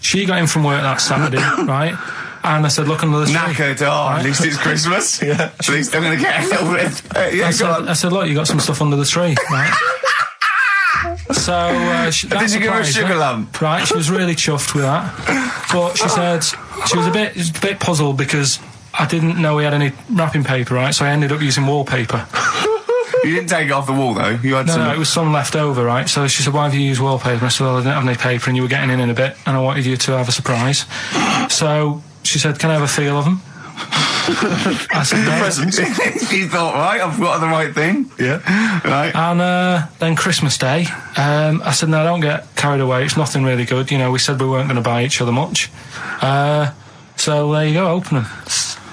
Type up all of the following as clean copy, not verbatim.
she got in from work that Saturday, right? And I said, look under the tree. Knackered, right? At least it's Christmas. Yeah. At least I'm going to get a little bit. Yeah, I said, look, you got some stuff under the tree, right? So, did you give her a sugar lump? Right, she was really chuffed with that. But she said she was a bit puzzled because I didn't know we had any wrapping paper, right? So I ended up using wallpaper. You didn't take it off the wall, though? You had some... No, it was some left over, right? So she said, why have you used wallpaper? I said, well, I didn't have any paper and you were getting in a bit and I wanted you to have a surprise. So she said, can I have a feel of them? I said, no. Presents. You thought, right, I've got the right thing. Yeah. Right. And then Christmas Day, I said, no, don't get carried away. It's nothing really good. You know, we said we weren't going to buy each other much. So there you go, open them.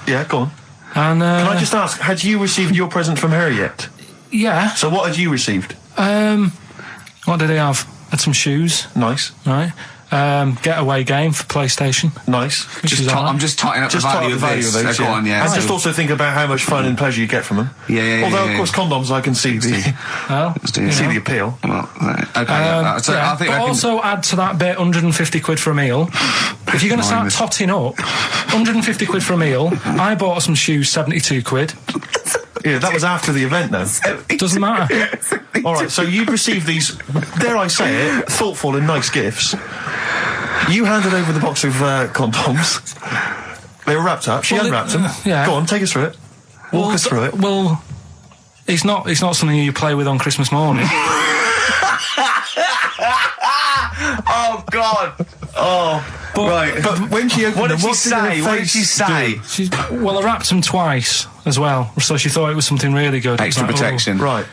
Yeah, go on. And can I just ask, had you received your present from her yet? Yeah. So what had you received? What did he have? Had some shoes. Nice. Right. Getaway game for PlayStation. Nice. I'm just tightening up the value of those. Go on, yeah. And just also think about how much fun and pleasure you get from them. Yeah. Although, of course, condoms, I can see the appeal. Well, okay. So I think also add to that bit 150 quid for a meal. If you're going to start totting up, 150 quid for a meal. I bought some shoes, 72 quid. Yeah, that was after the event, though. Doesn't matter. All right, so you received these, dare I say it, thoughtful and nice gifts. You handed over the box of condoms. They were wrapped up. She unwrapped them. Yeah. Go on, take us through it. Walk us through it. Well, it's not something you play with on Christmas morning. Oh, God. Oh. But when she opened them, what did she say? Well, I wrapped them twice as well, so she thought it was something really good. Extra protection. Right.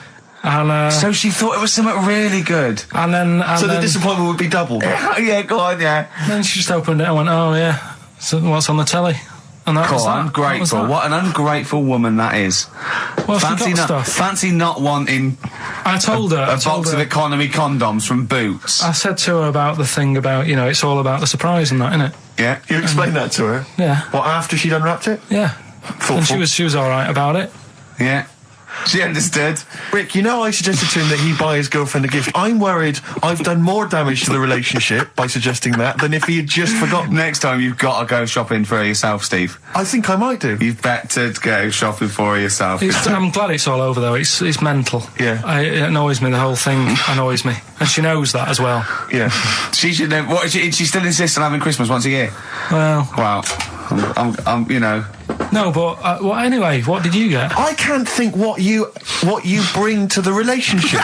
And, so she thought it was something really good. And then the disappointment would be doubled. Yeah, go on, yeah. Then she just opened it and went, oh, yeah, so what's on the telly? And that was that. Ungrateful. What an ungrateful woman that is. Well, fancy not wanting I told her a box of economy condoms from Boots. I said to her about the thing about, you know, it's all about the surprise and that, innit? Yeah. You explained that to her? Yeah. What, after she'd unwrapped it? Yeah. Thoughtful. And she was alright about it. Yeah. She understood. Rick, you know I suggested to him that he buy his girlfriend a gift. I'm worried I've done more damage to the relationship by suggesting that than if he had just forgotten. Next time you've got to go shopping for yourself, Steve. I think I might do. You've better go shopping for yourself. I'm glad it's all over, though. It's mental. Yeah. It annoys me. The whole thing annoys me. And she knows that as well. Yeah. She should know. What, she still insists on having Christmas once a year? Well. Wow. I'm you know... No, but well, anyway, what did you get? I can't think what you bring to the relationship,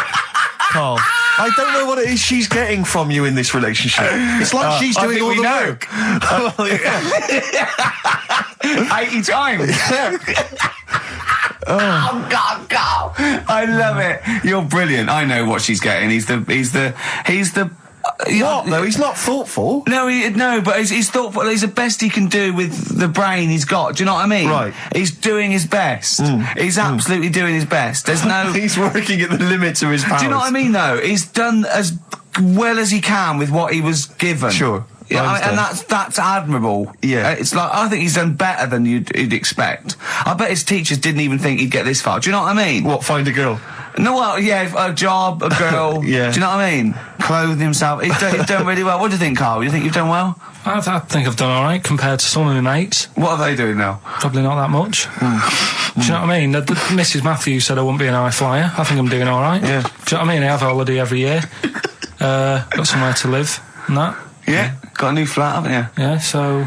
Carl. I don't know what it is she's getting from you in this relationship. It's like she's doing all the work. 80 times. Oh God, Carl! I love it. You're brilliant. I know what she's getting. He's the. What? No, he's not thoughtful. No, but he's thoughtful. He's the best he can do with the brain he's got. Do you know what I mean? Right. He's doing his best. He's absolutely doing his best. There's no... He's working at the limits of his powers. Do you know what I mean, though? He's done as well as he can with what he was given. Sure. Yeah, and that's admirable. Yeah. It's like, I think he's done better than you'd expect. I bet his teachers didn't even think he'd get this far. Do you know what I mean? What, find a girl? No, well, yeah, a job, a girl. Yeah. Do you know what I mean? Clothe himself. He's done really well. What do you think, Carl? You think you've done well? I think I've done all right compared to some of my mates. What are they doing now? Probably not that much. Do you know what I mean? Mrs. Matthews said I wouldn't be an high flyer. I think I'm doing all right. Yeah. Do you know what I mean? I have a holiday every year. Got somewhere to live and that. Yeah. Got a new flat, haven't you? Yeah, so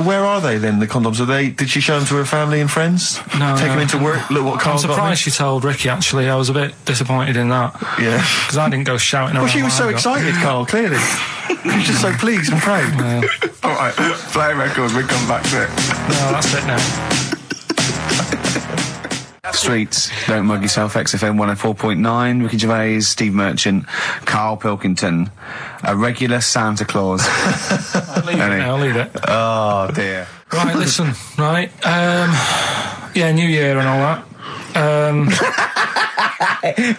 where are they then, the condoms? Did she show them to her family and friends? No. Take them into work? Look what Carl got me? I'm surprised she told Ricky, actually. I was a bit disappointed in that. Yeah. Because I didn't go shouting around. Well, she was so excited, Carl, clearly. She was just so pleased and proud. Yeah. All right, play a record, we'll come back to it. No, that's it now. Streets, don't mug yourself, XFM 104.9, Ricky Gervais, Steve Merchant, Karl Pilkington, a regular Santa Claus. I'll leave it. Oh, dear. Right, listen, right, yeah, New Year and all that.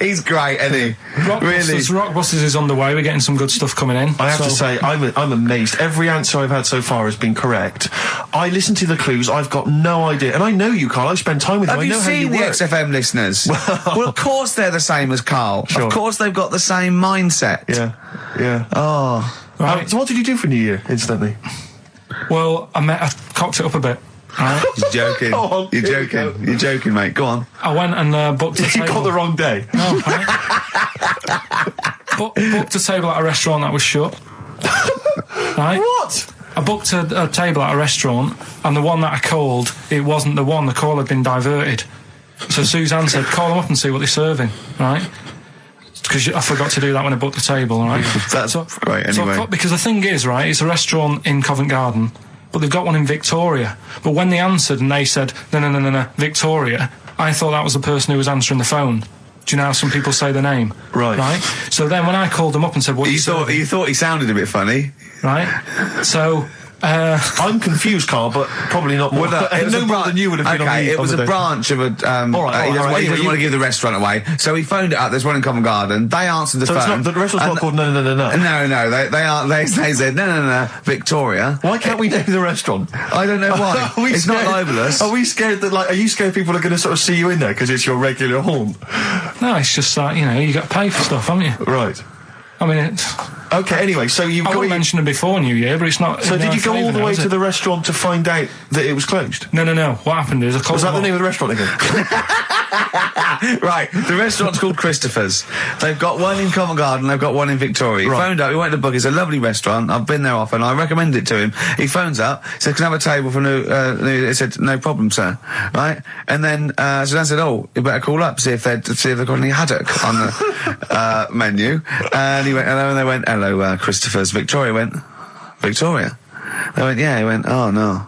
He's great, isn't he? Rockbusters is on the way. We're getting some good stuff coming in. I have to say, I'm amazed. Every answer I've had so far has been correct. I listen to the clues. I've got no idea, and I know you, Carl. I spend time with you. Have you seen the XFM listeners? Well, of course they're the same as Carl. Sure. Of course they've got the same mindset. Yeah. Oh. Right? So what did you do for New Year, incidentally? Well, I cocked it up a bit. Right? You're joking. Go on, You're here we joking. go. You're joking, mate. Go on. I went and booked a You table. got the wrong day. No, right? Booked a table at a restaurant that was shut. Right? What? I booked a table at a restaurant, and the one that I called, it wasn't the one. The call had been diverted. So Suzanne said, call them up and see what they're serving, right? Because I forgot to do that when I booked the table, right? That's right, anyway. Because the thing is, right, it's a restaurant in Covent Garden, but they've got one in Victoria. But when they answered and they said, no, Victoria, I thought that was the person who was answering the phone. Do you know how some people say the name? Right. So then when I called them up and said, what You thought he sounded a bit funny. Right? So... I'm confused, Carl, but probably not more. No more than you would have been on the it was a branch of a... all right, he doesn't anyway, want to give the restaurant away. So he phoned it up. There's one in Covent Garden. They answered the So phone. it's not, the restaurant's not called No. No. They said, no, Victoria. Why can't we name the restaurant? I don't know why. It's not libelous. Are we scared that, are you scared people are going to sort of see you in there because it's your regular haunt? No, it's just that, you got to pay for stuff, haven't you? Right. I mean, it's... Okay, anyway, so you've I got... wouldn't mention it before New Year, but it's not... So did you go all the way to the restaurant to find out that it was closed? No. What happened is I called... Was that the name of the restaurant again? Right, the restaurant's called Christopher's. They've got one in Covent Garden, they've got one in Victoria. He phoned up, he went to book, it's a lovely restaurant, I've been there often, I recommend it to him. He phones up, said, can I have a table for new... He said, no problem, sir. Right? And then Suzanne said, oh, you better call up, see if they've got any haddock on the menu. And he went, hello, and they went, hello, Christopher's. Victoria went, Victoria? They went, yeah. He went, oh, no.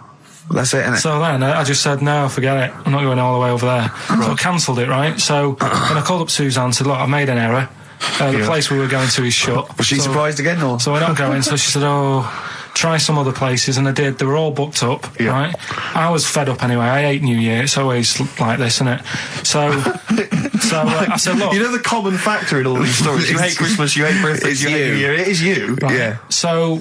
That's it, innit? So then I just said, no, forget it. I'm not going all the way over there. So I cancelled it, right? So then I called up Suzanne and said, look, I've made an error. The place we were going to is shut. Was she surprised again, or? So we're not going. So she said, oh, try some other places. And I did. They were all booked up, right? I was fed up anyway. I hate New Year. It's always like this, isn't it? So I said, look. You know the common factor in all these stories? You hate Christmas, you hate birthdays, you hate New Year. It is you. Right? Yeah. So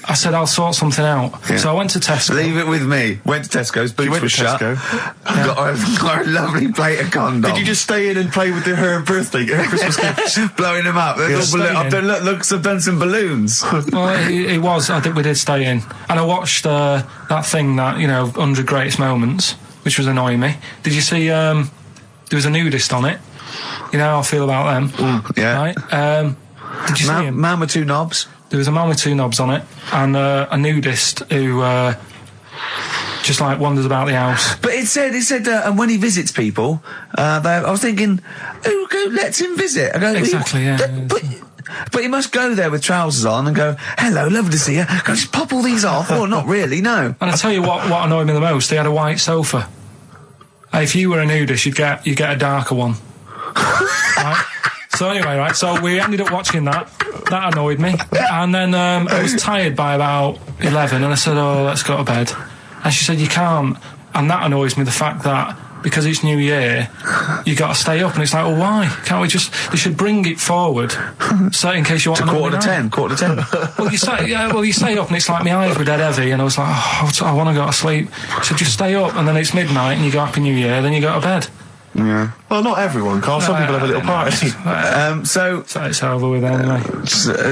I said, I'll sort something out. Yeah. So I went to Tesco. Leave it with me. Went to Tesco's, boots were shut. Got a lovely plate of condoms. Did you just stay in and play with her Christmas gifts? Blowing them up. I've done some balloons. Well, we did stay in. And I watched that thing that, 100 Greatest Moments, which was annoying me. Did you see, there was a nudist on it? You know how I feel about them. Yeah. Right? Did you see him? Man with two knobs. There was a man with two knobs on it, and a nudist who just wanders about the house. But it said, and when he visits people, I was thinking, who lets him visit? I go, exactly, yeah. But he must go there with trousers on and go, hello, lovely to see you. Can I just pop all these off? Well, not really, no. And I tell you what annoyed me the most, they had a white sofa. If you were a nudist, you'd get a darker one. Right? So anyway, right, so we ended up watching that. That annoyed me. And then I was tired by about 11, and I said, oh, let's go to bed. And she said, you can't. And that annoys me, the fact that because it's New Year, you got to stay up. And it's like, well, why? Can't we just... They should bring it forward, so in case you want to... quarter to 10. Well, you stay up, and it's like my eyes were dead heavy, and I was like, oh, I want to go to sleep. So just stay up, and then it's midnight, and you go Happy New Year, then you go to bed. Yeah. Well, not everyone, Carl. Some people have a little party. So it's over with anyway.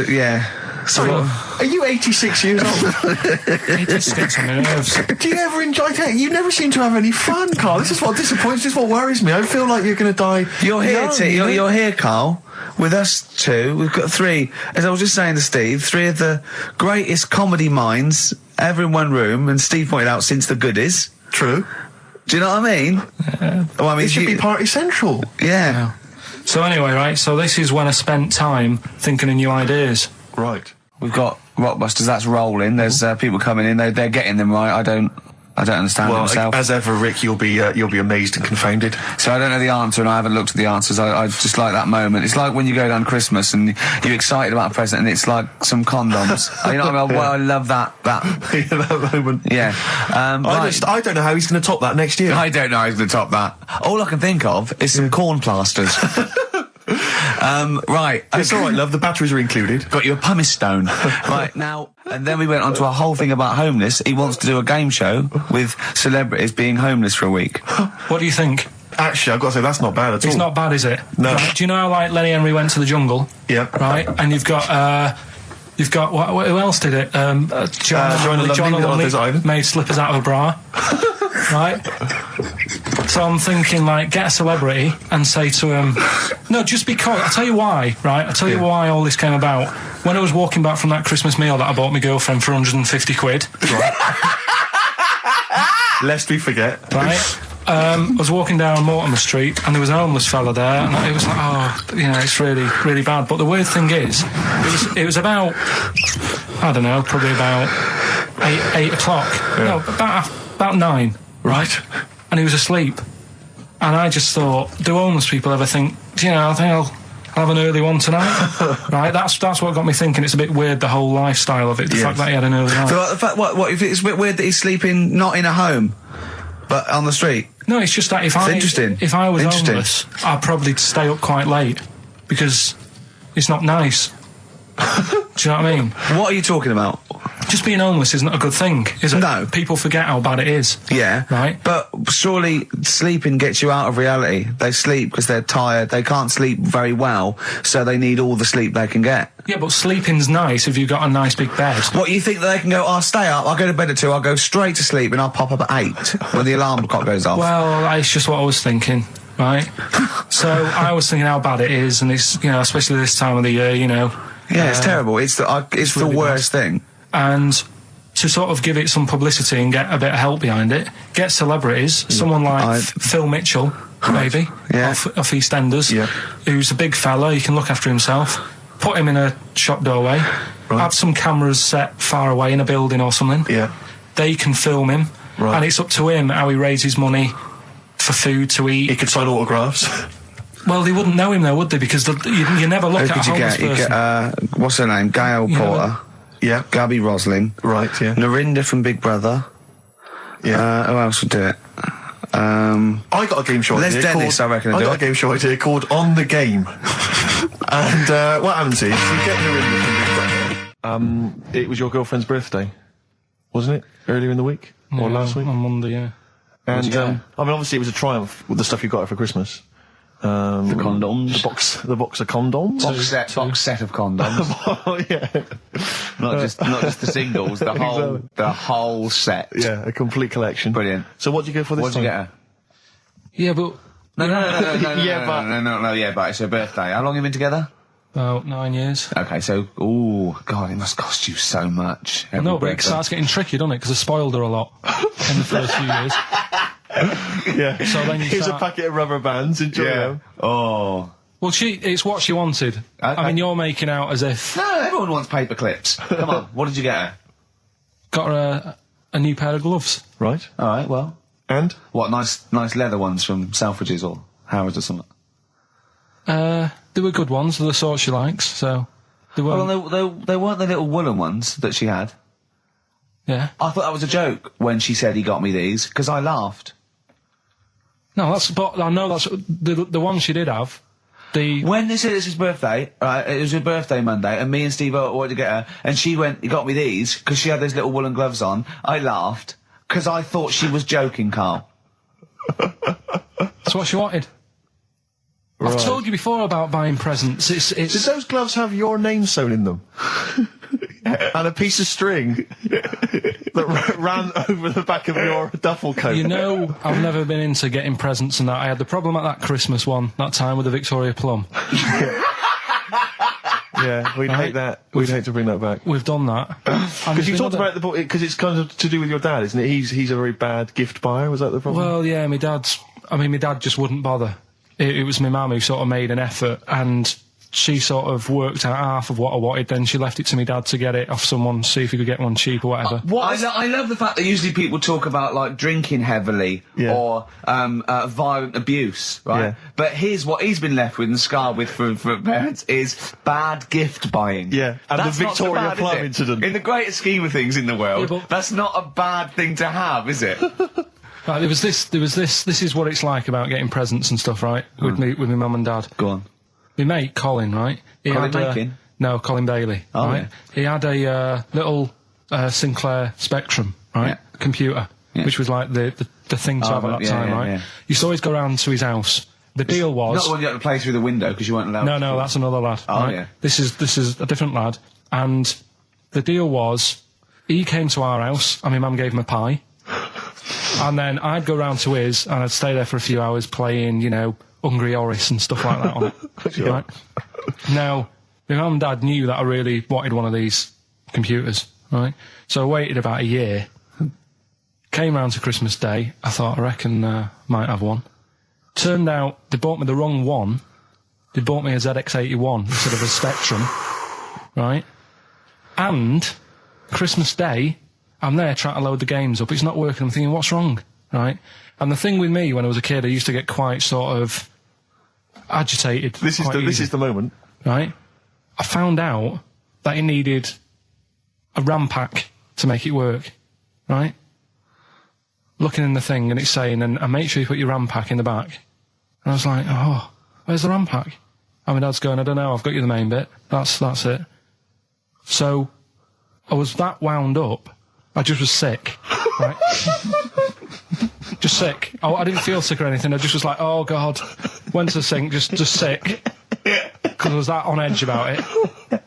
Yeah. Sorry, are you 86 years old? It just gets on my nerves. Do you ever enjoy it? You never seem to have any fun, Carl. This is what disappoints. This is what worries me. I feel like you're going to die. You're here, you're here, Carl. With us two, we've got three. As I was just saying to Steve, three of the greatest comedy minds ever in one room. And Steve pointed out, since the goodies. True. Do you know what I mean? Well, I mean, it should be party central. Yeah. So anyway, right, so this is when I spent time thinking of new ideas. Right. We've got Rockbusters, that's rolling. There's people coming in, they're getting them right. I don't understand it myself. As ever, Rick, you'll be amazed and confounded. So I don't know the answer, and I haven't looked at the answers. I just like that moment. It's like when you go down Christmas and you're excited about a present, and it's like some condoms. You know what I mean? Well, I love that. That moment. Yeah. I don't know how he's going to top that next year. I don't know how he's going to top that. All I can think of is some corn plasters. Right. It's all right, love. The batteries are included. Got you a pumice stone. Right, now, and then we went on to a whole thing about homeless. He wants to do a game show with celebrities being homeless for a week. What do you think? Actually, I've got to say, that's not bad at all. It's not bad, is it? No. Right, do you know how, Lenny Henry went to the jungle? Yeah. Right? And you've got, You've got who else did it? Joanna Lumley made slippers out of a bra, right? So I'm thinking, like, get a celebrity and say to him, no, just because. I'll tell you why, right? I'll tell you why all this came about. When I was walking back from that Christmas meal that I bought my girlfriend for 150 quid, Right. Lest we forget. right? I was walking down Mortimer Street and there was a homeless fella there, and it was like, oh, it's really, really bad. But the weird thing is, it was about, I don't know, probably about 8 o'clock. Yeah. No, about 9. Right. And he was asleep. And I just thought, do homeless people ever think, I think I'll have an early one tonight? Right, that's what got me thinking. It's a bit weird, the whole lifestyle of it, the fact that he had an early night. So, the fact, what if it's a bit weird that he's sleeping not in a home, but on the street? No, it's just that if I was homeless, I'd probably stay up quite late, because it's not nice. Do you know what I mean? What are you talking about? Just being homeless isn't a good thing, is it? No. People forget how bad it is. Yeah. Right? But surely sleeping gets you out of reality. They sleep because they're tired. They can't sleep very well, so they need all the sleep they can get. Yeah, but sleeping's nice if you've got a nice big bed. What, you think that they can go, I'll stay up, I'll go to bed at 2, I'll go straight to sleep, and I'll pop up at 8 when the alarm clock goes off? Well, that's just what I was thinking, right? So I was thinking how bad it is, and it's, especially this time of the year, Yeah, it's terrible. It's the really worst thing. And to sort of give it some publicity and get a bit of help behind it, get celebrities, someone like Phil Mitchell, maybe, off EastEnders, who's a big fella, he can look after himself, put him in a shop doorway, have some cameras set far away in a building or something, they can film him, and it's up to him how he raises money for food to eat. He could sign autographs. Well, they wouldn't know him though, would they? Because you never look at a homeless person. You get, what's her name? Gail Porter. Yeah. Gabby Roslin. Right, yeah. Narinda from Big Brother. Yeah. Who else would do it? I got a game show idea. Les Dennis, I reckon. I got a game show idea called On the Game. And what happens is, you get Narinda from Big Brother. It was your girlfriend's birthday, wasn't it? Earlier in the week? Or last week? On Monday, yeah. And, obviously it was a triumph with the stuff you got her for Christmas. The condoms. The box of condoms. Box set of condoms. Oh, yeah. Not just the singles, the whole set. Yeah, a complete collection. Brilliant. So what did you go for this time? What did you get her? Yeah, but... No, but it's her birthday. How long have you been together? About 9 years. Okay, so, God, it must cost you so much. No, but it starts getting tricky, doesn't it? Because I spoiled her a lot in the first few years. Yeah. So then Here's a packet of rubber bands. Enjoy them. Oh. Well, it's what she wanted. Okay. I mean, you're making out as if... No, everyone wants paper clips. Come on, what did you get her? Got her a new pair of gloves. Right. All right, well. And? What, nice leather ones from Selfridges or Harrods or something? They were good ones, the sort she likes, so... They weren't... Well, they weren't the little woolen ones that she had. Yeah. I thought that was a joke when she said he got me these, because I laughed. No, but I know that's the one she did have. When they said it's his birthday, right, it was her birthday Monday, and me and Steve wanted to get her, and she went, he got me these, because she had those little woolen gloves on. I laughed, because I thought she was joking, Carl. That's what she wanted. Right. I've told you before about buying presents. Did those gloves have your name sewn in them? And a piece of string that ran over the back of your duffel coat? I've never been into getting presents and that. I had the problem at that Christmas one, that time with the Victoria Plum. Yeah, we'd hate that. We'd hate to bring that back. We've done that. Because you talked about because it's kind of to do with your dad, isn't it? He's a very bad gift buyer, was that the problem? Well, yeah, my dad just wouldn't bother. It was my mum who sort of made an effort, and she sort of worked out half of what I wanted, then she left it to my dad to get it off someone, see if he could get one cheap or whatever. I love the fact that usually people talk about, like, drinking heavily or violent abuse, right? Yeah. But here's what he's been left with and scarred with for parents is bad gift buying. Yeah, and the Victoria Plum incident. In the greater scheme of things in the world, that's not a bad thing to have, is it? Right, there was this, this is what it's like about getting presents and stuff, right? With my mum and dad. Go on. My mate, Colin, right? Colin Makin? No, Colin Bailey, right? Yeah. He had a little Sinclair Spectrum, right? Yeah. Computer, which was like the thing to have at that time, right? Yeah. You used to always go round to his house. The deal was... Not the one you had to play through the window because you weren't allowed No, that's another lad. Oh, right? yeah. This is a different lad, and the deal was, he came to our house, and my mum gave him a pie. And then I'd go round to his, and I'd stay there for a few hours playing, you know, Hungry Horace and stuff like that on it. Sure. Right? Now, my mum and dad knew that I really wanted one of these computers, right? So I waited about a year. Came round to Christmas Day. I thought, I reckon might have one. Turned out they bought me the wrong one. They bought me a ZX81 instead of a Spectrum, right? And Christmas Day, I'm there trying to load the games up. It's not working. I'm thinking, what's wrong, right? And the thing with me when I was a kid, I used to get quite sort of agitated. This is the moment, right? I found out that it needed a RAM pack to make it work, right? Looking in the thing and it's saying, and make sure you put your RAM pack in the back. And I was like, oh, where's the RAM pack? And my dad's going, I don't know, I've got you the main bit. That's it. So I was that wound up, I just was sick, right? Just sick. I didn't feel sick or anything. I just was like, oh God. Went to the sink, just sick. Because I was that on edge about it.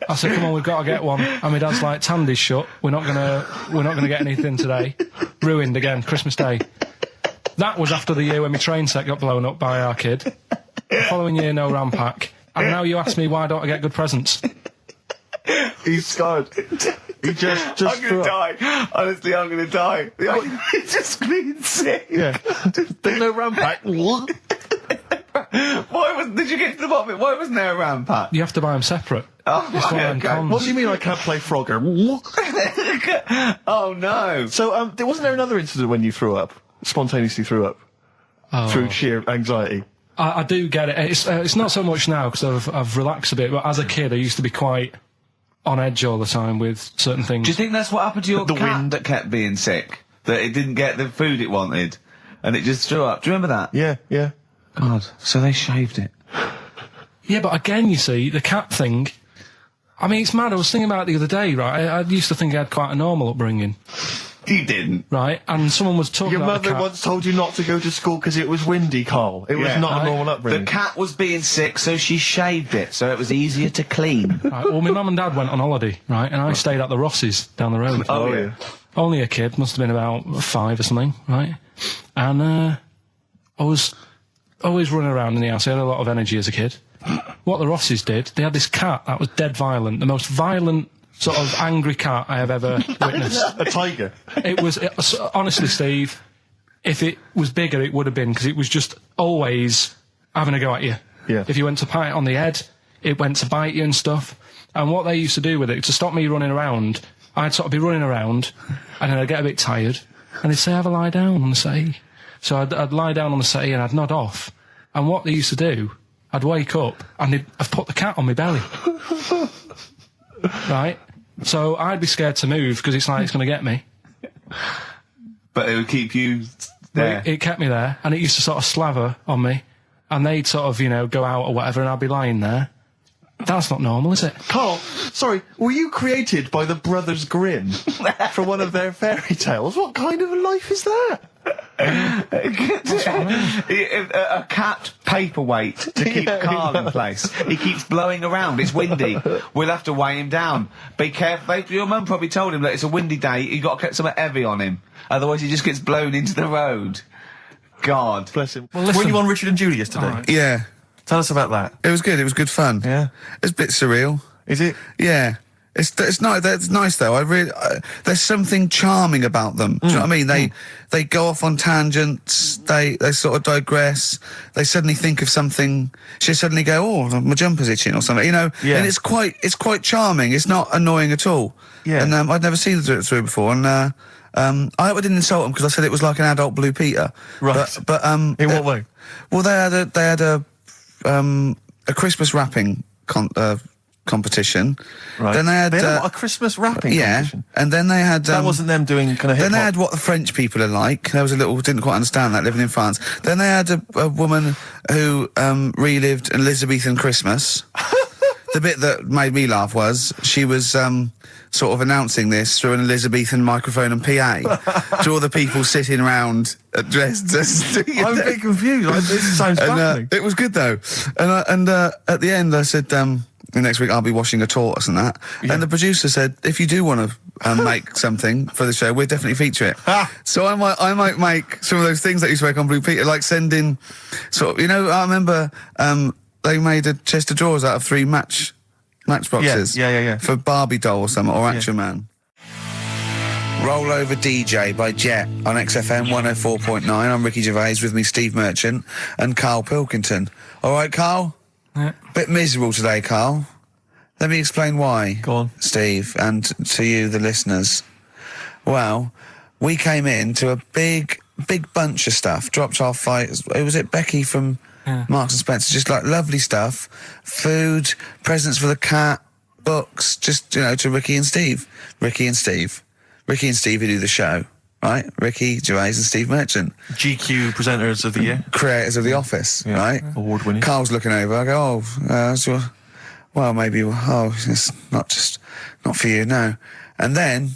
I said, come on, we've got to get one. And my dad's like, Tandy's shut. We're not gonna get anything today. Ruined again, Christmas Day. That was after the year when my train set got blown up by our kid. The following year, no RAM pack. And now you ask me, why don't I get good presents? he's scarred. He just I'm gonna die. Honestly, I'm gonna die. He's just being sick. Yeah. There's no RAM pack. Did you get to the bottom of it? Why wasn't there a RAM pack? You have to buy them separate. Oh, okay. What do you mean I can't play Frogger? Oh no. So, wasn't there another incident when you threw up? Spontaneously threw up? Through sheer anxiety? I do get it. It's not so much now because I've relaxed a bit, but as a kid I used to be quite on edge all the time with certain things. Do you think that's what happened to your cat that kept being sick? That it didn't get the food it wanted and it just threw up? Do you remember that? Yeah. God, so they shaved it. Yeah, but again, you see, the cat thing, I mean, it's mad. I was thinking about it the other day, right? I used to think I had quite a normal upbringing. You didn't. Right? And someone was talking Your about mother once told you not to go to school because it was windy, Carl. It was not a normal upbringing. The cat was being sick, so she shaved it, so it was easier to clean. Right, well, my mum and dad went on holiday, right? And I stayed at the Rosses down the road. Oh, yeah. Only a kid, must have been about 5 or something, right? And I was always running around in the house. I had a lot of energy as a kid. What the Rosses did, they had this cat that was dead violent, the most violent sort of angry cat I have ever witnessed. A tiger. It was honestly, Steve, if it was bigger, it would have been, because it was just always having a go at you. Yeah. If you went to pat it on the head, it went to bite you and stuff. And what they used to do with it, to stop me running around, I'd sort of be running around, and then I'd get a bit tired, and they'd say, have a lie down on the settee. So I'd lie down on the settee and I'd nod off. And what they used to do, I'd wake up and I'd put the cat on my belly. Right? So I'd be scared to move because it's like it's going to get me. But it would keep you there. It kept me there, and it used to sort of slaver on me, and they'd sort of, go out or whatever, and I'd be lying there. That's not normal, is it? Carl, sorry, were you created by the Brothers Grimm for one of their fairy tales? What kind of a life is that? A cat paperweight to keep Carl in place. He keeps blowing around. It's windy. We'll have to weigh him down. Be careful. Your mum probably told him that it's a windy day. You got to get something heavy on him, otherwise he just gets blown into the road. God bless him. Well, were you on Richard and Julie yesterday? Right. Yeah. Tell us about that. It was good. It was good fun. Yeah. It's a bit surreal. Is it? Yeah. It's nice. That's nice though. There's something charming about them. Do you know what I mean? They go off on tangents. They sort of digress. They suddenly think of something. She suddenly go, oh, my jumper's itching or something. Yeah. And it's quite charming. It's not annoying at all. Yeah. And I'd never seen them do it through before. And I hope I didn't insult them because I said it was like an adult Blue Peter. Right. But in what way? Well, they had a Christmas wrapping competition. Right. Then they had a Christmas wrapping competition. And then they had that wasn't them doing kind of hip-hop. Then they had what the French people are like. There was didn't quite understand that living in France. Then they had a woman who relived Elizabethan Christmas. The bit that made me laugh was she was sort of announcing this through an Elizabethan microphone and PA to all the people sitting around dressed as. I'm a bit confused. This sounds baffling. It was good though. And at the end I said, next week I'll be washing a tortoise and that. Yeah. And the producer said, if you do want to make something for the show, we'll definitely feature it. So I might make some of those things that you spoke on Blue Peter, like send in sort of, you know, I remember they made a chest of drawers out of 3 matchboxes. Yeah. For Barbie doll or something, or Action Man. Roll Over DJ by Jet on XFM 104.9. I'm Ricky Gervais, with me Steve Merchant and Karl Pilkington. All right, Karl? Yeah. Bit miserable today, Karl. Let me explain why. Go on. Steve, and to you, the listeners. Well, we came in to a big bunch of stuff. Dropped off, was it Becky from Marks and Spencer? Just like lovely stuff. Food, presents for the cat, books, just, you know, to Ricky and Steve who do the show, right? Ricky Gervais and Steve Merchant. GQ presenters of the year. Creators of The Office, right? Award winning. Carl's looking over, I go, well, maybe, it's not for you, no. And then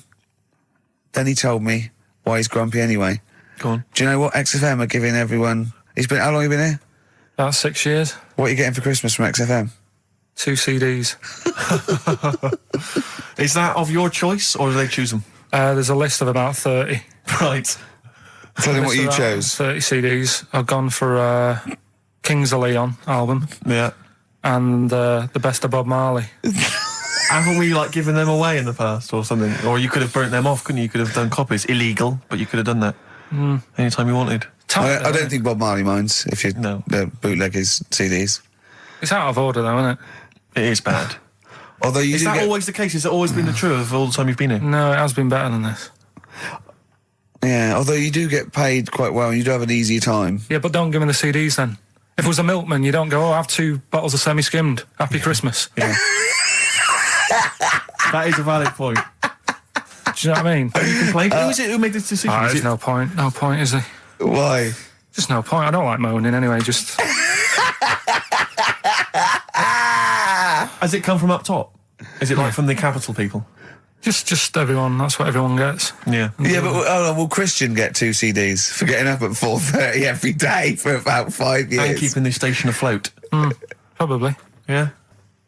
he told me why he's grumpy anyway. Go on. Do you know what XFM are giving everyone? How long have you been here? About 6 years. What are you getting for Christmas from XFM? 2 CDs. Is that of your choice, or do they choose them? There's a list of about 30. Right. Tell them what you chose. 30 CDs. I've gone for Kings of Leon album. Yeah. And the best of Bob Marley. Haven't we, like, given them away in the past or something? Or you could have burnt them off, couldn't you? You could have done copies. Illegal, but you could have done that anytime you wanted. I don't think Bob Marley minds if you bootleg his CDs. It's out of order, though, isn't it? It is bad. Although is that always the case? Has it always been the truth of all the time you've been here? No, it has been better than this. Yeah, although you do get paid quite well and you do have an easier time. Yeah, but don't give me the CDs then. If it was a milkman, you don't go, I have 2 bottles of semi-skimmed. Happy Christmas. Yeah. That is a valid point. Do you know what I mean? Have you complained? Who is it who made this decision? There's no point. No point, is there? Why? Just no point. I don't like moaning anyway, just... Ah! Has it come from up top? Is it like from the capital people? Just everyone. That's what everyone gets. Yeah. Yeah, but will Christian get 2 CDs for getting up at 4:30 every day for about 5 years? And keeping this station afloat. Probably. Yeah.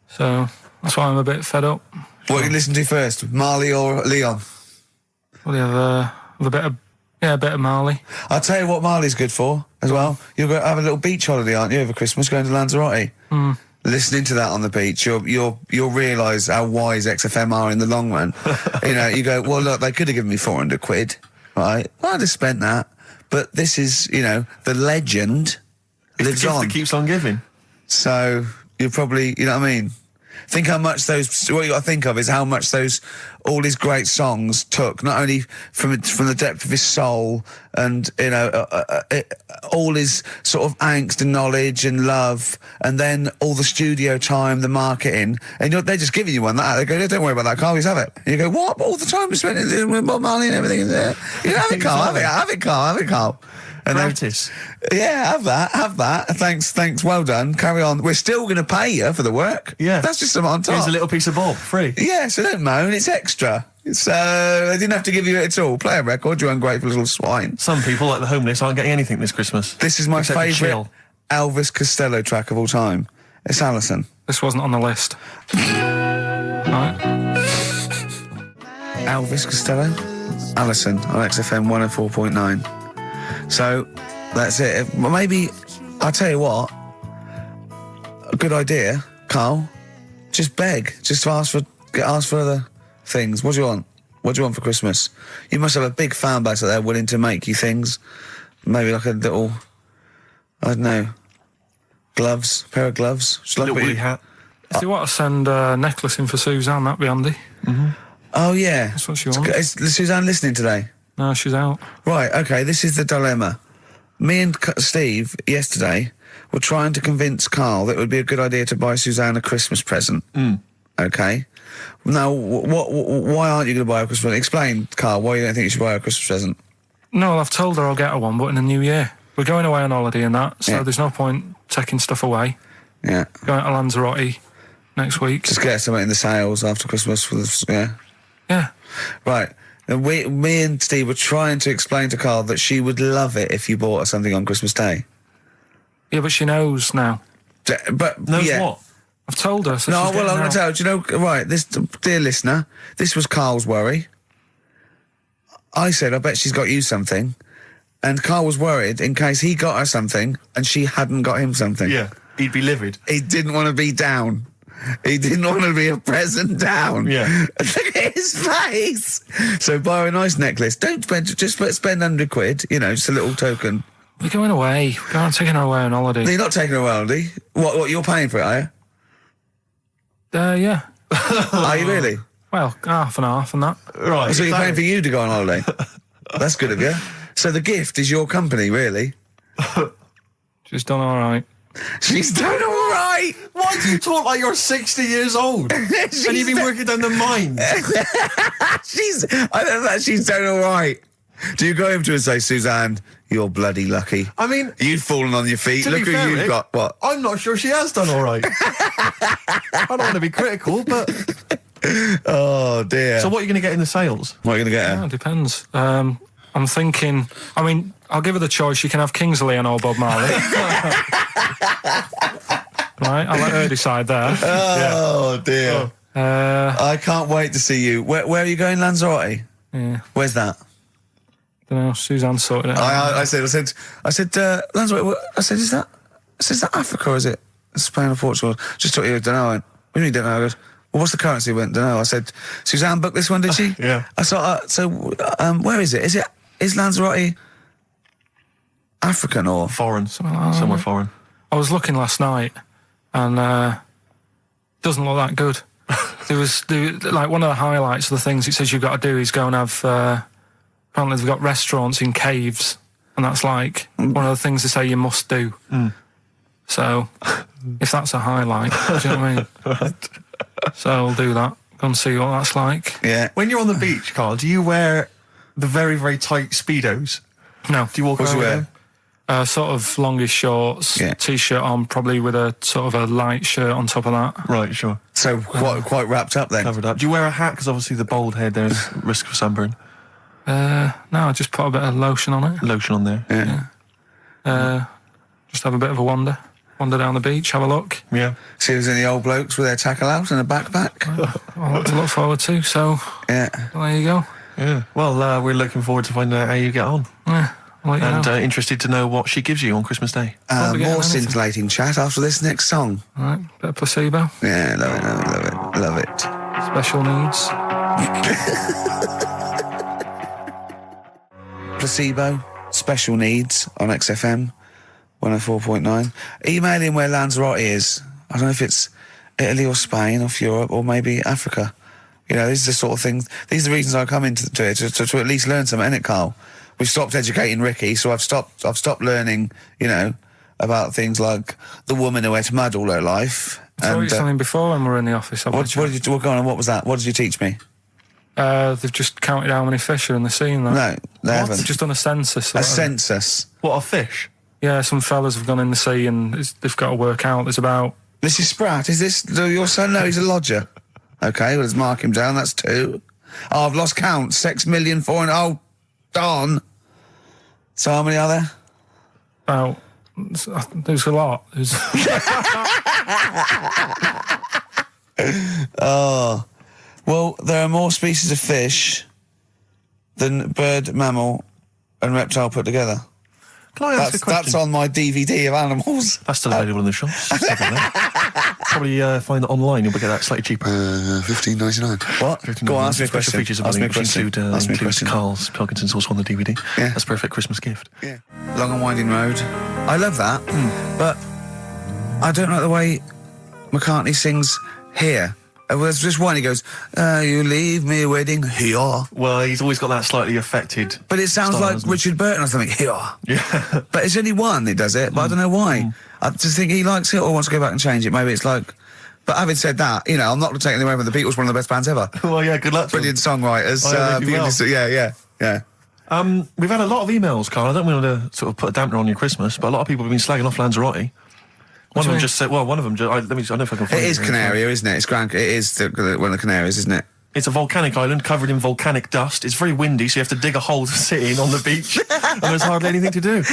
So that's why I'm a bit fed up. What you listen to first, Marley or Leon? Well, you have a bit of Marley. I'll tell you what Marley's good for as well. You're going to have a little beach holiday, aren't you, over Christmas, going to Lanzarote? Listening to that on the beach, you'll realise how wise XFM are in the long run. You know, you go, well, look, they could have given me 400 quid, right? Well, I'd have spent that. But this is, you know, the legend lives on. It keeps on giving. So you're probably, you know what I mean? Think how much what you got to think of is how much all his great songs took, not only from the depth of his soul and, you know, all his sort of angst and knowledge and love, and then all the studio time, the marketing, and they're just giving you one like that. They go, don't worry about that, Carl, just have it. And you go, what? All the time we spent with Bob Marley and everything. You know, have it, Carl, have it, Carl. And practice. Have that. Thanks, well done. Carry on. We're still going to pay you for the work. Yeah. That's just something on top. Here's a little piece of Bob, free. Yeah, so don't moan, it's extra. So, they didn't have to give you it at all. Play a record, you ungrateful little swine. Some people, like the homeless, aren't getting anything this Christmas. This is my favourite Elvis Costello track of all time. It's Alison. This wasn't on the list. Right. Elvis Costello? Alison on XFM 104.9. So, that's it. Maybe, I'll tell you what, a good idea, Carl, just beg. Just ask for other things. What do you want? What do you want for Christmas? You must have a big fan base out there willing to make you things. Maybe like a little, I don't know, gloves, pair of gloves. A little woolly hat. If you want to send a necklace in for Suzanne, that'd be handy. Oh, yeah. That's what she wants. Is Suzanne listening today? No, she's out. Right, okay, this is the dilemma. Me and Steve, yesterday, were trying to convince Carl that it would be a good idea to buy Suzanne a Christmas present. Okay? Now, why aren't you going to buy her a Christmas present? Explain, Carl, why you don't think you should buy her a Christmas present. No, I've told her I'll get her one, but in the new year. We're going away on holiday and that, so there's no point taking stuff away. Yeah. Going to Lanzarote next week. Just get something in the sales after Christmas for the, Yeah. Right. And me and Steve were trying to explain to Carl that she would love it if you bought her something on Christmas Day. Yeah, but she knows now. But Knows what? I've told her. So No, she's well, getting I'm going out. to tell you, do you know, right, this, dear listener, this was Carl's worry. I said, I bet she's got you something. And Carl was worried in case he got her something and she hadn't got him something. Yeah, he'd be livid. He didn't want to be down. He didn't want to be a present down. Yeah. Look at his face. So buy her a nice necklace. Don't spend, just spend £100, you know, just a little token. We're going away. We're going taking her away on holiday. No, you're not taking her away, are you? What, you're paying for it, are you? Yeah. Are you really? Well, half and half and that. Right. So you're paying for you to go on holiday? That's good of you. So the gift is your company, really? She's done all right. She's done all right. Why do you talk like you're 60 years old? And you've been working down the mines? I don't know, she's done all right. Do you go home to her and say, Suzanne, you're bloody lucky? I mean... You've fallen on your feet. To Look be who fair, you've Rick, got. What? I'm not sure she has done all right. I don't want to be critical, but... Oh, dear. So what are you going to get in the sales? What are you going to get her? Yeah, it depends. I'm thinking... I mean, I'll give her the choice. She can have Kingsley and old Bob Marley. Right, I'll let her decide there. Oh, dear. I can't wait to see you. Where are you going, Lanzarote? Yeah. Where's that? Don't know. Suzanne sorted it out. I said, Lanzarote. I said, is that Africa or is it Spain or Portugal? Just thought you don't know. I went, what do you mean don't know? I goes, well, what's the currency? I went, don't know. I said, Suzanne booked this one, did she? Yeah. I thought, where is it? Is Lanzarote African or Foreign. Somewhere foreign. I was looking last night, and doesn't look that good. There was like one of the highlights of the things it says you've got to do is go and have. Apparently, they've got restaurants in caves, and that's like one of the things they say you must do. So, if that's a highlight, do you know what I mean? So I'll do that. Go and see what that's like. Yeah. When you're on the beach, Carl, do you wear the very, very tight Speedos? No. Do you walk What do around you with wear? them? Sort of longish shorts, Yeah. t-shirt on, probably with a sort of a light shirt on top of that. Right, sure. So quite wrapped up then. Covered up. Do you wear a hat? Because obviously the bald head, there's risk of sunburn. No, I just put a bit of lotion on it. Lotion on there. Yeah. Just have a bit of a wander down the beach, have a look. Yeah. See if there's any old blokes with their tackle out and a backpack. A lot to look forward to, so Yeah. there you go. Yeah. Well, we're looking forward to finding out how you get on. Yeah, I'll let you And know. interested to know what she gives you on Christmas Day. Probably getting More anything. scintillating chat after this next song. All right, bit of placebo, Yeah, love it. special needs. Placebo, special needs on XFM 104.9. Email in where Lanzarote is. I don't know if it's Italy or Spain or Europe or maybe Africa. You know, these are the sort of things, these are the reasons I come into it, to at least learn something, innit, Carl? We've stopped educating Ricky, so I've stopped learning, you know, about things like the woman who ate mud all her life. I told you something before when we were in the office. What did you, go on, what was that? What did you teach me? They've just counted how many fish are in the sea and that. No, they haven't. They've just done a census. A census. What, a fish? Yeah, some fellas have gone in the sea and they've got to work out. There's about... This is Spratt. Is this your son? No, he's a lodger. Okay, well, let's mark him down. That's 2. Oh, I've lost count. 6 million, 4 and... Oh, darn. So how many are there? About... There's a lot. There's... Oh. Well, there are more species of fish than bird, mammal and reptile put together. Can I ask a question? That's on my DVD of animals. That's still available in the shops. Probably find it online. You'll get that slightly cheaper. $15.99. What? Go on, ask me a Special question. features of Ask the me a which question. include, Ask me a includes question. Karl's Pilkington's also on the DVD. Yeah. That's a perfect Christmas gift. Yeah. Long and winding road. I love that, but I don't like the way McCartney sings here. There's just one, he goes, you leave me waiting here. Well, he's always got that slightly affected. But it sounds style, like doesn't it? Richard Burton or something, here. Yeah. But it's only one that does it, but I don't know why. I just think he likes it or wants to go back and change it. Maybe it's like... But having said that, you know, I'm not taking away from the Beatles, one of the best bands ever. Well, yeah, good luck to Brilliant songwriters. Oh, yeah, they do well. Yeah. We've had a lot of emails, Karl. I don't want to sort of put a dampener on your Christmas, but a lot of people have been slagging off Lanzarote. One of them just said, well, one of them just, I don't know if I can find It is Canaria, isn't it? It is one of the Canaries, isn't it? It's a volcanic island covered in volcanic dust. It's very windy, so you have to dig a hole to sit in on the beach, and there's hardly anything to do.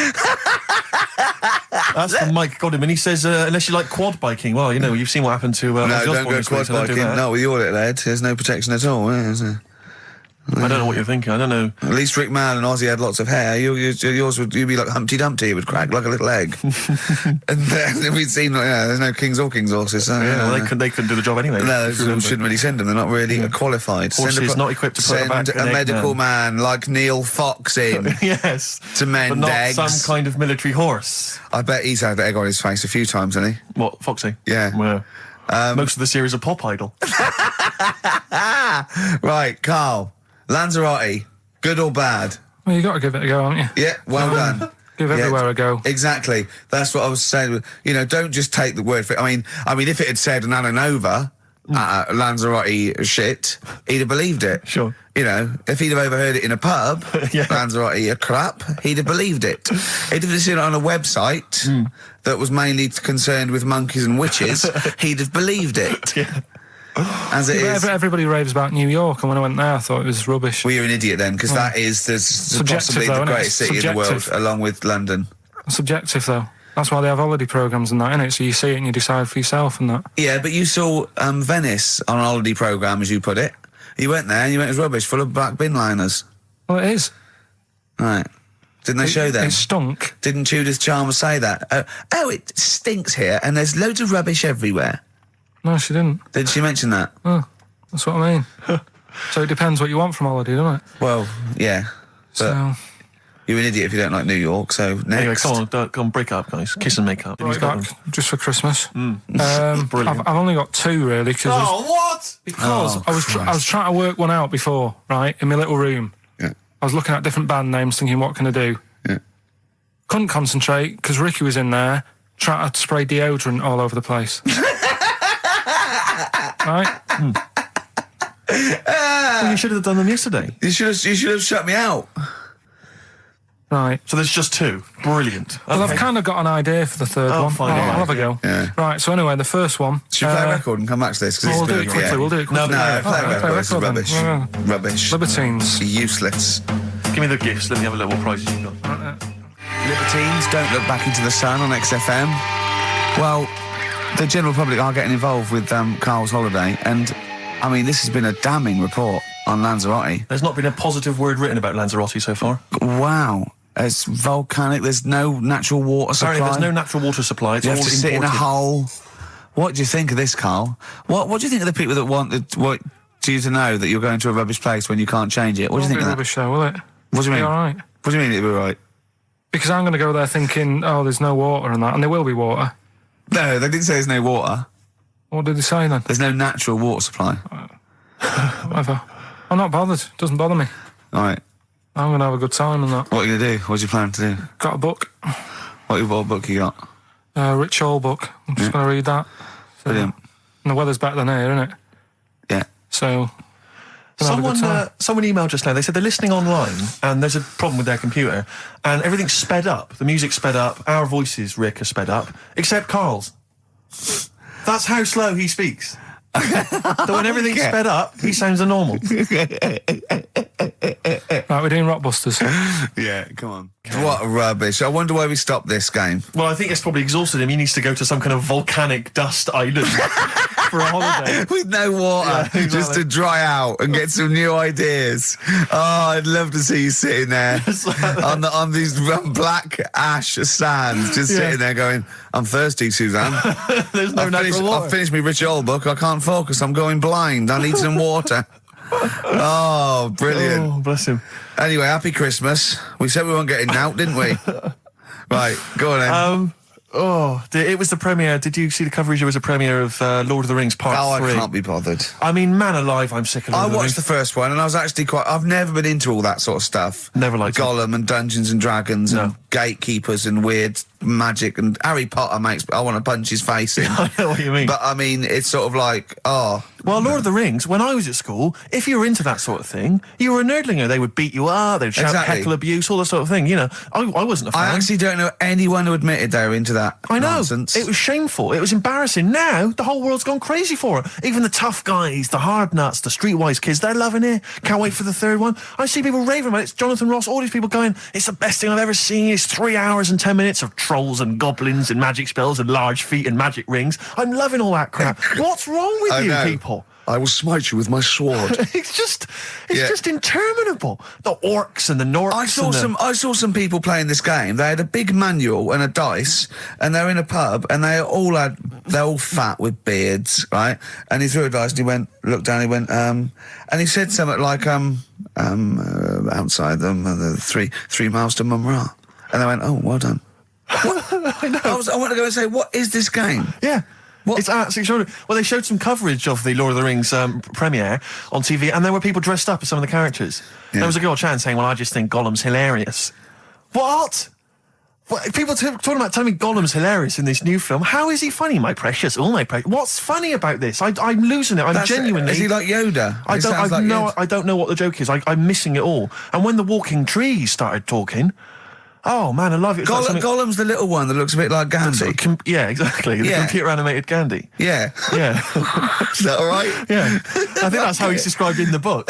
That's from Mike Godham, he says, unless you like quad biking. Well, you know, you've seen what happened to No, Ozzy don't Osbourne go this quad week, so don't do biking. that. Not with your little head. There's no protection at all, is there? I don't know what you're thinking. I don't know. At least Rick Mann and Ozzy had lots of hair. Yours would be like Humpty Dumpty. It would crack like a little egg. And then we'd seen, there's no kings or kings horses. So, Well, they couldn't do the job anyway. No, shouldn't really send them. They're not really qualified. Horses not equipped to put send back a medical man like Neil Fox in. Yes. To mend but not eggs. some kind of military horse. I bet he's had egg on his face a few times, hasn't he? What, Foxy? Yeah. Most of the series are Pop Idol. Right, Carl. Lanzarote, good or bad? Well, you got to give it a go, haven't you? Yeah, well done. Give everywhere a go. Exactly. That's what I was saying. Don't just take the word for it. I mean, if it had said an Ananova, Lanzarote shit, he'd have believed it. Sure. If he'd have overheard it in a pub, Lanzarote a crap, he'd have believed it. He'd have seen it on a website that was mainly concerned with monkeys and witches, he'd have believed it. Yeah. As it is. Everybody raves about New York, and when I went there, I thought it was rubbish. Well, you're an idiot then, because that is possibly the greatest city in the world, along with London. Subjective, though. That's why they have holiday programmes and that, innit? So you see it and you decide for yourself and that. Yeah, but you saw Venice on a holiday programme, as you put it. You went there and you went, it was rubbish, full of black bin liners. Well, it is. Right. Didn't they show them? It stunk. Didn't Judith Chalmers say that? Oh, it stinks here, and there's loads of rubbish everywhere. No, she didn't. Did she mention that? Oh, that's what I mean. So it depends what you want from holiday, doesn't it? Well, yeah. But So you're an idiot if you don't like New York, so next. Anyway, come on, break up, guys. Kiss and make up. right back just for Christmas. Brilliant. I've only got two really what? because I was trying to work one out before, right, in my little room. Yeah. I was looking at different band names, thinking, what can I do? Yeah. Couldn't concentrate because Ricky was in there trying to spray deodorant all over the place. Right? Well, you should have done them yesterday. You should have shut me out. Right. So there's just two. Brilliant. Well, I've kind of got an idea for the third one. fine, I'll yeah. have a go. Yeah. Right, so anyway, the first one. Should we play a record and come back to this? We'll do it quickly, we'll do it quickly. No, play a Alright, record. This is then. rubbish. Yeah. Rubbish. Libertines. Useless. Give me the gifts. Let me have a look what prizes you've got. Libertines, Don't Look Back Into the Sun on XFM. Well, the general public are getting involved with Carl's holiday, and I mean, this has been a damning report on Lanzarote. There's not been a positive word written about Lanzarote so far. Wow. It's volcanic, there's no natural water supply. Apparently there's no natural water supply. It's You all have to sit in a imported. hole. What do you think of this, Carl? What do you think of the people that want you to know that you're going to a rubbish place when you can't change it? What do you think of that? Rubbish though, will it? What do you mean? Be all right. What do you mean it'll be right? Because I'm going to go there thinking, oh, there's no water and that, and there will be water. No, they didn't say there's no water. What did they say then? There's no natural water supply. Whatever. I'm not bothered. Doesn't bother me. All right. I'm going to have a good time and that. What are you going to do? What's your plan to do? Got a book. What book you got? Rich Hall book. I'm just going to read that. So, Brilliant. and the weather's better than here, isn't it? Yeah. So, gonna have a good time. Someone emailed just now. They said they're listening online and there's a problem with their computer and everything's sped up. The music's sped up. Our voices, Rick, are sped up, except Carl's. That's how slow he speaks. So when everything's sped up, he sounds normal. Right, we're doing Rockbusters. Yeah, come on. What rubbish. I wonder why we stopped this game. Well, I think it's probably exhausted him. He needs to go to some kind of volcanic dust island for a holiday. With no water, Yeah, exactly. just to dry out and get some new ideas. Oh, I'd love to see you sitting there on these black ash sands, just sitting there going, I'm thirsty, Suzanne. There's no natural water. I've finished my Rich Old book. I can't focus. I'm going blind. I need some water. Oh, brilliant. Oh, bless him. Anyway, happy Christmas. We said we weren't getting out, didn't we? Right, go on then. It was the premiere. Did you see the coverage? It was a premiere of Lord of the Rings Part 3. I can't be bothered. I mean, man alive, I'm sick of Lord I of the watched Rings. the first one and I was actually I've never been into all that sort of stuff. Never liked it. Gollum and Dungeons and Dragons and gatekeepers and weird magic and Harry Potter I want to punch his face in. I know what you mean. But I mean, it's sort of like, Well, Lord of the Rings, when I was at school, if you were into that sort of thing, you were a nerdlinger. They would beat you up, they'd shout heckle abuse, all that sort of thing. You know, I wasn't a fan. I actually don't know anyone who admitted they were into that I know. nonsense. It was shameful. It was embarrassing. Now, the whole world's gone crazy for it. Even the tough guys, the hard nuts, the streetwise kids, they're loving it. Can't wait for the third one. I see people raving about it. It's Jonathan Ross, all these people going, it's the best thing I've ever seen. It's It's 3 hours and 10 minutes of trolls and goblins and magic spells and large feet and magic rings. I'm loving all that crap. What's wrong with you people? I will smite you with my sword. It's just interminable. The orcs and the Norks. I saw some people playing this game. They had a big manual and a dice, and they're in a pub, and they're all fat with beards, right? And he threw a dice, and he looked down, and he said something like, outside them, the 3 miles to Mumra. And they went, oh, well done. I know. I want to go and say, what is this game? Yeah. What? It's absolutely extraordinary. Well, they showed some coverage of the Lord of the Rings premiere on TV, and there were people dressed up as some of the characters. Yeah. There was a girl chatting saying, well, I just think Gollum's hilarious. What? People talking about telling me Gollum's hilarious in this new film. How is he funny, my precious? Oh, my precious. What's funny about this? I'm losing it. I'm genuinely... Is he like Yoda? I don't know what the joke is. I'm missing it all. And when the walking trees started talking... Oh, man, I love it. Gollum's the little one that looks a bit like Gandhi. Yeah, exactly. The computer-animated Gandhi. Yeah. Yeah. Is that all right? Yeah. I think that's how he's described in the book.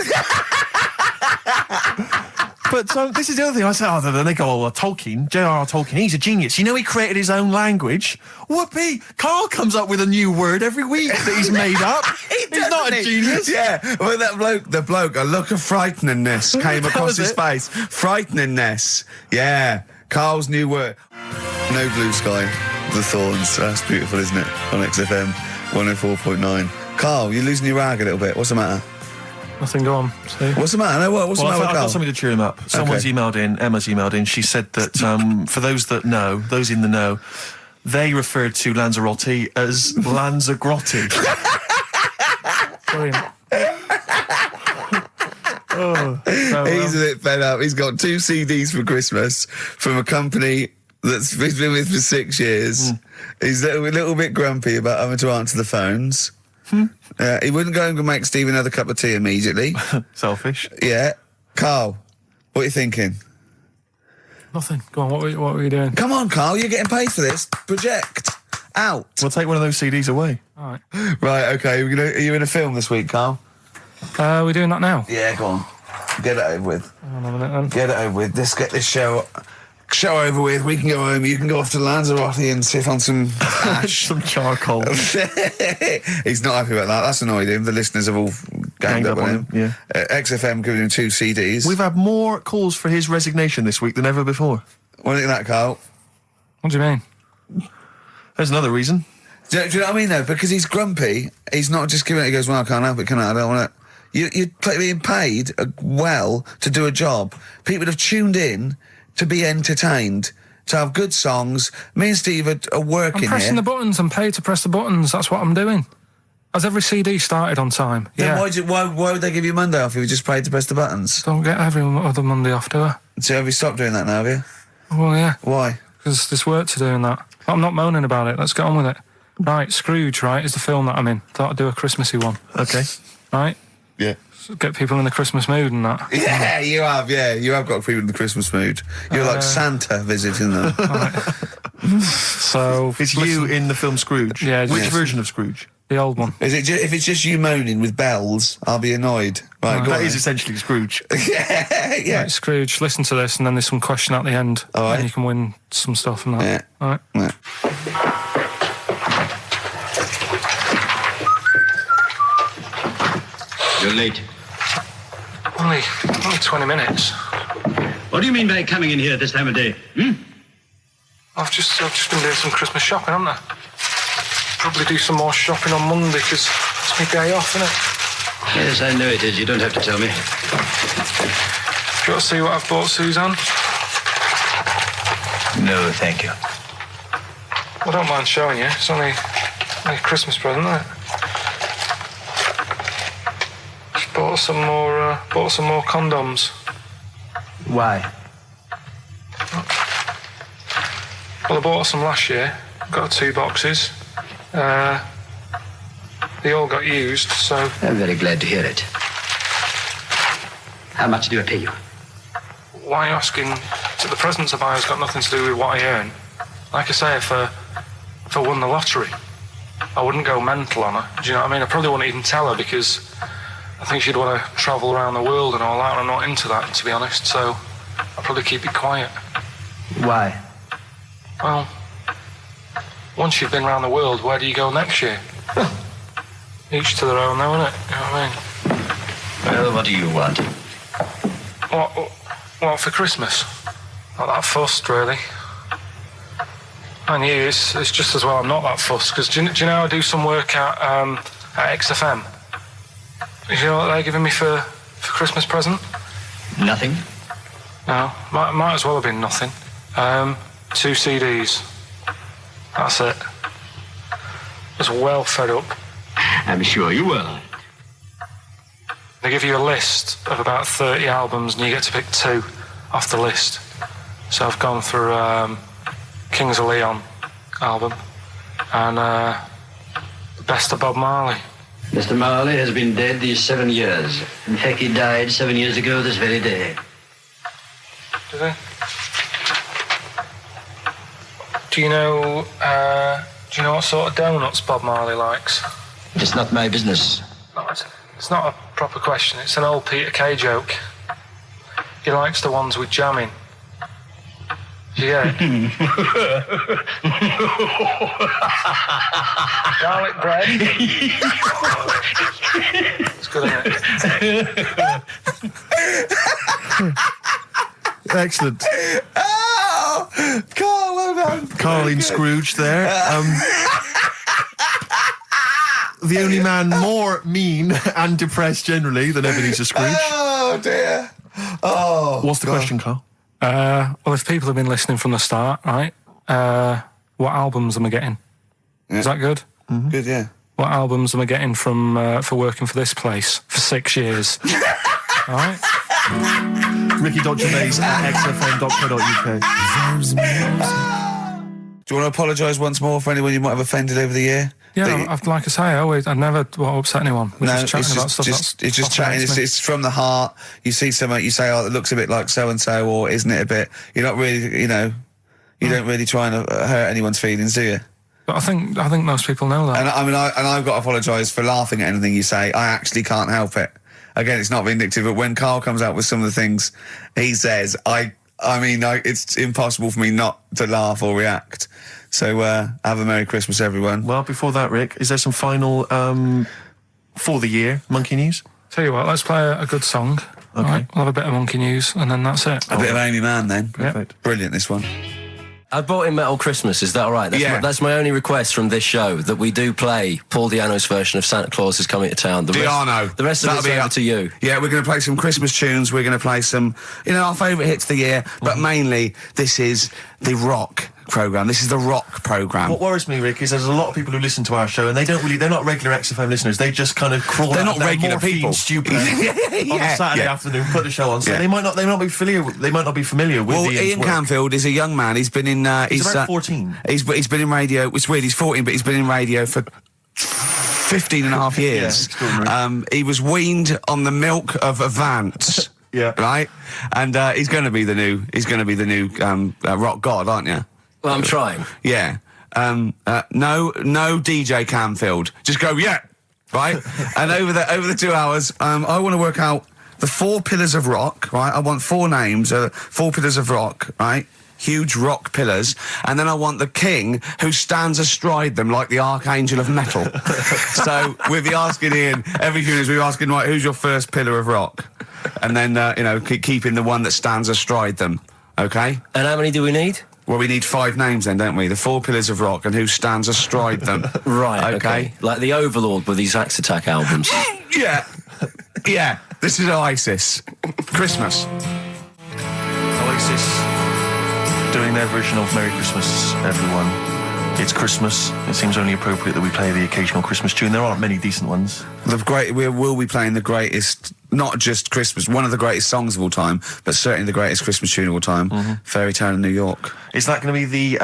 But this is the other thing. I say, then they go, Tolkien, J.R.R. Tolkien, he's a genius. You know he created his own language? Whoopee! Carl comes up with a new word every week that he's made up. He's not a genius. Yeah, well, the bloke, a look of frighteningness came across his face. Frighteningness. Yeah, Carl's new word. No Blue Sky, The Thorns. That's beautiful, isn't it? On XFM 104.9. Carl, you're losing your rag a little bit. What's the matter? Nothing, go on. See? What's the matter? What's the matter with Carl? I've got something to cheer him up. Someone's emailed in, Emma's emailed in, she said that for those that know, those in the know, they referred to Lanzarote as Lanzarote. Brilliant. He's a bit fed up. He's got 2 CDs for Christmas from a company that's been with for 6 years. He's a little bit grumpy about having to answer the phones. He wouldn't go and make Steve another cup of tea immediately. Selfish. Yeah. Carl, what are you thinking? Nothing. Go on, what were you doing? Come on, Carl, you're getting paid for this. Project. Out. We'll take one of those CDs away. All right. Right, okay. Are you in a film this week, Carl? We're doing that now? Yeah, go on. Get it over with. Hang on a minute, then. Get it over with. Let's get this show over with. We can go home. You can go off to Lanzarote and sit on some ash. Some charcoal. He's not happy about that. That's annoyed him. The listeners have all ganged up on him. Yeah. XFM giving him 2 CDs. We've had more calls for his resignation this week than ever before. What do you think of that, Carl? What do you mean? There's another reason. Do you know what I mean, though? Because he's grumpy. He's not just giving it. He goes, well, I can't help it, can I? I don't want it. You're being paid well to do a job. People have tuned in to be entertained, to have good songs. Me and Steve are working here. I'm pressing the buttons. I'm paid to press the buttons. That's what I'm doing. Has every CD started on time? Then why would they give you Monday off if you just paid to press the buttons? Don't get every other Monday off, do I? So have you stopped doing that now, have you? Well, yeah. Why? Because there's work to do in that. I'm not moaning about it. Let's get on with it. Right, Scrooge, right, is the film that I'm in. Thought I'd do a Christmassy one. Okay. Right? Yeah. Get people in the Christmas mood and that. Yeah, you have. Yeah, you have got people in the Christmas mood. You're like Santa visiting them. Right. So it's you in the film Scrooge. Yeah. Which version of Scrooge? The old one. Is it? If it's just you moaning with bells, I'll be annoyed. Right, that is essentially Scrooge. Yeah. Right, Scrooge. Listen to this, and then there's some question at the end, all right. and you can win some stuff and that. Yeah. All right. Yeah. You're late. Only 20 minutes. What do you mean by coming in here at this time of day? I've just been doing some Christmas shopping, haven't I? Probably do some more shopping on Monday because it's my day off, isn't it? Yes, I know it is. You don't have to tell me. Do you want to see what I've bought, Suzanne? No, thank you. I don't mind showing you. It's only a Christmas present, isn't it? Just bought some more condoms. Why? Well, I bought some last year. Got 2 boxes. They all got used, so... I'm very glad to hear it. How much do I pay you? Why are you asking? So the presents I buy has got nothing to do with what I earn. Like I say, if I won the lottery, I wouldn't go mental on her. Do you know what I mean? I probably wouldn't even tell her because I think she'd want to travel around the world and all that, and I'm not into that, to be honest, so I'd probably keep it quiet. Why? Well, once you've been around the world, where do you go next year? Each to their own, though, innit? You know what I mean? Well, what do you want? What for Christmas? Not that fussed, really. And you, it's just as well I'm not that fussed, because do you know I do some work at XFM? Do you know what they're giving me for Christmas present? Nothing? No, might as well have been nothing. 2 CDs. That's it. I was well fed up. I'm sure you will. They give you a list of about 30 albums and you get to pick 2 off the list. So I've gone through Kings of Leon album and the best of Bob Marley. Mr. Marley has been dead these 7 years. In fact, he died 7 years ago this very day. Did he? Do you know what sort of donuts Bob Marley likes? It's not my business. No, it's not a proper question. It's an old Peter Kay joke. He likes the ones with jam in. Do you get it? Garlic bread. It's good, isn't it? Excellent. Oh, Carl, well done. Carl in Scrooge there. The only man more mean and depressed generally than Ebenezer Scrooge. Oh, dear. Oh. What's the question, Carl? Well, if people have been listening from the start, right, what albums am I getting? Yeah. Is that good? Mm-hmm. Good, yeah. What albums am I getting from for working for this place for 6 years? All right. Ricky Gervais at xfm.co.uk. Do you want to apologise once more for anyone you might have offended over the year? Yeah, like I say, I never want to upset anyone. We're just chatting about stuff. It's just chatting. It's from the heart. You see something, you say, "Oh, it looks a bit like so and so," or "Isn't it a bit?" You're not really, you don't really try and hurt anyone's feelings, do you? But I think most people know that. And I've got to apologise for laughing at anything you say. I actually can't help it. Again, it's not vindictive, but when Carl comes out with some of the things he says, it's impossible for me not to laugh or react. So, have a Merry Christmas, everyone. Well, before that, Rick, is there some final, for the year, Monkey News? Tell you what, let's play a good song. Okay. Right, we'll have a bit of Monkey News, and then that's it. A bit of Amy Mann, then. Perfect. Yep. Brilliant, this one. I brought in Metal Christmas, is that all right? That's my only request from this show, that we do play Paul Di'Anno's version of Santa Claus is Coming to Town. The rest of it's over to you. Yeah, we're going to play some Christmas tunes, we're going to play some, our favourite hits of the year, but mainly, this is the rock programme. This is the rock programme. What worries me, Rick, is there's a lot of people who listen to our show and they're not regular XFM listeners. They just kind of crawl They're out not regular morphine people. Stupid on a Saturday afternoon, put the show on. So they might not be familiar with Well, Ian work. Canfield is a young man. He's been in he's about 14. He's been in radio. It's weird, he's 14, but he's been in radio for 15 and a half years. He was weaned on the milk of Rants. Yeah. Right? And he's going to be the new rock god, aren't you? Well, I'm trying. Yeah. No DJ Canfield. Just go, yeah. Right? And over the 2 hours, I want to work out the 4 pillars of rock, right? I want 4 names, 4 pillars of rock, right? Huge rock pillars. And then I want the king who stands astride them like the archangel of metal. So we'll be asking Ian, every few minutes we're asking, right, who's your first pillar of rock? And then, keeping the one that stands astride them. Okay? And how many do we need? Well, we need 5 names then, don't we? The 4 pillars of rock and who stands astride them. Right, okay. Like the Overlord with these Axe Attack albums. Yeah. Yeah. This is Oasis. Christmas. Oasis doing their version of Merry Christmas, everyone. It's Christmas. It seems only appropriate that we play the occasional Christmas tune. There aren't many decent ones. We will be playing the greatest, not just Christmas, one of the greatest songs of all time, but certainly the greatest Christmas tune of all time, Fairy Tale in New York. Is that going to be the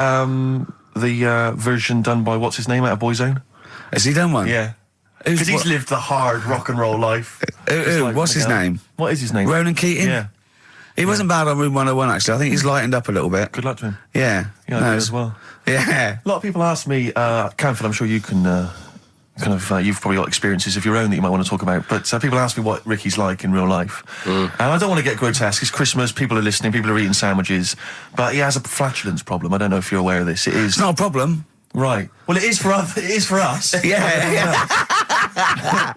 version done by, what's his name, out of Boyzone? Has he done one? Yeah. Because he's lived the hard rock and roll life. What's his name? What is his name? Ronan Keating? Yeah. He wasn't bad on Room 101, actually. I think he's lightened up a little bit. Good luck to him. Yeah. Yeah, I do as well. Yeah. A lot of people ask me, Canfield, I'm sure you can kind of, you've probably got experiences of your own that you might want to talk about, but people ask me what Ricky's like in real life. And I don't want to get grotesque. It's Christmas, people are listening, people are eating sandwiches, but he has a flatulence problem. I don't know if you're aware of this. It is... It's not a problem. Right. Well, it is for us. It is for us. Yeah.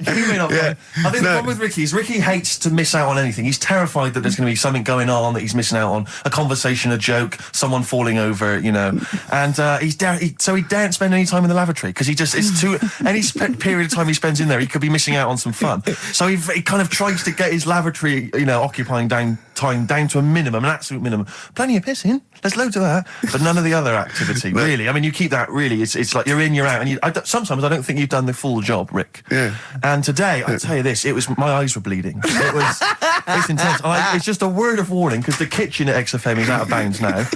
You may not. Yeah. I think the problem with Ricky is Ricky hates to miss out on anything. He's terrified that there's going to be something going on that he's missing out on, a conversation, a joke, someone falling over, you know. And so he daren't spend any time in the lavatory because it's too any period of time he spends in there, he could be missing out on some fun. So he kind of tries to get his lavatory, you know, occupying time down to a minimum, an absolute minimum. Plenty of pissing. There's loads of that, but none of the other activity. Really, I mean, you keep that. Really, it's like you're in, you're out, and sometimes I don't think you've done the full job, Rick. Yeah. And today, I tell you this, my eyes were bleeding. It's intense. It's just a word of warning because the kitchen at XFM is out of bounds now.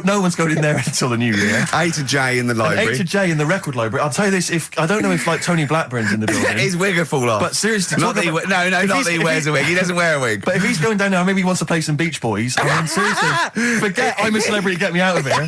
No one's going in there until the new year. A to J in the library. A to J in the record library. I'll tell you this: I don't know if like Tony Blackburn's in the building. His wig will fall off. But seriously, not that he wears a wig. He doesn't wear a wig. But if he's going down now, maybe he wants to play some Beach Boys. I mean, seriously, forget I'm a Celebrity, get me out of here.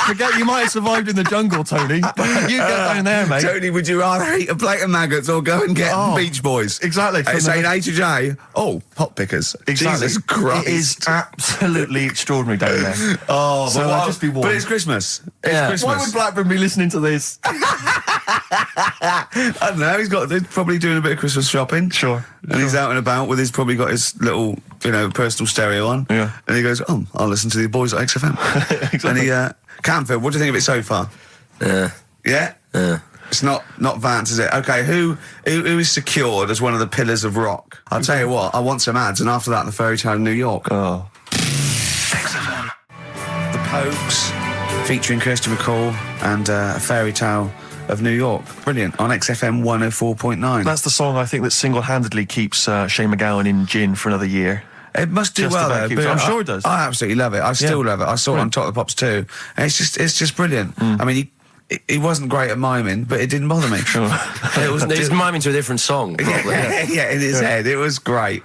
Forget you might have survived in the jungle, Tony. But you get down there, mate. Tony, would you rather eat a plate of maggots or go and get Beach Boys? Exactly. It's saying A to J. Oh, pot pickers. Exactly. Jesus Christ. It is absolutely extraordinary down there. Oh, so I'll just be warned. But it's Christmas. Yeah. Christmas. Why would Blackburn be listening to this? I don't know. He's probably doing a bit of Christmas shopping. Sure. And he's out and about with probably got his little, personal stereo on. Yeah. And he goes, I'll listen to the boys at XFM. Exactly. And Camfield, what do you think of it so far? Yeah. Yeah? Yeah. It's not Vance, is it? Okay, who is secured as one of the pillars of rock? I'll tell you what, I want some ads, and after that, the Fairy Tale of New York. Oh. XFM. The Pokes, featuring Kirsty McCall, and a Fairy Tale of New York. Brilliant. On XFM 104.9. That's the song I think that single-handedly keeps Shane MacGowan in gin for another year. It must do well, though. But I'm sure it does. I absolutely love it. I still love it. I saw it on Top of the Pops too. And it's just brilliant. I mean, he wasn't great at miming, but it didn't bother me. Sure. It was miming to a different song, probably. In his head. It was great.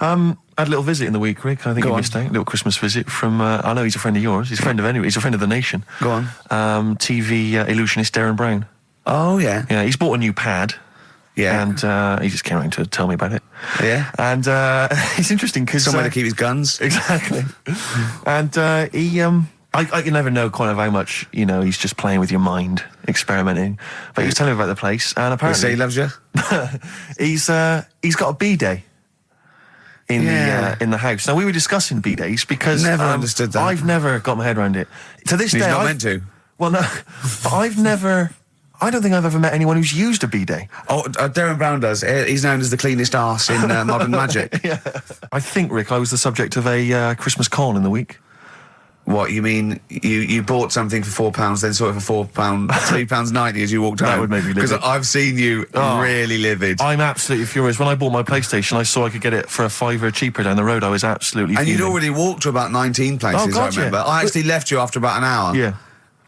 I had a little visit in the week, Rick. I think you missed out. A little Christmas visit from, I know he's a friend of yours. He's a friend of He's a friend of the nation. Go on. TV illusionist Darren Brown. Oh, yeah. Yeah, he's bought a new pad. Yeah. And he just came around to tell me about it. Yeah. And it's interesting because... Somewhere to keep his guns. Exactly. And he... I can never know kind of how much, he's just playing with your mind, experimenting. But he was telling me about the place, and apparently... He loves you? he's got a B-day in the house. Now, we were discussing B-days because... Never understood that. I've never got my head around it. To this day... He's not meant to. Well, no, but I don't think I've ever met anyone who's used a B-day. Oh, Darren Brown does. He's known as the cleanest arse in Modern Magic. Yeah. I think, Rick, I was the subject of a Christmas con in the week. What, you mean you bought something for £4, then saw it for £3.90 as you walked home? That would make me livid. Because I've seen you really livid. I'm absolutely furious. When I bought my PlayStation, I saw I could get it for £5 cheaper down the road. I was absolutely fuming. And you'd already walked to about 19 places, I remember. Yeah. I actually left you after about an hour. Yeah.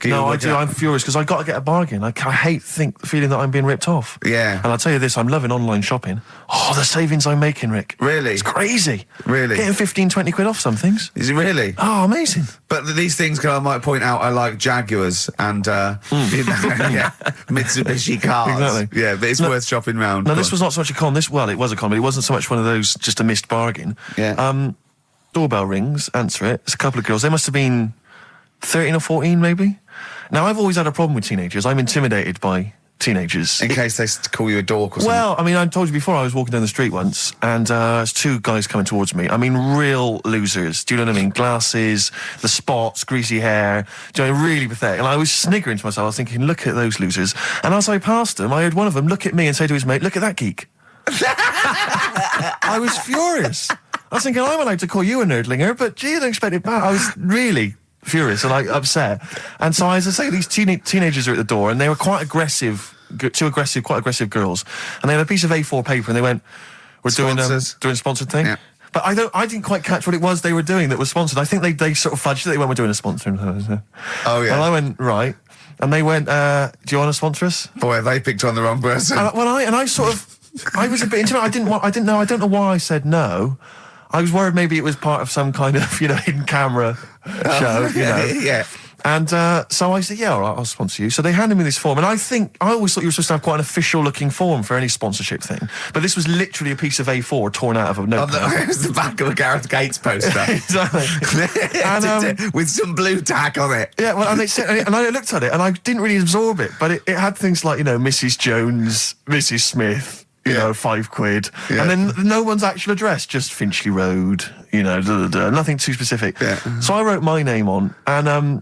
No, I do. I'm furious because I got to get a bargain. I hate the feeling that I'm being ripped off. Yeah. And I'll tell you this, I'm loving online shopping. Oh, the savings I'm making, Rick. Really? It's crazy. Really? Getting 15, 20 quid off some things. Is it really? Oh, amazing. But these things, I might point out, are like Jaguars and Mitsubishi cars. Exactly. Yeah, but it's worth shopping round. No, this was not so much a con. It was a con, but it wasn't so much one of those just a missed bargain. Yeah. Doorbell rings, answer it. It's a couple of girls. They must have been 13 or 14, maybe. Now, I've always had a problem with teenagers. I'm intimidated by teenagers. In case they call you a dork or something. Well, I mean, I told you before, I was walking down the street once, and there's two guys coming towards me. I mean, real losers. Do you know what I mean? Glasses, the spots, greasy hair. Do you know, really pathetic. And I was sniggering to myself. I was thinking, look at those losers. And as I passed them, I heard one of them look at me and say to his mate, look at that geek. I was furious. I was thinking, I'm allowed to call you a nerdlinger, but gee, I didn't expect it back. I was really furious and upset. And so, as I say, these teenagers are at the door, and they were quite aggressive, quite aggressive girls. And they had a piece of A4 paper, and they went, "We're doing a sponsored thing." Yeah. But I didn't quite catch what it was they were doing that was sponsored. I think they sort of fudged it. They went, "We're doing a sponsor." Oh yeah. And I went, right. And they went, "Do you want to sponsor us?" Boy, they picked on the wrong person. I was a bit intimidated. I don't know why I said no. I was worried maybe it was part of some kind of, hidden camera show, Yeah. And so I said, yeah, all right, I'll sponsor you. So they handed me this form, and I always thought you were supposed to have quite an official-looking form for any sponsorship thing. But this was literally a piece of A4 torn out of a notepad. It was the back of a Gareth Gates poster. Exactly. And, with some blue tack on it. Yeah, well, and I looked at it, and I didn't really absorb it, but it had things like, Mrs. Jones, Mrs. Smith, £5. Yeah. And then no one's actual address, just Finchley Road, nothing too specific. Yeah. So I wrote my name on, and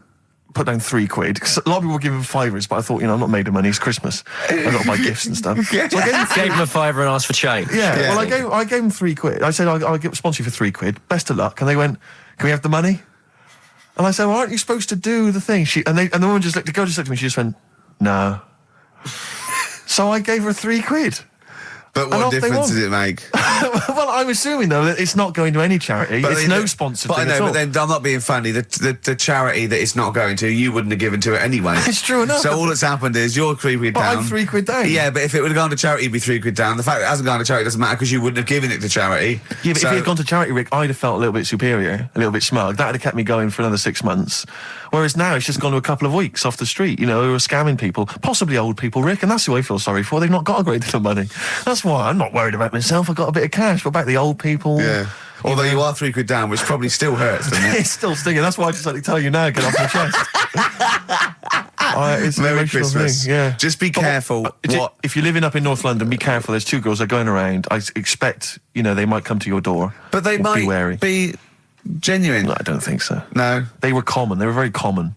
put down £3. 'Cause a lot of people were giving £5s, but I thought, I'm not made of money. It's Christmas. I've got to buy gifts and stuff. So I gave him a £5 and asked for change. Yeah. Well, I gave him £3. I said I'll sponsor you for £3. Best of luck. And they went, "Can we have the money?" And I said, "Well, aren't you supposed to do the thing?" And the woman the girl just looked at me. She just went, "No." So I gave her £3. But what difference does it make? Well, I'm assuming, though, that it's not going to any charity. It's no sponsored thing at all. But then I'm not being funny. The charity that it's not going to, you wouldn't have given to it anyway. It's true enough. So all that's happened is you're £3 down. I'm £3 down. Yeah, but if it would have gone to charity, it'd be £3 down. The fact that it hasn't gone to charity doesn't matter because you wouldn't have given it to charity. Yeah, but if it had gone to charity, Rick, I'd have felt a little bit superior, a little bit smug. That would have kept me going for another 6 months. Whereas now it's just gone to a couple of weeks off the street, who are scamming people, possibly old people, Rick, and that's who I feel sorry for. They've not got a great deal of money. That's why I'm not worried about myself. I've got a bit of cash. What about the old people? Yeah. Although you are £3 down, which probably still hurts, doesn't it? It's still stinging. That's why I just like to tell you now, get off my chest. It's Merry Christmas. Thing, yeah. Just be careful. If you're living up in North London, be careful. There's 2 girls that are going around. I expect, they might come to your door. But they might be wary. Be genuine. No, I don't think so. No. They were common. They were very common.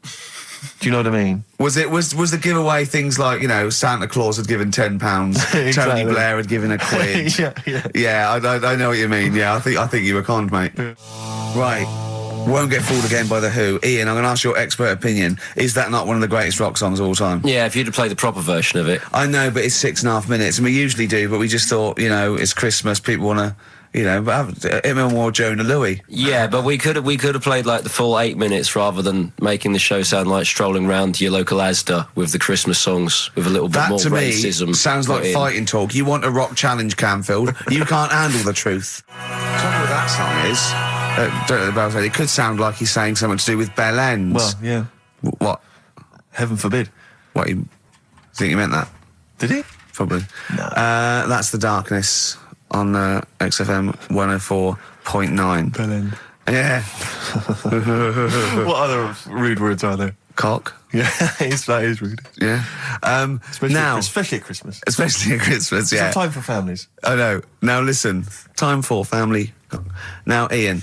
Do you know what I mean? Was the giveaway things like, Santa Claus had given £10, Exactly. Tony Blair had given £1? Yeah, I know what you mean. Yeah, I think you were conned, mate. Yeah. Right. Won't Get Fooled Again by The Who. Ian, I'm going to ask your expert opinion. Is that not one of the greatest rock songs of all time? Yeah, if you'd have played the proper version of it. I know, but it's 6.5 minutes, and we usually do, but we just thought, it's Christmas, people want to... but have him or Jonah Louis. Yeah, but we could have played like the full 8 minutes rather than making the show sound like strolling round your local Asda with the Christmas songs with a little bit more racism. That to me sounds like fighting talk. You want a rock challenge, Canfield. You can't handle the truth. The trouble with that song is, don't know about it. It could sound like he's saying something to do with bell ends. Well, yeah. What? Heaven forbid. What? You think he meant that? Did he? Probably. No. That's The Darkness on XFM 104.9. Bellend. Yeah. What other rude words are there? Cock. Yeah, that is rude. Yeah. Especially at Christmas. Especially at Christmas, yeah. It's time for families. I know. Now listen, time for family. Now, Ian.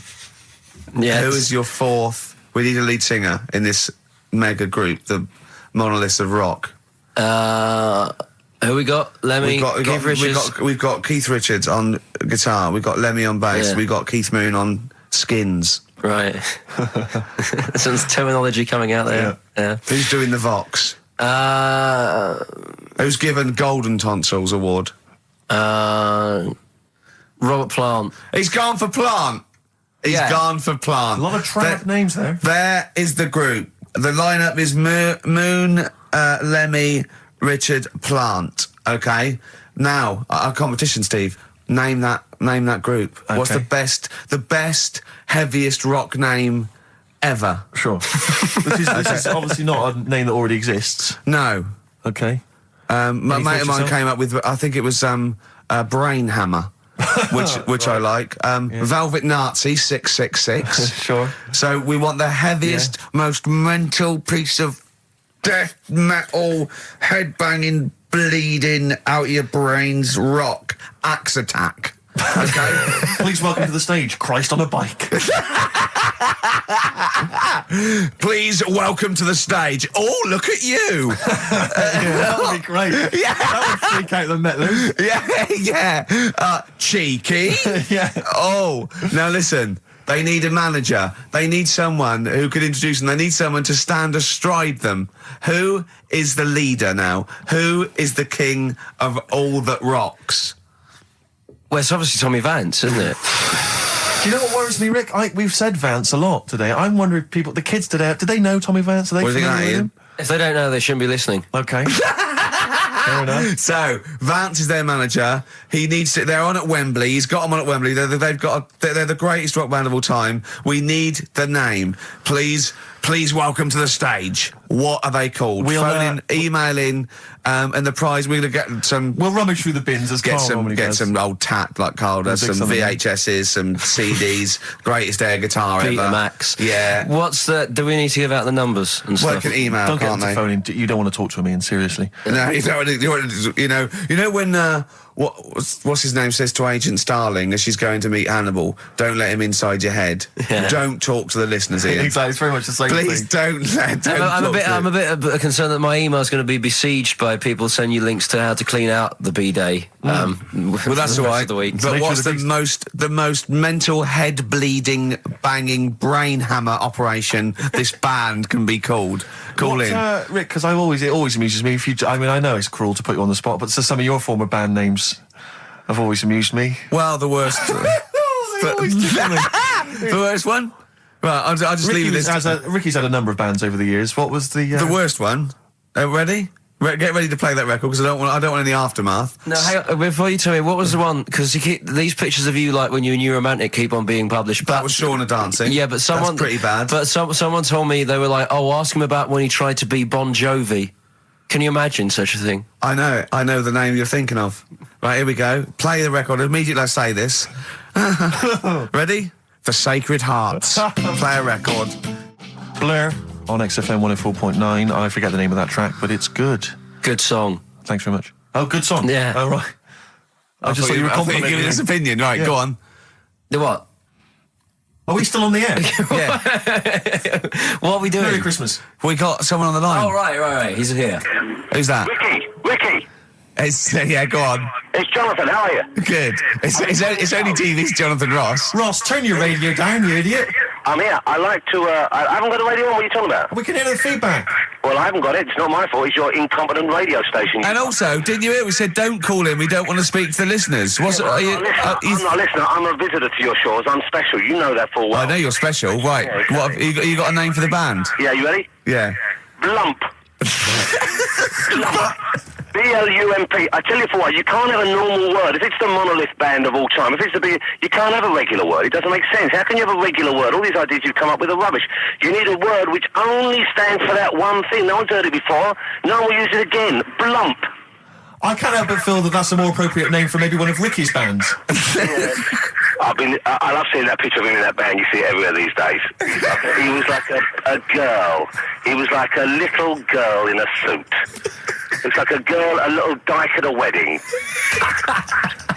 Yes. Who is your fourth? We need a lead singer in this mega group, the monoliths of rock. Who we got? Lemmy, Keith Richards. We've got Keith Richards on guitar. We've got Lemmy on bass. Yeah. We've got Keith Moon on skins. Right. Some terminology coming out there. Yeah. Who's doing the Vox? Who's given Golden Tonsils Award? Robert Plant. He's gone for Plant. He's gone for Plant. A lot of trap names there. There is the group. The lineup is Moon, Lemmy, Richard, Plant. Okay. Now, our competition, Steve. Name that group. Okay. What's the best, heaviest rock name ever? Sure. This is obviously not a name that already exists. No. Okay. My mate of mine came up with, I think it was Brain Hammer, which I like. Velvet Nazi 666. Sure. So we want the heaviest, most mental piece of death metal, headbanging, bleeding out your brains rock. Axe Attack. Okay. Please welcome to the stage, Christ on a Bike. Please welcome to the stage. Oh, look at you. That would be great. Yeah. That would freak out the metalers. Yeah. Cheeky. Yeah. Oh, now listen. They need a manager. They need someone who could introduce them. They need someone to stand astride them. Who is the leader now? Who is the king of all that rocks? Well, it's obviously Tommy Vance, isn't it? Do you know what worries me, Rick? We've said Vance a lot today. I'm wondering if the kids today, do they know Tommy Vance? Are they familiar with him? If they don't know, they shouldn't be listening. Okay. Fair enough. So, Vance is their manager. He needs to... They're on at Wembley. He's got them on at Wembley. They're the greatest rock band of all time. We need the name. Please please welcome to the stage. What are they called? Phone in, email in, and the prize, we're going to get some... We'll rummage through the bins as Carl normally does. Get some old tat like Carl does, some VHSs, some CDs, greatest air guitar ever. Betamax. Yeah. Do we need to give out the numbers and stuff? Well, you can email, don't can't get them to phone in. You don't want to talk to him, Ian, seriously. No, you don't want to, you know when, what's his name says to Agent Starling as she's going to meet Hannibal, don't let him inside your head. Yeah. Don't talk to the listeners, Ian. Exactly, it's very much the same thing. Please don't I'm a bit concerned that my email's going to be besieged by people sending you links to how to clean out the bidet. Well, that's all right. But what's the most mental head bleeding, banging brain hammer operation this band can be called? Call in, Rick. Because it always amuses me. I know it's cruel to put you on the spot, but some of your former band names have always amused me. Well, the worst. The worst one. Right, I'll just leave this. Ricky's had a number of bands over the years. What was the worst one? Ready? Get ready to play that record because I don't want any aftermath. No, hang on, before you tell me, what was the one? Because these pictures of you, like when you were New Romantic, keep on being published. That was Shauna dancing. Yeah, but someone... That's pretty bad. But someone told me, they were like, oh, ask him about when he tried to be Bon Jovi. Can you imagine such a thing? I know the name you're thinking of. Right, here we go. Play the record. Immediately I say this. Ready? The Sacred Hearts. Play a record. Blur on XFM 104.9. I forget the name of that track, but it's good. Good song. Thanks very much. Oh, good song. Yeah. Oh, right. I just thought you were complimenting giving his opinion. Right, go on. The what? Are we still on the air? Yeah. What are we doing? Merry Christmas. We got someone on the line. Oh, right. He's here. Who's that? Ricky. Yeah, go on. It's Jonathan. How are you? Good. It's only TV's Jonathan Ross. Ross, turn your radio down, you idiot. I'm here. I like to, I haven't got a radio on. What are you talking about? We can hear the feedback. Well, I haven't got it. It's not my fault. It's your incompetent radio station. And also, didn't you hear we said don't call in, we don't want to speak to the listeners? I'm not a listener. I'm a visitor to your shores. I'm special. You know that full well. I know you're special. Right. Yeah, exactly. What have you got a name for the band? Yeah, you ready? Yeah. Blump. B-L-U-M-P. I tell you for what, you can't have a normal word. If it's the monolith band of all time, if it's the big, you can't have a regular word. It doesn't make sense. How can you have a regular word? All these ideas you've come up with are rubbish. You need a word which only stands for that one thing. No one's heard it before. No one will use it again. Blump. I can't help but feel that that's a more appropriate name for maybe one of Ricky's bands. Yeah. I love seeing that picture of him in that band. You see it everywhere these days. He was like a girl. He was like a little girl in a suit. It's like a little dyke at a wedding.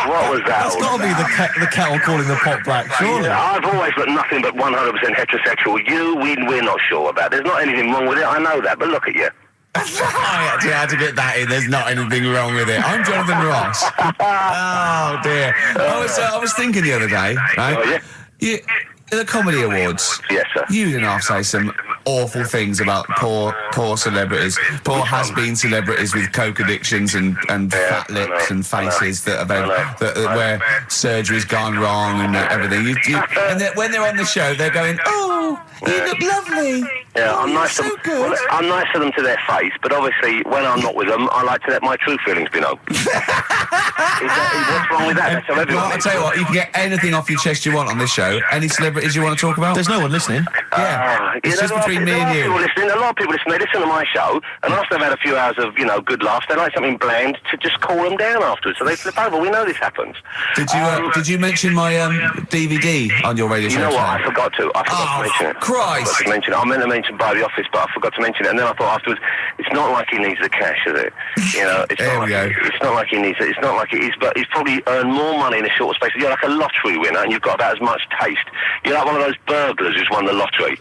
What was that? That's got to be the kettle calling the pot black, surely. I've always got nothing but 100% heterosexual. We're not sure about. There's not anything wrong with it. I know that, but look at you. I actually had to get that in. There's not anything wrong with it. I'm Jonathan Ross. Oh dear. I was thinking the other day, right? Oh, yeah? The Comedy Awards. Yes, sir. You didn't have to say some awful things about poor celebrities, poor has-been celebrities with coke addictions and fat lips and faces that where surgery's gone wrong and everything. And when they're on the show, they're going, "Oh, you look lovely." Yeah, I'm nice to them. Well, I'm nice to them to their face, but obviously when I'm not with them, I like to let my true feelings be known. What's wrong with that? That's how everyone. Well, I'll tell you what, you can get anything off your chest you want on this show. Any celebrities you want to talk about? There's no one listening. Yeah, it's just between me and you. A lot of people listen. They listen to my show, and after they've had a few hours of good laughs, they like something bland to just cool them down afterwards. So they flip over. We know this happens. Did you mention my DVD on your radio show? You know what? I forgot to mention it. Christ! I meant to mention by the office, but I forgot to mention it. And then I thought afterwards, it's not like he needs the cash, is it? It's not like he needs it. It's not like it is, but he's probably earned more money in a shorter space. You're like a lottery winner, and you've got about as much taste. You're like one of those burglars who's won the lottery.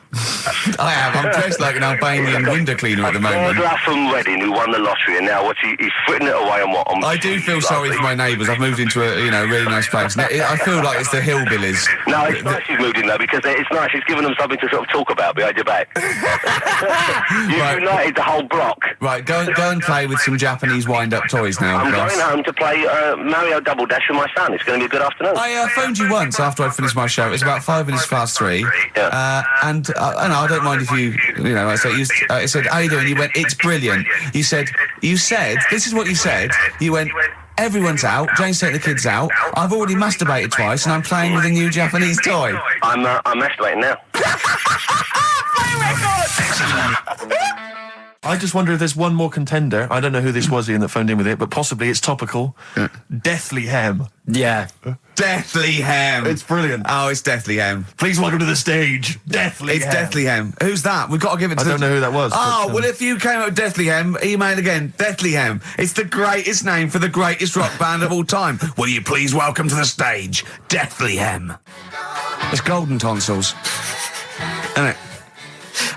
I am. I'm dressed like an Albanian window cleaner at the moment. Burglar from Reading who won the lottery, and now he's fritting it away on what? I do feel sorry for my neighbours. I've moved into a really nice place. I feel like it's the hillbillies. No, it's nice he's moved in though, because it's nice. He's given them something to sort of talk about behind your back. You've united the whole block. Right, go and play with some Japanese wind-up toys now. I'm going home to play Mario Double Dash with my son. It's going to be a good afternoon. I phoned you once after I finished my show. It was about 5 minutes past 3. Yeah. And I don't mind if you I said, how you doing? You went, it's brilliant. You said, this is what you said. You went, everyone's out. Jane's taking the kids out. I've already masturbated twice, and I'm playing with a new Japanese toy. I'm masturbating now. Play record! I just wonder if there's one more contender. I don't know who this was, Ian, that phoned in with it, but possibly it's topical. Deathly Hem. Yeah. Deathly Hem. It's brilliant. Oh, it's Deathly Hem. Please welcome to the stage, Deathly Hem. It's Deathly Hem. Who's that? We've got to give it to I don't know who that was. Oh, but, well, if you came up with Deathly Hem, email again. Deathly Hem. It's the greatest name for the greatest rock band of all time. Will you please welcome to the stage, Deathly Hem? It's golden tonsils. Isn't it?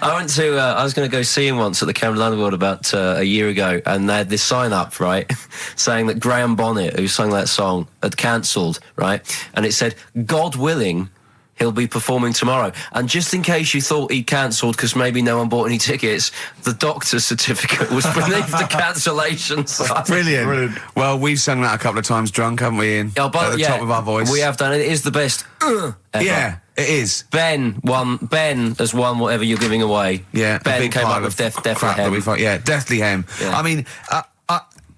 I went to, I was going to go see him once at the Camden Underworld about a year ago, and they had this sign up, right, saying that Graham Bonnet, who sang that song, had cancelled, right, and it said, God willing, he'll be performing tomorrow. And just in case you thought he cancelled because maybe no one bought any tickets, the doctor's certificate was beneath the cancellation sign. Brilliant. Well, we've sung that a couple of times drunk, haven't we, Ian? Oh, but, at the top of our voice. We have done it. It is the best ever. Yeah, it is. Ben has won whatever you're giving away. Yeah. Ben came up with Deathly Hem. Yeah, Deathly Hem. Yeah. I mean,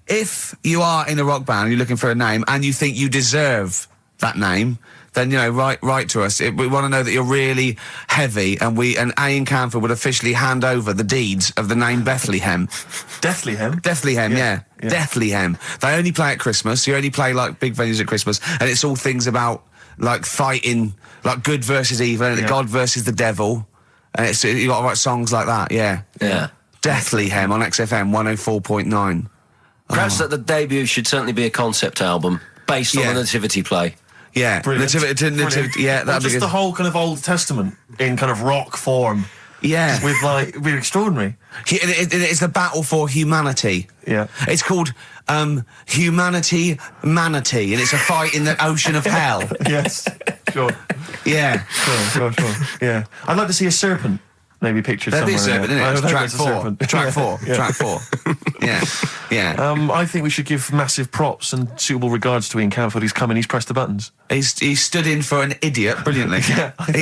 if you are in a rock band and you're looking for a name and you think you deserve that name, then, you know, write to us. We want to know that you're really heavy, and Ian Camphor would officially hand over the deeds of the name Bethlehem. Deathly Hem? Deathly Hem, yeah. Deathly Hem. They only play at Christmas. You only play, like, big venues at Christmas, and it's all things about, like, fighting, like, good versus evil, and God versus the devil, and you got to write songs like that, yeah. Deathly Hem on XFM 104.9. Perhaps that the debut should certainly be a concept album based on the Nativity play. Yeah, Nativity, yeah, that'd be just good. the whole kind of Old Testament in kind of rock form. Yeah. With, like, it'd be extraordinary. It's the battle for humanity. Yeah. It's called Humanity Manatee, and it's a fight in the ocean of hell. Yes, sure. Yeah. Sure. Yeah. I'd like to see a serpent. Maybe pictured There'd somewhere. Be a serpent, in isn't it? Track 4. Track 4. Yeah. I think we should give massive props and suitable regards to Ian Camphor. He's come in, he's pressed the buttons. He stood in for an idiot brilliantly. He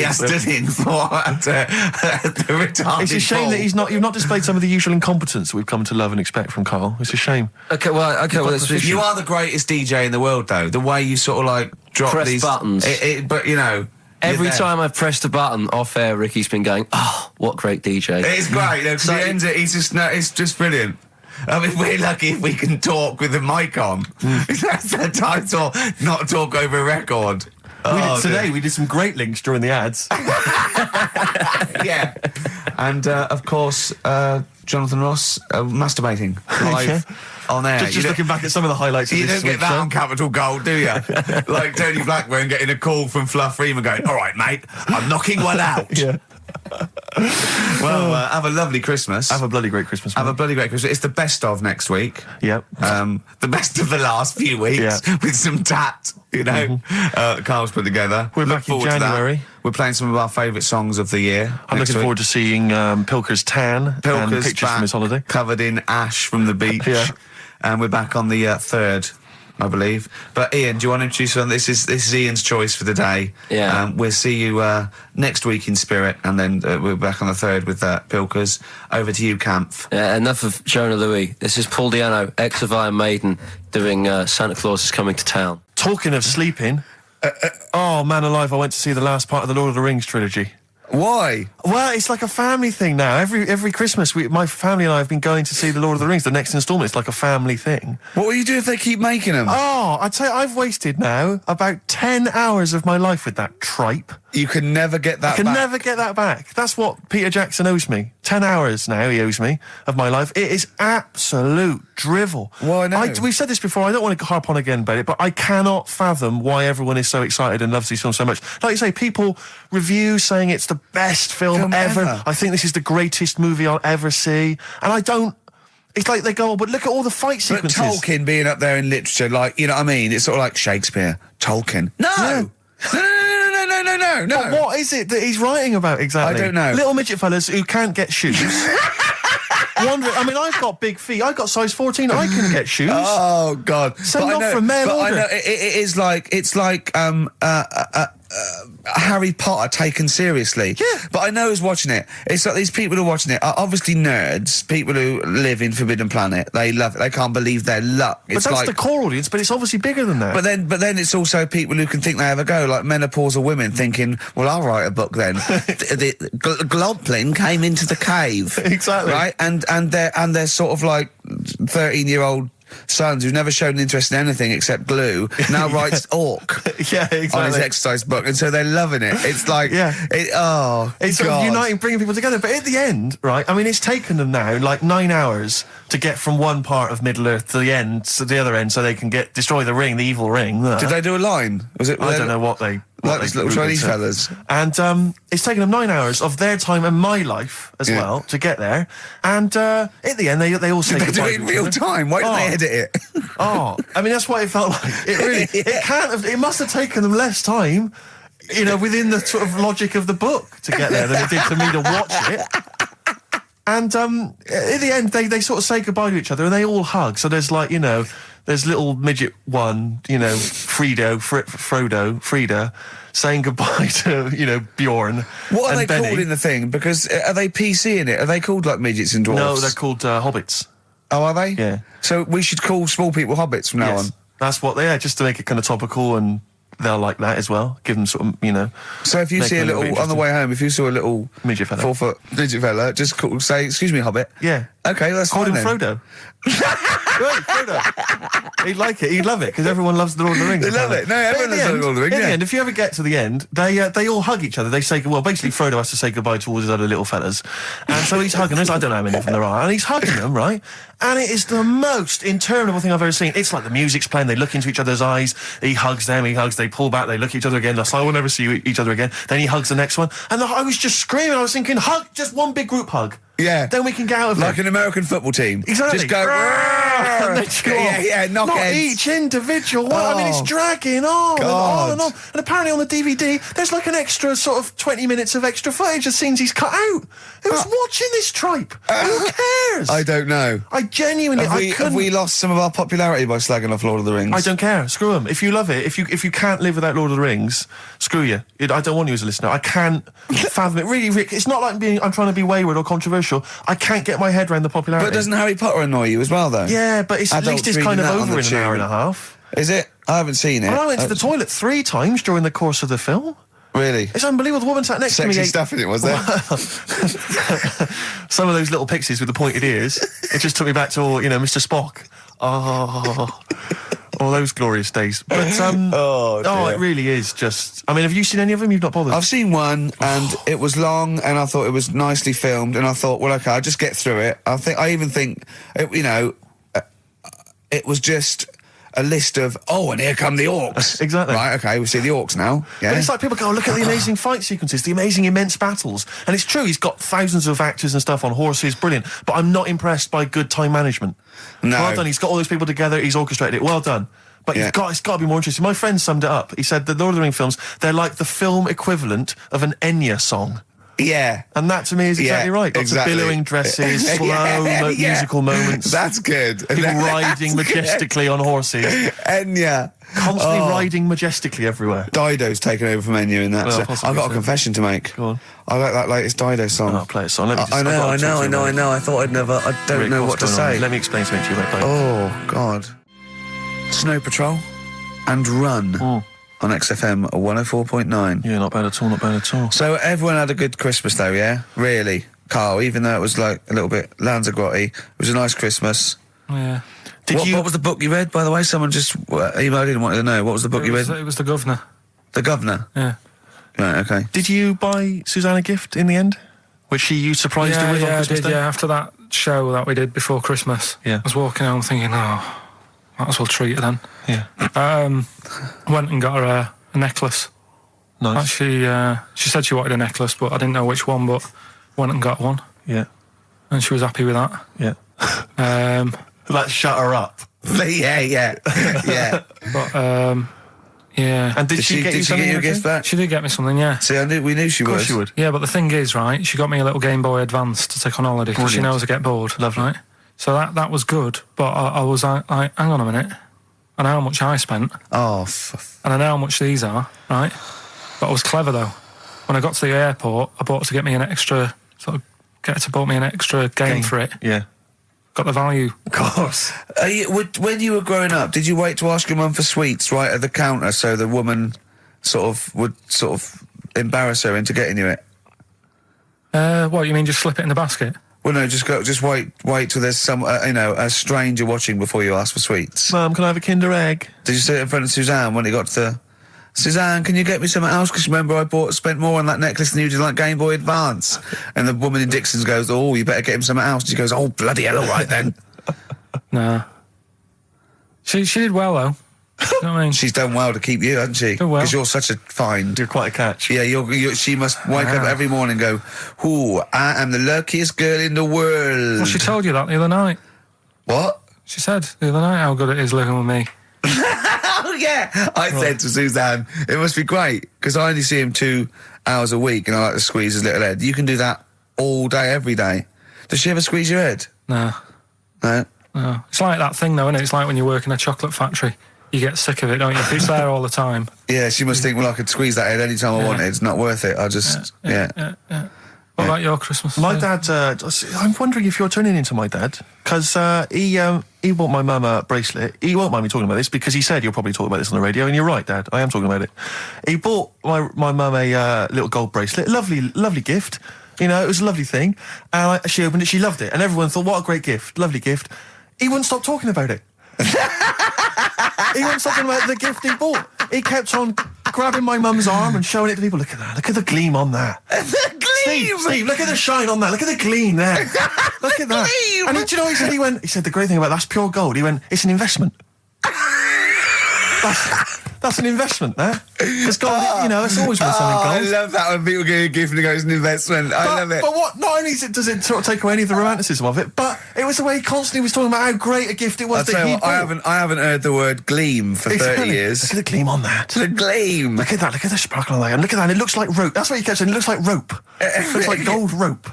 has stood in for the retarded. It's a shame that you've not displayed some of the usual incompetence that we've come to love and expect from Karl. It's a shame. Okay, well, you are the greatest DJ in the world, though. The way you sort of like drop press these buttons. But you know. Every time I've pressed a button off air, Ricky's been going, "Oh, what great DJ!" It's great because he ends it. It's just brilliant. I mean, we're lucky if we can talk with the mic on. That's the title, not talk over a record. We did some great links during the ads. Yeah, and of course, Jonathan Ross masturbating live. On air. Just looking back at some of the highlights of this You don't get that on Capital Gold, do you? Like Tony Blackburn getting a call from Fluff Freeman going, all right, mate, I'm knocking one out. Yeah. Well, have a lovely Christmas. Have a bloody great Christmas, mate. Have a bloody great Christmas. It's the best of next week. Yep. The best of the last few weeks with some tat, you know, Carl's put together. We're back in January. We're playing some of our favourite songs of the year. I'm looking forward to seeing Pilker's tan and pictures from his holiday. Covered in ash from the beach. Yeah. And we're back on the 3rd, I believe. But Ian, do you want to introduce one? This is Ian's choice for the day. Yeah. We'll see you next week in spirit, and then we're back on the 3rd with Pilkers. Over to you, Kampf. Enough of Jonah Louis. This is Paul Di'Anno, ex of Iron Maiden, doing Santa Claus is Coming to Town. Talking of sleeping, oh man alive, I went to see the last part of the Lord of the Rings trilogy. Why? Well, it's like a family thing now. Every Christmas, my family and I have been going to see the Lord of the Rings, the next instalment. It's like a family thing. What will you do if they keep making them? Oh, I'd say I've wasted now about 10 hours of my life with that tripe. You can never get that back. I can never get that back. That's what Peter Jackson owes me. 10 hours now he owes me of my life. It is absolute drivel. Well, I know. We've said this before. I don't want to harp on again about it, but I cannot fathom why everyone is so excited and loves these films so much. Like you say, people review saying it's the best film ever. I think this is the greatest movie I'll ever see. And I don't... It's like they go, oh, but look at all the fight sequences. But Tolkien being up there in literature, like, you know what I mean? It's sort of like Shakespeare, Tolkien. No! Yeah. No. But what is it that he's writing about exactly? I don't know. Little midget fellas who can't get shoes. I mean, I've got big feet. I've got size 14. I can get shoes. Oh God! Send off from mail order. I know it's like Harry Potter taken seriously. Yeah. But I know who's watching it. It's like these people who are watching it are obviously nerds, people who live in Forbidden Planet. They love it. They can't believe their luck. But It's that's like, the core audience, but it's obviously bigger than that. but then it's also people who can think they have a go, like menopausal women thinking, well, I'll write a book then. the Globplin came into the cave. Exactly. Right? And they're sort of like 13-year-old sons who've never shown interest in anything except glue now writes Orc Yeah, exactly. on his exercise book, and so they're loving it. It's like, it's sort of uniting, bringing people together. But at the end, right, I mean, it's taken them now like 9 hours to get from one part of Middle Earth to the end, to the other end, so they can destroy the ring, the evil ring. Did they do a line? Was it? I don't know what they... Like those little Chinese fellas. And it's taken them 9 hours of their time and my life as well to get there. And at the end, they all say They goodbye do it in to each real other. time. Why didn't they edit it? I mean, that's what it felt like. It really, it can't have, it must have taken them less time, you know, within the sort of logic of the book to get there than it did for me to watch it. And at the end, they sort of say goodbye to each other and they all hug. So there's like, you know, there's little midget one, you know, Frida, saying goodbye to, you know, Bjorn. What are and they Benny. called in the thing? Because are they PC in it? Are they called like midgets and dwarfs? No, they're called hobbits. Oh, are they? Yeah. So we should call small people hobbits from now on. That's what they are, just to make it kind of topical, and they'll like that as well. Give them sort of, you know. So if you make see a them little, bit on the interesting. way home, if you saw a little Midget fella. 4-foot midget fella, just say, excuse me, hobbit. Yeah. Okay, that's Call fine him then. Frodo. Right, Frodo. He'd like it. He'd love it because everyone loves the Lord of the Rings. They love apparently. it. No, everyone But loves the Lord of the Rings, In yeah. the end, if you ever get to the end, they all hug each other. They say, well, basically Frodo has to say goodbye to all his other little fellas, and so he's hugging them. I don't know how many of them there are, and he's hugging them, right? And it is the most interminable thing I've ever seen. It's like the music's playing. They look into each other's eyes. He hugs them. He hugs. They pull back. They look at each other again. That's like, we'll never see each other again. Then he hugs the next one, and I was just screaming. I was thinking, hug, just one big group hug. Yeah. Then we can get out of Like it. an American football team. Exactly. Just go, And then go off. yeah, knock Not heads. each individual one. I mean, it's Oh. dragging on and God. on and on. And apparently on the DVD, there's like an extra sort of 20 minutes of extra footage of scenes he's cut out. Who's watching this tripe? Who cares? I don't know. I genuinely, Have we lost some of our popularity by slagging off Lord of the Rings? I don't care. Screw them. If you love it, if you can't live without Lord of the Rings, screw you. I don't want you as a listener. I can't fathom it. Really, Rick, it's not like I'm trying to be wayward or controversial. I can't get my head around the popularity. But doesn't Harry Potter annoy you as well, though? Yeah, but at Adults least it's reading kind of that on over the in an hour tube. and a half. Is it? I haven't seen it. And I went to the toilet 3 times during the course of the film. Really? It's unbelievable. The woman sat next to me. Sexy stuff in it, was there? Some of those little pixies with the pointed ears. It just took me back to, you know, Mr. Spock. Oh, all those glorious days. But Oh, dear. it really is just. I mean, have you seen any of them? You've not bothered. I've seen one, and it was long, and I thought it was nicely filmed, and I thought, well, okay, I'll just get through it. I even think, you know, it was just a list of, and here come the orcs. Exactly. Right, okay, we see the orcs now. Yeah. But it's like people go, look at the amazing fight sequences, the amazing immense battles. And it's true, he's got thousands of actors and stuff on horses, brilliant. But I'm not impressed by good time management. No. Well done, he's got all those people together, he's orchestrated it, well done. But Yeah. it's got to be more interesting. My friend summed it up. He said the Lord of the Rings films, they're like the film equivalent of an Enya song. Yeah. And that to me is exactly right. Lots exactly. of billowing dresses, slow Yeah. musical moments. That's good. People riding majestically on horses. Enya. Constantly riding majestically everywhere. Dido's taken over from Enya in that. Well, So possibly I've got so. a confession to make. Go on. I like that latest Dido song. Oh, play a song. Let me just, I I've got to talk to you about it. I thought I'd never. I don't Rick, know what's what to going on? say. Let me explain something to you about Dido. Oh, God. Snow Patrol and Run on XFM 104.9. Yeah, not bad at all, not bad at all. So everyone had a good Christmas, though, yeah? Really? Carl, even though it was like a little bit Lanzarote, it was a nice Christmas. Yeah. What was the book you read, by the way? Someone just emailed in and wanted to know. What was the book you read? It was The Governor. The Governor? Yeah. Right, okay. Did you buy Susanna a gift in the end? Which you surprised her with on Christmas Day? Yeah, after that show that we did before Christmas. Yeah. I was walking home thinking, might as well treat her then. Yeah. Went and got her a necklace. Nice. Actually, she said she wanted a necklace, but I didn't know which one, but went and got one. Yeah. And she was happy with that. Yeah. That shut her up. yeah. But, yeah. And did she get you something? a gift back? She did get me something, yeah. See, we knew she Of course would. she would. Yeah, but the thing is, right, she got me a little Game Boy Advance to take on holiday because she Brilliant. knows I get bored. Lovely. Right? So that was good, but I was like, hang on a minute. I know how much I spent, Oh, and I know how much these are, right? But I was clever though. When I got to the airport, I bought her to get me an extra, get her to bought me an extra game for it. Yeah. Got the value. Of course. When you were growing up, did you wait to ask your mum for sweets right at the counter so the woman would embarrass her into getting you it? What, you mean just slip it in the basket? Well, no, just wait till there's some, a stranger watching before you ask for sweets. Mum, can I have a Kinder Egg? Did you sit in front of Suzanne when it got to Suzanne, can you get me something else? Because remember I spent more on that necklace than you did like Game Boy Advance. And the woman in Dixon's goes, oh, you better get him something else. And she goes, oh, bloody hell, all right then. Nah. She did well, though. You know what I mean? She's done well to keep you, hasn't she? Done well. Because you're such a find. You're quite a catch. Yeah, she must wake up every morning and go, ooh, I am the luckiest girl in the world. Well, she told you that the other night. What? She said the other night how good it is living with me. Oh, yeah. I said to Suzanne, it must be great, because I only see him 2 hours a week and I like to squeeze his little head. You can do that all day, every day. Does she ever squeeze your head? No. No? No. It's like that thing, though, isn't it? It's like when you work in a chocolate factory. You get sick of it, don't you? If it's there all the time. Yeah, she must think, well, I could squeeze that head any time I wanted. It's not worth it. I just, yeah. What about your Christmas? My dad, I'm wondering if you're turning into my dad, because he bought my mum a bracelet. He won't mind me talking about this, because he said you'll probably talk about this on the radio, and you're right, Dad, I am talking about it. He bought my mum a little gold bracelet, lovely gift, you know, it was a lovely thing, and she opened it, she loved it, and everyone thought, what a great gift, lovely gift. He wouldn't stop talking about it. He wouldn't stop talking about the gift he bought. He kept on grabbing my mum's arm and showing it to people. Look at that. Look at the gleam on that. The gleam! Steve, look at the shine on that. Look at the gleam there. Look at that. Gleam! And do you know what he said, the great thing about that's pure gold. He went, it's an investment. That's an investment, there. It's gold, you know, it's always worth something gold. I love that when people get a gift and it goes an investment. I love it. But what, not only does it sort of take away any of the romanticism of it, but it was the way he constantly was talking about how great a gift it was that he bought. I haven't heard the word gleam for 30 years. Look at the gleam on that. The gleam. Look at that, look at the sparkle on that. And look at that, it looks like rope. That's what he kept saying, it looks like rope. It looks like gold rope.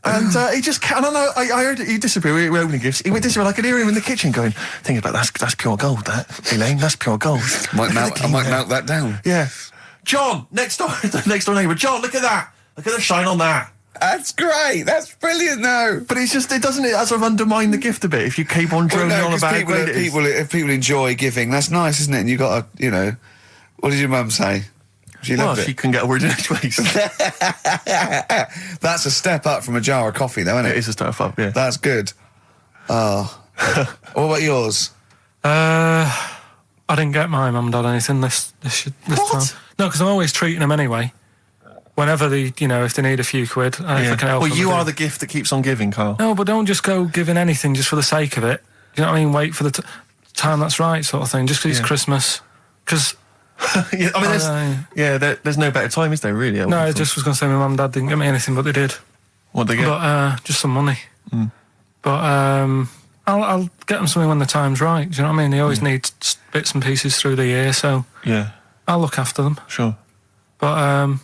And he just can't. I don't know. I heard he disappeared. We were opening gifts. He went disappear. I could hear him in the kitchen going, thinking about that's pure gold. That Elaine, that's pure gold. I might melt that down. Yeah, John, next door neighbour. John, look at that. Look at the shine on that. That's great. That's brilliant, though. But it's just it sort of undermine the gift a bit if you keep on droning on about how great it is. If people enjoy giving, that's nice, isn't it? And you got to, you know, what did your mum say? She loved it. She couldn't get a word in edgeways. That's a step up from a jar of coffee, though, isn't it? It is a step up, yeah. That's good. Oh. What about yours? I didn't get my mum and dad anything this time. No, because I'm always treating them anyway. Whenever if they need a few quid, if I can help them. Well, you are the gift that keeps on giving, Carl. No, but don't just go giving anything just for the sake of it. You know what I mean? Wait for the time that's right, sort of thing. Just because it's Christmas. Because... yeah, I mean, there's no better time, is there, really? No, I just was going to say my mum and dad didn't get me anything, but they did. What did they get? But, just some money. Mm. But, I'll get them something when the time's right, do you know what I mean? They always need bits and pieces through the year, so... Yeah. I'll look after them. Sure. But,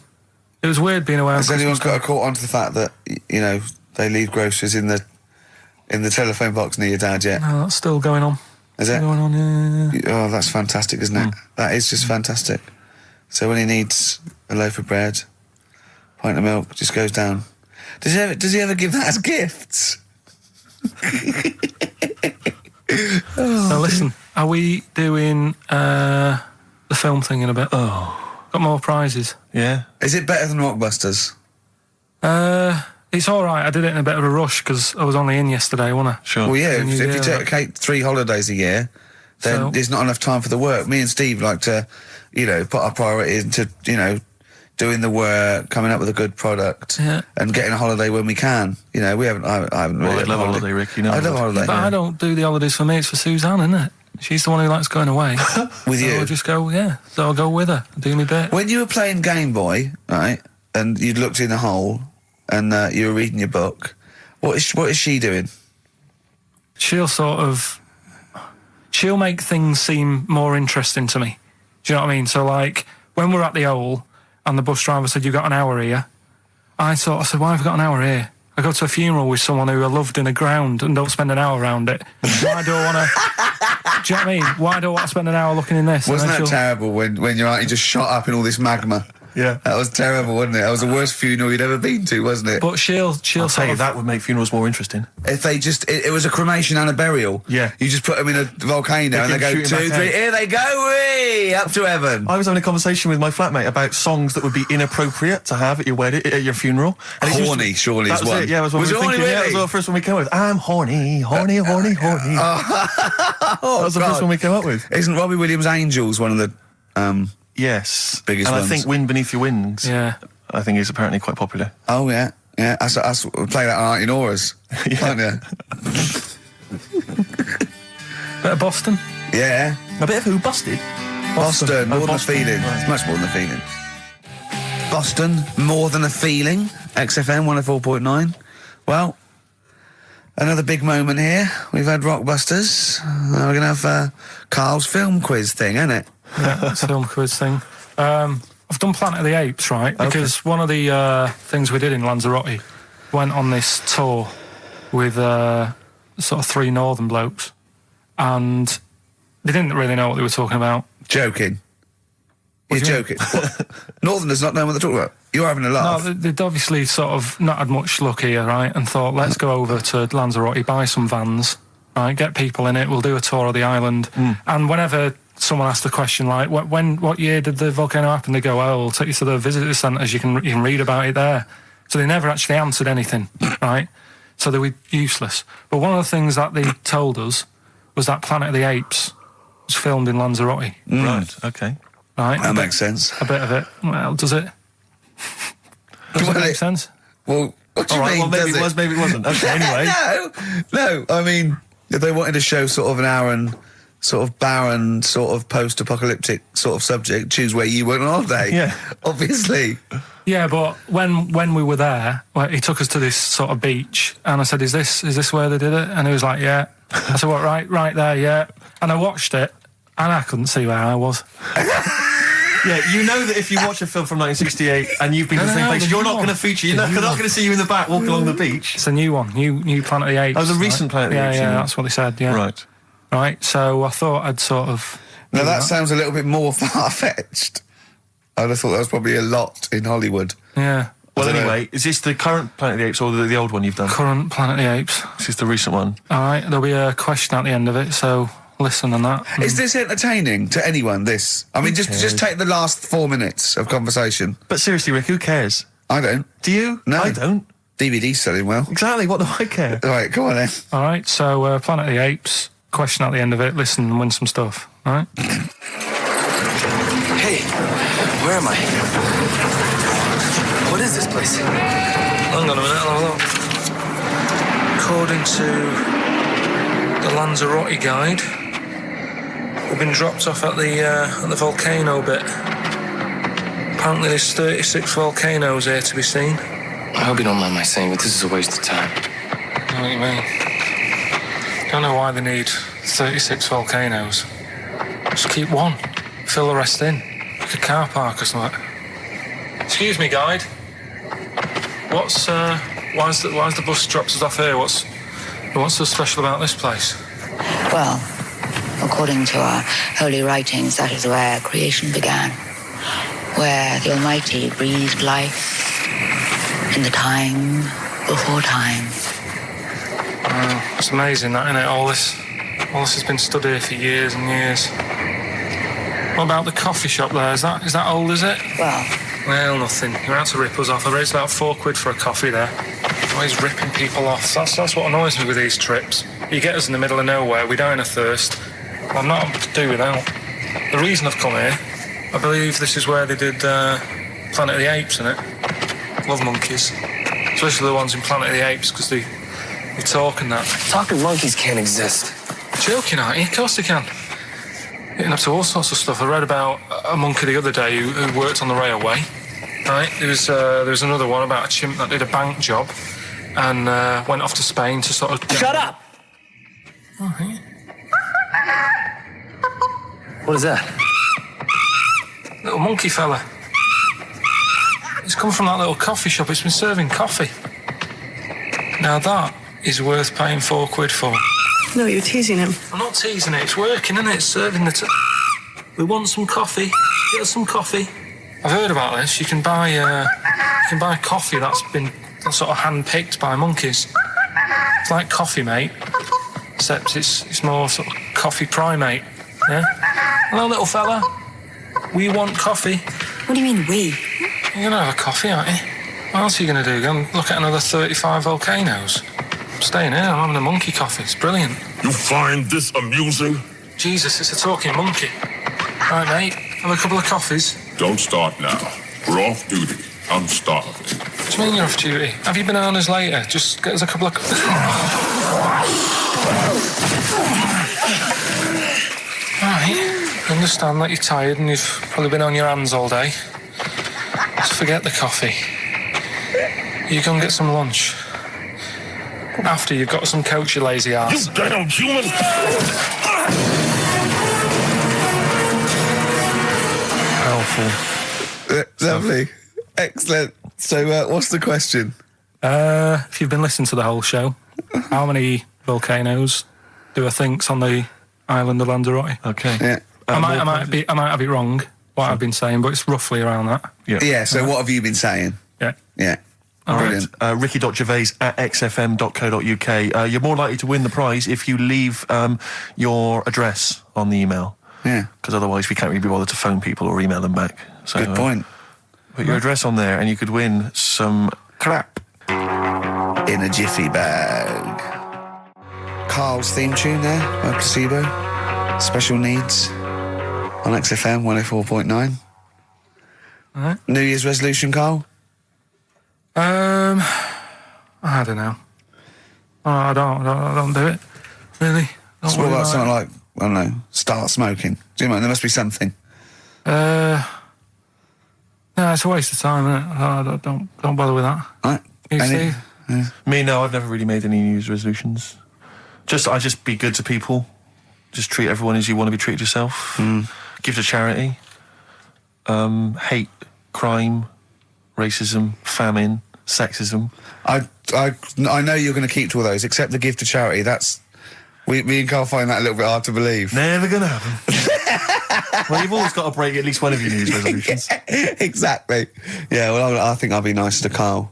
it was weird being away on Christmas. Has anyone got caught onto the fact that, you know, they leave groceries in the telephone box near your dad yet? No, that's still going on. Is it? Going on, yeah. Oh, that's fantastic, isn't it? That is just fantastic. So when he needs a loaf of bread, pint of milk, just goes down. Does he ever give that as gifts? Now listen, are we doing the film thing in a bit? Oh. Got more prizes. Yeah. Is it better than Rockbusters? It's all right. I did it in a bit of a rush because I was only in yesterday, wasn't I? Sure. Well, yeah, if you take 3 holidays a year, then there's not enough time for the work. Me and Steve like to, you know, put our priority into, you know, doing the work, coming up with a good product, and getting a holiday when we can. You know, I haven't really. I'd love a holiday, Rick. You know, I love a holiday. But I don't do the holidays for me. It's for Suzanne, isn't it? She's the one who likes going away. With you? I'll just go, so I'll go with her, do me bit. When you were playing Game Boy, right, and you'd looked in a hole, and you were reading your book, what is she doing? She'll make things seem more interesting to me. Do you know what I mean? So, like, when we're at the Owl, and the bus driver said, you've got an hour here, I said, why have I got an hour here? I go to a funeral with someone who I loved in the ground and don't spend an hour around it. Why do I want to... Do you know what I mean? Why do I want to spend an hour looking in this? Wasn't that terrible when your auntie just shot up in all this magma? Yeah. That was terrible, wasn't it? That was the worst funeral you'd ever been to, wasn't it? But she'll I'll tell sort you, of... that would make funerals more interesting. If they just... It was a cremation and a burial. Yeah. You just put them in a volcano and they go 2, 3, here they go, whee, up to heaven. I was having a conversation with my flatmate about songs that would be inappropriate to have at your wedding, at your funeral. And Horny, surely is one. It, yeah, was what we were thinking. Really? Yeah, that was the first one we came up with. I'm horny, horny, horny, horny. That was the first one we came up with. Isn't Robbie Williams' Angels one of the... Yes. Biggest and ones. I think Wind Beneath Your Wings, Yeah. I think is apparently quite popular. Oh, yeah. Yeah, I play that on Auntie Nora's. Can't you? Bit of Boston. Yeah. A bit of who? Busted? Boston, more than a Boston, feeling. right. It's much more than a feeling. Boston, more than a feeling. XFM 104.9. Well, another big moment here. We've had Rockbusters. Now we're going to have Carl's film quiz thing, isn't it? Yeah, it's a film quiz thing. I've done Planet of the Apes, right? Because one of the things we did in Lanzarote, went on this tour with sort of 3 northern blokes, and they didn't really know what they were talking about. Joking. You're joking. What? Northerners not knowing what they're talking about. You're having a laugh. No, they'd obviously sort of not had much luck here, right? And thought, let's go over to Lanzarote, buy some vans, right? Get people in it. We'll do a tour of the island. And whenever someone asked the question like, what year did the volcano happen? They go, oh, we'll take you to the visitor centres. You can read about it there. So they never actually answered anything, right? So they were useless. But one of the things that they told us was that Planet of the Apes was filmed in Lanzarote. Right, okay. Right? That makes sense. A bit of it. Well, does it? Does it make sense? Well, what do you All right, mean, well, maybe does it was, maybe it wasn't. Okay, anyway. No, I mean, if they wanted to show sort of an Aaron, sort of barren, sort of post-apocalyptic sort of subject, choose where you went on holiday. Yeah. Obviously. Yeah, but when we were there, well, he took us to this sort of beach, and I said, "Is this where they did it?" And he was like, "Yeah." I said, "What? Right there, yeah." And I watched it, and I couldn't see where I was. Yeah, you know that if you watch a film from 1968 and you've been to the same place, you're not going to feature. You're not going to see you in the back walking along the beach. It's a new one, new Planet of the Apes. Oh, the recent Planet of the Apes. Yeah, that's what they said. Yeah, right. So I thought I'd sort of. Now that sounds a little bit more far-fetched. I'd have thought that was probably a lot in Hollywood. Yeah. Well, anyway, is this the current Planet of the Apes or the old one you've done? Current Planet of the Apes. This is the recent one. All right, there'll be a question at the end of it, so listen on that. Is this entertaining to anyone, this? I mean, just take the last 4 minutes of conversation. But seriously, Rick, who cares? I don't. Do you? No. I don't. DVD's selling well. Exactly, what do I care? All right, go on then. All right, so Planet of the Apes, question at the end of it, listen and win some stuff, all right? Hey, where am I? What is this place? Hang on a minute, I'll have a look. According to the Lanzarote guide, we've been dropped off at the volcano bit. Apparently there's 36 volcanoes here to be seen. I hope you don't mind my saying, but this is a waste of time. I know what you mean. Don't know why they need 36 volcanoes. Just keep one. Fill the rest in. Like a car park or something. Excuse me, guide. Why's the bus drops us off here? What's so special about this place? Well, according to our holy writings, that is where creation began, where the Almighty breathed life in the time before time. Wow, it's amazing that, isn't it? All this has been stood here for years and years. What about the coffee shop there? Is that old, is it? Well, nothing. You're out to rip us off. I raised about £4 for a coffee there. Always ripping people off. That's what annoys me with these trips. You get us in the middle of nowhere, we die in a thirst. Well, I'm not able to do without. The reason I've come here, I believe this is where they did Planet of the Apes, innit? Love monkeys. Especially the ones in Planet of the Apes, because they talk and that. Talking monkeys can't exist. Joking, aren't you? Of course they can. Getting up to all sorts of stuff. I read about a monkey the other day who worked on the railway. Right, there was another one about a chimp that did a bank job and went off to Spain to sort of... Shut up! Oh, yeah. What is that? Little monkey fella. It's come from that little coffee shop. It's been serving coffee. Now that is worth paying £4 for. No, you're teasing him. I'm not teasing it, it's working, isn't it? It's serving the we want some coffee. Get us some coffee. I've heard about this. You can buy coffee that's been sort of hand-picked by monkeys. It's like Coffee Mate, except it's more sort of coffee primate, yeah? Hello, little fella. We want coffee. What do you mean, we? You're gonna have a coffee, aren't you? What else are you gonna do? Go and look at another 35 volcanoes? I'm staying here, I'm having a monkey coffee. It's brilliant. You find this amusing? Jesus, it's a talking monkey. Right, mate, have a couple of coffees. Don't start now. We're off duty. I'm starving. What do you mean you're off duty? Have you bananas later? Just get us a couple of... Right, I understand that you're tired and you've probably been on your hands all day. Just forget the coffee. You go and get some lunch. After you've got some coach, you lazy ass. You damn human! Powerful. Lovely. Excellent. So, what's the question? If you've been listening to the whole show, how many volcanoes do I think's on the island of Lanzarote? Okay. Yeah. I might have it wrong, what I've been saying, but it's roughly around that. Yeah, so what have you been saying? Yeah. Yeah. All Brilliant. right. Ricky.Gervais at xfm.co.uk. You're more likely to win the prize if you leave your address on the email. Yeah. Because otherwise we can't really be bothered to phone people or email them back. So, Good point. Put your address on there and you could win some crap. In a jiffy bag. Carl's theme tune there by Placebo. Special Needs on XFM 104.9. All right. New Year's resolution, Carl? I don't know. I don't do it. Really. So what about something like, I don't know, start smoking? Do you know, there must be something. No, it's a waste of time, isn't it? Don't bother with that. Right. You, Steve? Yeah. Me, no, I've never really made any New Year's resolutions. I just be good to people. Just treat everyone as you want to be treated yourself. Give to charity. Hate crime, racism, famine, sexism. I know you're going to keep to all those, except the give to charity. That's... Me and Carl find that a little bit hard to believe. Never going to happen. Well, you've always got to break at least one of your New Year's resolutions. Yeah, exactly. Yeah, well, I think I'll be nicer to Carl.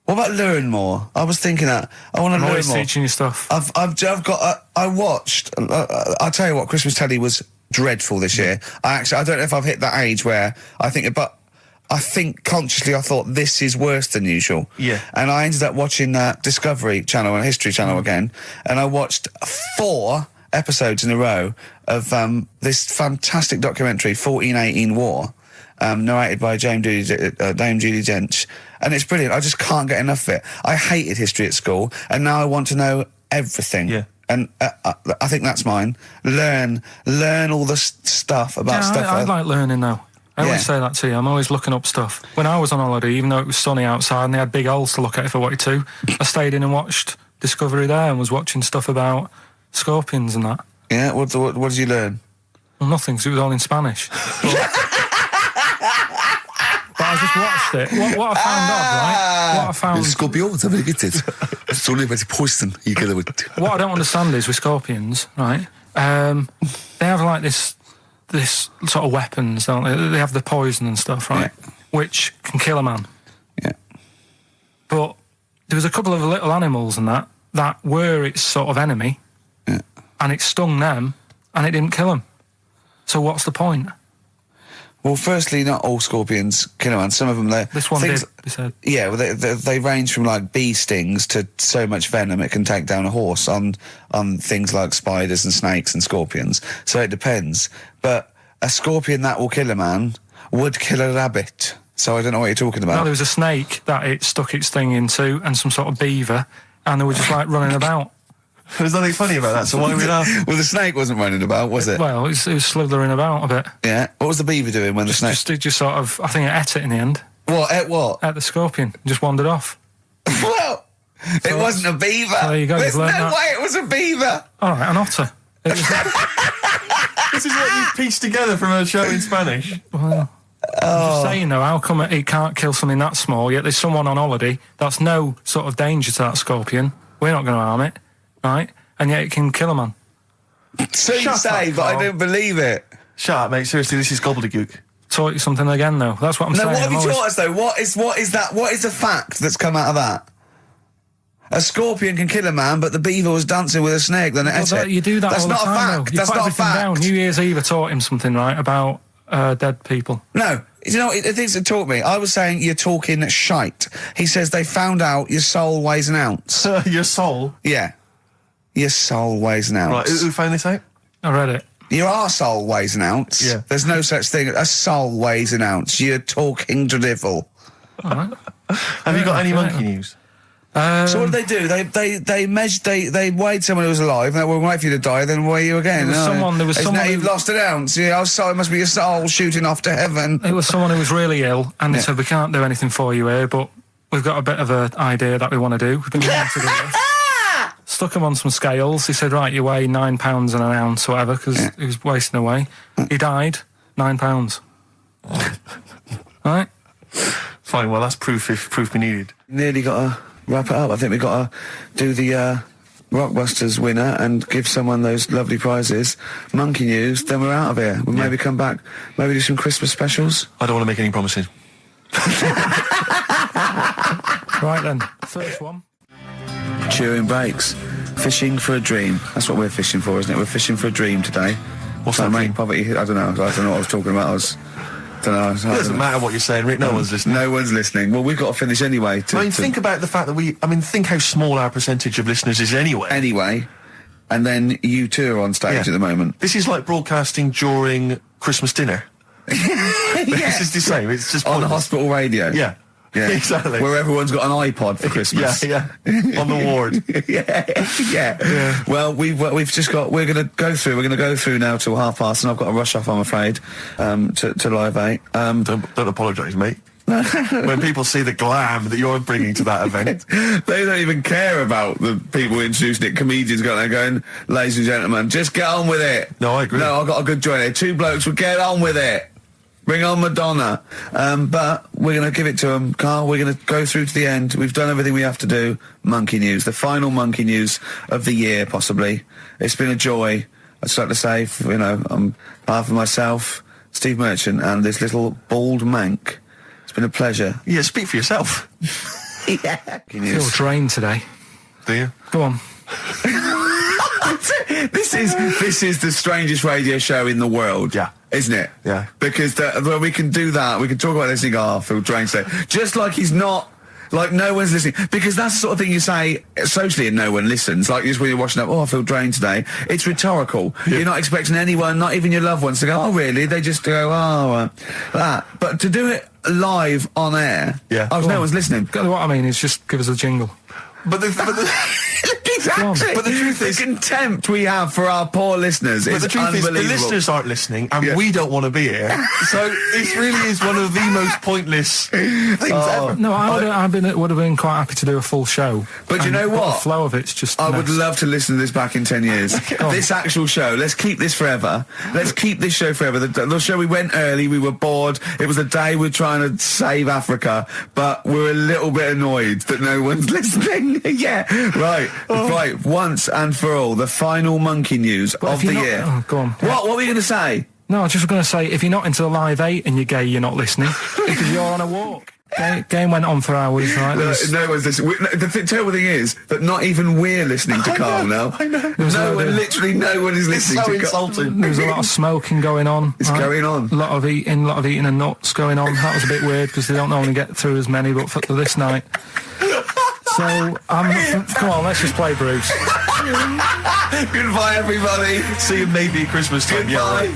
What about learn more? I was thinking that. I want to learn more. I'm always teaching you stuff. I watched... I'll tell you what, Christmas telly was dreadful this year. I don't know if I've hit that age where I think... But I think consciously I thought this is worse than usual. Yeah. And I ended up watching Discovery Channel and History Channel again, and I watched 4 episodes in a row of this fantastic documentary, 1418 War, narrated by Dame Judi Dench, and it's brilliant. I just can't get enough of it. I hated history at school, and now I want to know everything. Yeah. And I think that's mine. Learn all the stuff about stuff. I like learning though. I always say that to you. I'm always looking up stuff. When I was on holiday, even though it was sunny outside and they had big holes to look at if I wanted to, I stayed in and watched Discovery there and was watching stuff about scorpions and that. Yeah, what did you learn? Well, nothing, because it was all in Spanish. But I just watched it. What I found out, right? What I found... Scorpions, I get it. It's only about poison you get with. What I don't understand is with scorpions, right? They have like this sort of weapons, don't they? They have the poison and stuff, right? Yeah. Which can kill a man. Yeah. But there was a couple of little animals and that were its sort of enemy. Yeah. And it stung them and it didn't kill them. So what's the point? Well, firstly, not all scorpions kill a man. Some of them, this one did, they said. Yeah, well, they range from like bee stings to so much venom it can take down a horse on things like spiders and snakes and scorpions. So it depends. But a scorpion that will kill a man would kill a rabbit. So I don't know what you're talking about. No, there was a snake that it stuck its thing into and some sort of beaver, and they were just like running about. There's nothing funny about that, so why are we laughing? Well, the snake wasn't running about, was it? Well, it was slithering about a bit. Yeah. What was the beaver doing when the snake... Just sort of... I think it ate it in the end. What? Ate what? Ate the scorpion. Just wandered off. Well, it wasn't a beaver. So there you go. There's no that. way it was a beaver. All right, an otter. This is what you pieced together from a show in Spanish. Well, I'm just saying though, how come he can't kill something that small, yet there's someone on holiday that's no sort of danger to that scorpion, we're not going to harm it, right? And yet it can kill a man. So you say, but I don't believe it. Shut up, mate. Seriously, this is gobbledygook. Taught you something again, though. That's what I'm saying. No, what have you taught us, though? What is that? What is the fact that's come out of that? A scorpion can kill a man, but the beaver was dancing with a snake. Then you do that That's all the not time, a fact. though. That's put not a everything fact. Down. New Year's Eve taught him something, right, about dead people. No. You know, the things that taught me, I was saying you're talking shite. He says they found out your soul weighs an ounce. Your soul? Yeah. Your soul weighs an ounce. Right, who found this out? I read it. Your arsehole weighs an ounce. Yeah. There's no such thing. A soul weighs an ounce. You're talking drivel. All right. Have you got any monkey news? So what did they do? They measured. They weighed someone who was alive. They will wait for you to die, then weigh you again. There was someone You've lost an ounce. Yeah, our soul, it must be your soul shooting off to heaven. It was someone who was really ill, and they said, we can't do anything for you here, but we've got a bit of an idea that we want to do. We've been wanting to do this. Stuck him on some scales. He said, right, you weigh 9 pounds and an ounce, or whatever, because he was wasting away. He died, 9 pounds. Right? Fine, well, that's proof if proof be needed. Nearly got to wrap it up. I think we've got to do the Rockbusters winner and give someone those lovely prizes. Monkey news, then we're out of here. We'll maybe come back, maybe do some Christmas specials. I don't want to make any promises. Right then, first one. Chewing breaks. Fishing for a dream. That's what we're fishing for, isn't it? We're fishing for a dream today. What's that mean? Poverty. I don't know. I don't know what I was talking about. It doesn't matter what you're saying, Rick. No one's listening. No one's listening. Well, we've got to finish anyway. Think about the fact that think how small our percentage of listeners is anyway. Anyway. And then you two are on stage at the moment. This is like broadcasting during Christmas dinner. This is the same. It's just on the hospital radio. Yeah. Yeah, exactly. Where everyone's got an iPod for Christmas. Yeah. On the ward. yeah. Well, we've just got. We're going to go through. We're going to go through now till 5:30, and I've got to rush off. I'm afraid to Live 8. Don't apologise, mate. When people see the glam that you're bringing to that event, they don't even care about the people introducing it. Comedians going, ladies and gentlemen, just get on with it. No, I agree. No, I've got a good joint here. Two blokes will get on with it. Bring on Madonna. But we're going to give it to them, Carl. We're going to go through to the end. We've done everything we have to do. Monkey news. The final monkey news of the year, possibly. It's been a joy. I'd just like to say, on behalf of myself, Steve Merchant, and this little bald mank, it's been a pleasure. Yeah, speak for yourself. Yeah. I feel drained today. Do you? Go on. This is the strangest radio show in the world. Yeah. Isn't it? Yeah. Because when we can do that, we can talk about this and go, I feel drained today. Just like he's not, like no one's listening. Because that's the sort of thing you say socially and no one listens. Like just when you're watching up, I feel drained today. It's rhetorical. Yeah. You're not expecting anyone, not even your loved ones, to go, oh really? They just go, that. But to do it live on air, no one's listening. What I mean is just give us a jingle. But the exactly. But the truth is, the contempt we have for our poor listeners is unbelievable. But the truth is, the listeners aren't listening, and we don't want to be here. So this really is one of the most pointless things ever. No, would have been quite happy to do a full show. But you know what? The flow of it's just. I would love to listen to this back in 10 years. This actual show. Let's keep this forever. Let's keep this show forever. The show we went early. We were bored. It was a day we're trying to save Africa, but we're a little bit annoyed that no one's listening. Yeah, right. Right, once and for all, the final monkey news of the year. Oh, go on. What were you going to say? No, I was just going to say, if you're not into the Live 8 and you're gay, you're not listening, because you're on a walk. Game went on for hours, right? No one's listening. The terrible thing is that not even we're listening to Carl now. I know. Literally no one is listening to Carl. Insulting. There was a lot of smoking going on. It's going on. A lot of eating and nuts going on. That was a bit weird, because they don't normally get through as many, but for this night... So, come on, let's just play Bruce. Goodbye, everybody. See you maybe at Christmas time. Goodbye.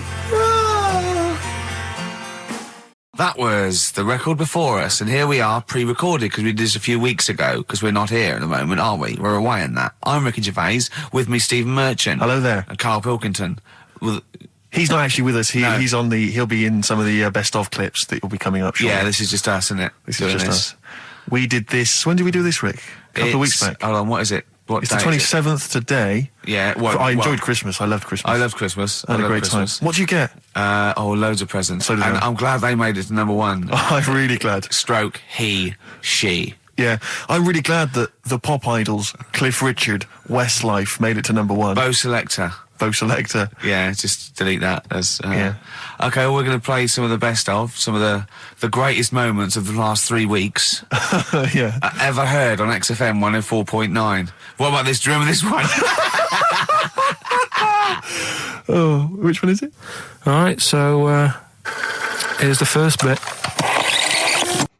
That was the record before us, and here we are, pre-recorded, because we did this a few weeks ago, because we're not here at the moment, are we? We're away on that. I'm Ricky Gervais, with me Stephen Merchant. Hello there. And Karl Pilkington. He's not actually with us. He'll be in some of the best of clips that will be coming up shortly. Yeah, this is just us, isn't it? This is just us. We did this. When did we do this, Rick? A couple of weeks back. Hold on, what is it? What It's the day? 27th today. Yeah, I enjoyed Christmas. I loved Christmas. I loved Christmas. I had a great time. What do you get? Loads of presents. So did and I. I'm glad they made it to number one. I'm really glad. Stroke, he, she. Yeah, I'm really glad that the pop idols, Cliff Richard, Westlife, made it to number one. Bo Selector. Yeah, just delete that. Yeah. Okay, well, we're going to play some of the best of, some of the greatest moments of the last 3 weeks. Yeah. Ever heard on XFM 104.9. What about this? Do you remember this one? Oh, which one is it? All right, so here's the first bit.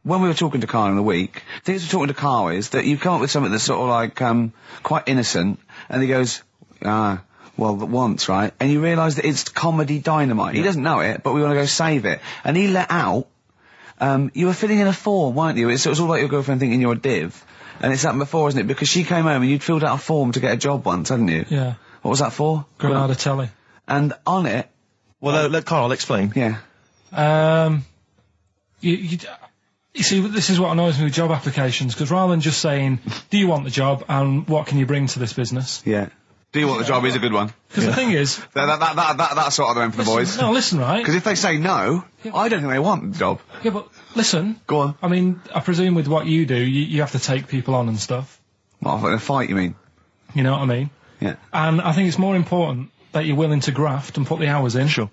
When we were talking to Karl in the week, things we're talking to Karl is that you come up with something that's sort of like, quite innocent, and he goes, well, once, right? And you realise that it's comedy dynamite. He doesn't know it, but we want to go save it. And he let out, you were filling in a form, weren't you? It was all like your girlfriend thinking you're a div. And it's happened before, isn't it? Because she came home and you'd filled out a form to get a job once, hadn't you? Yeah. What was that for? Granada Telly. And on it... Well, let Karl explain. Yeah. You see, this is what annoys me with job applications, because rather than just saying, do you want the job and what can you bring to this business? Yeah. Do you want the job is a good one. Because the thing is... That's sort of the one for the boys. No, listen, right? Because if they say no, I don't think they want the job. Yeah, but listen. Go on. I mean, I presume with what you do, you have to take people on and stuff. What, in a fight, you mean? You know what I mean? Yeah. And I think it's more important that you're willing to graft and put the hours in. Sure.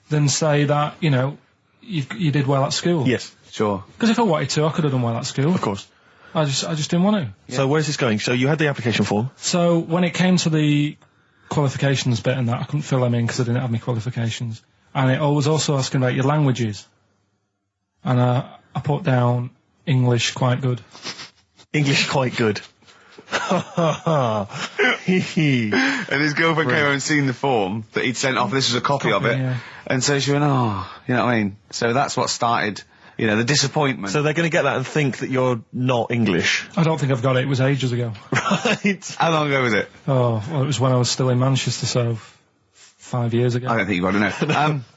Than say that, you know, you did well at school. Yes. Sure. Because if I wanted to, I could have done well at school. Of course. I just didn't want to. Yeah. So where's this going? So you had the application form. So when it came to the qualifications bit and that, I couldn't fill them in because I didn't have my qualifications. And it was also asking about your languages. And I put down English quite good. English quite good. And his girlfriend came over and seen the form that he'd sent off. This was a copy of it. Yeah. And so she went, oh, you know what I mean? So that's what started, you know, the disappointment. So they're going to get that and think that you're not English. I don't think I've got it. It was ages ago. Right. How long ago was it? Oh, well, it was when I was still in Manchester, so 5 years ago. I don't think you've got to know.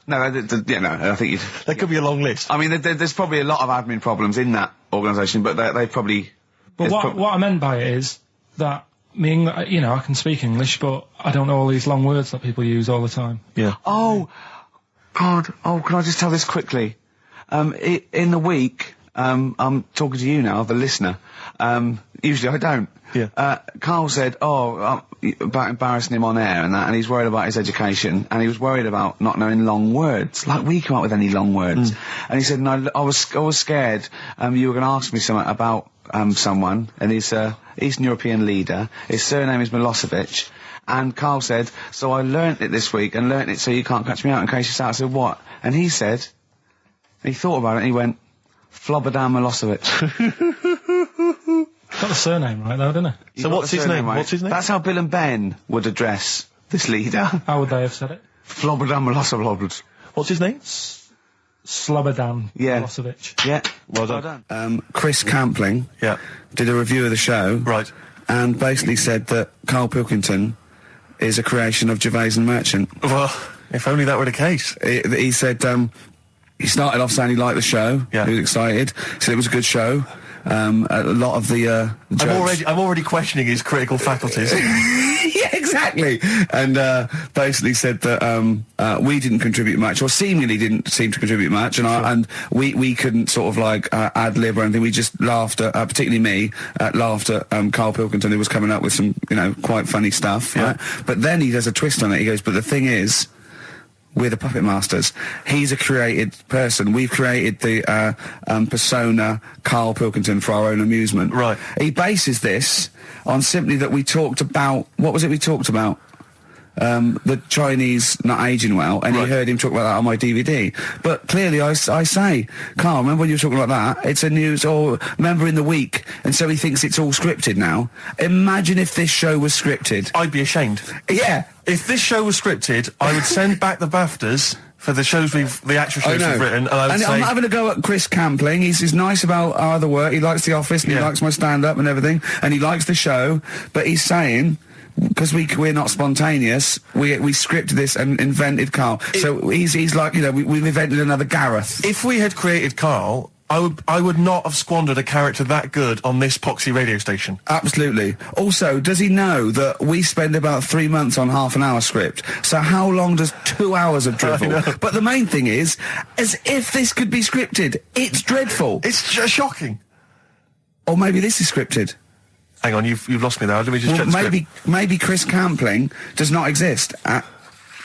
I think you'd... That could be a long list. I mean, there's probably a lot of admin problems in that organisation, but they probably... But what I meant by it is that I can speak English, but I don't know all these long words that people use all the time. Yeah. Oh, God. Oh, can I just tell this quickly? In the week, I'm talking to you now, the listener. Usually I don't. Yeah. Karl said, about embarrassing him on air and that, and he's worried about his education, and he was worried about not knowing long words. Like, we come up with any long words. And he said, no, I was scared, you were going to ask me something about, someone, and he's a Eastern European leader. His surname is Milosevic. And Karl said, so I learnt it this week, and learnt it so you can't catch me out in case you start. I said, what? And he said, he thought about it, and he went, Flobodan Milosevic. Got the surname right, though, didn't he? So what's his name? Right? What's his name? That's how Bill and Ben would address this leader. How would they have said it? Flobodan Milosevic. What's his name? Slobodan Milosevic. Yeah. Well done. Chris Campling did a review of the show. Right. And basically said that Karl Pilkington is a creation of Gervais and Merchant. Well, if only that were the case. He said he started off saying he liked the show. Yeah. He was excited. Said it was a good show. A lot of the jokes... I'm already questioning his critical faculties. Yeah, exactly. And basically said that we didn't contribute much, or seemingly didn't seem to contribute much, and we couldn't sort of like ad lib or anything. We just laughed at, particularly me, laughed at Karl Pilkington, who was coming up with some, quite funny stuff. Yeah. Right? But then he does a twist on it. He goes, but the thing is, we're the puppet masters. He's a created person. We've created the persona Karl Pilkington for our own amusement. Right. He bases this on simply that we talked about... What was it we talked about? The Chinese not aging well, and he heard him talk about that on my DVD. But clearly I say, Karl, remember when you were talking about that? It's a news, or remember in the week, and so he thinks it's all scripted now. Imagine if this show was scripted. I'd be ashamed. Yeah. If this show was scripted, I would send back the BAFTAs for the actual shows we've written, and I would say... I'm having a go at Chris Campling. He's nice about our other work. He likes The Office, and he likes my stand-up and everything, and he likes the show, but he's saying... Because we're not spontaneous, we scripted this and invented Karl. So he's like, we've invented another Gareth. If we had created Karl, I would not have squandered a character that good on this poxy radio station. Absolutely. Also, does he know that we spend about 3 months on half an hour script? So how long does 2 hours of drivel? But the main thing is, as if this could be scripted, it's dreadful. It's shocking. Or maybe this is scripted. Hang on, you've lost me there. Let me just check the script. Maybe Chris Campling does not exist.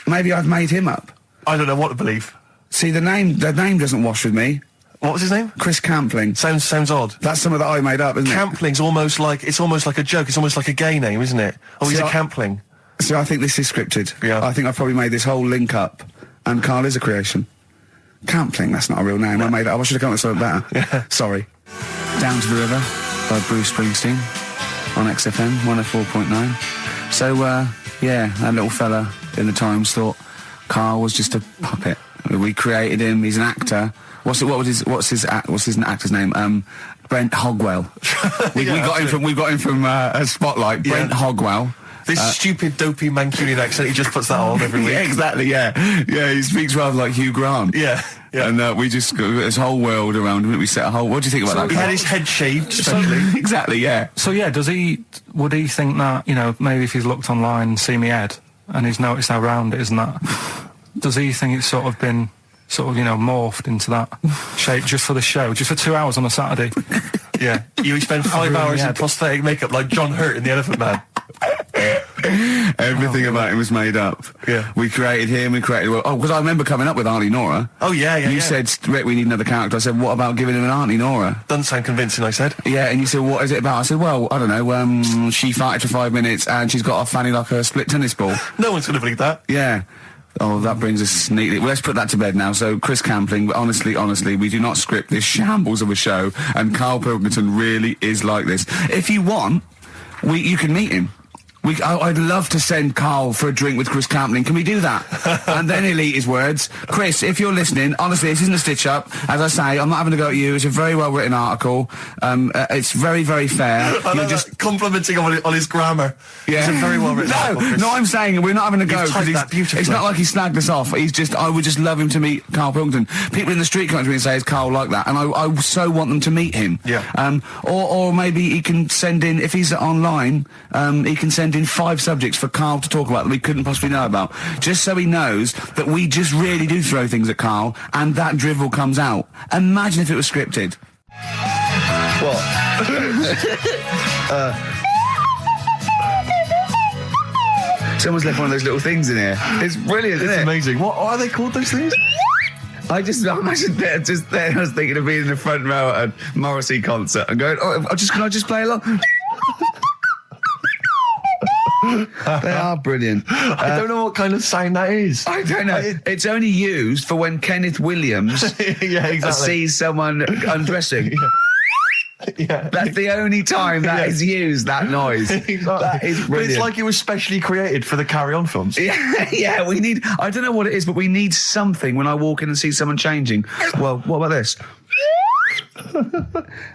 Maybe I've made him up. I don't know what to believe. See, the name doesn't wash with me. What was his name? Chris Campling. Sounds odd. That's something that I made up, isn't it? Campling's almost like a joke. It's almost like a gay name, isn't it? Oh, he's a Campling. So I think this is scripted. Yeah. I think I've probably made this whole link up, and Karl is a creation. Campling, that's not a real name. No. I made it up. I should have come up with something better. Yeah. Sorry. Down to the River by Bruce Springsteen on XFM 104.9. So, that little fella in the Times thought Karl was just a puppet. We created him. He's an actor. What's his actor's name? Brent Hogwell. we got him from Spotlight. Brent Hogwell. This stupid, dopey Mancunian accent, he just puts that on every week. Yeah, exactly, yeah. Yeah, he speaks rather like Hugh Grant. Yeah. And we just got this whole world around him. We set a whole... What do you think about that? He had his head shaved, especially. Exactly, yeah. So, yeah, would he think that, maybe if he's looked online and seen me head, and he's noticed how round it is and that, does he think it's sort of been... morphed into that shape just for the show, just for 2 hours on a Saturday? Yeah. You spend 5 hours in prosthetic makeup like John Hurt in The Elephant Man. Everything about him was made up. Yeah. We created him, because I remember coming up with Auntie Nora. Oh, yeah. You said, Rick, we need another character. I said, what about giving him an Auntie Nora? Doesn't sound convincing, I said. Yeah, and you said, what is it about? I said, well, I don't know, she farted for 5 minutes and she's got a fanny like a split tennis ball. No one's going to believe that. Yeah. Oh, that brings us neatly... Well, let's put that to bed now. So, Chris Campling, honestly, we do not script this shambles of a show, and Karl Pilkington really is like this. If you want, you can meet him. I'd love to send Karl for a drink with Chris Campling. Can we do that? And then he'll eat his words. Chris, if you're listening, honestly, this isn't a stitch-up. As I say, I'm not having to go at you. It's a very well-written article. It's very, very fair. You're just complimenting him on his grammar. Yeah. It's a very well-written article. No, I'm saying we're not having to go. Beautifully. It's not like he snagged us off. I would just love him to meet Karl Pilkington. People in the street come to me and say, is Karl like that? And I so want them to meet him. Yeah. Or maybe he can send in, if he's online, he can send in 5 subjects for Karl to talk about that we couldn't possibly know about, just so he knows that we just really do throw things at Karl and that drivel comes out. Imagine if it was scripted. What? Someone's left one of those little things in here. It's brilliant, isn't it? It's amazing. What are they called, those things? I imagine they're just there. I was thinking of being in the front row at a Morrissey concert and going, can I just play along? They are brilliant. I don't know what kind of sound that is. I don't know. It's only used for when Kenneth Williams sees someone undressing. Yeah. That's the only time that is used, that noise. Exactly. That is brilliant. But it's like it was specially created for the Carry On films. Yeah, we need... I don't know what it is, but we need something when I walk in and see someone changing. Well, what about this?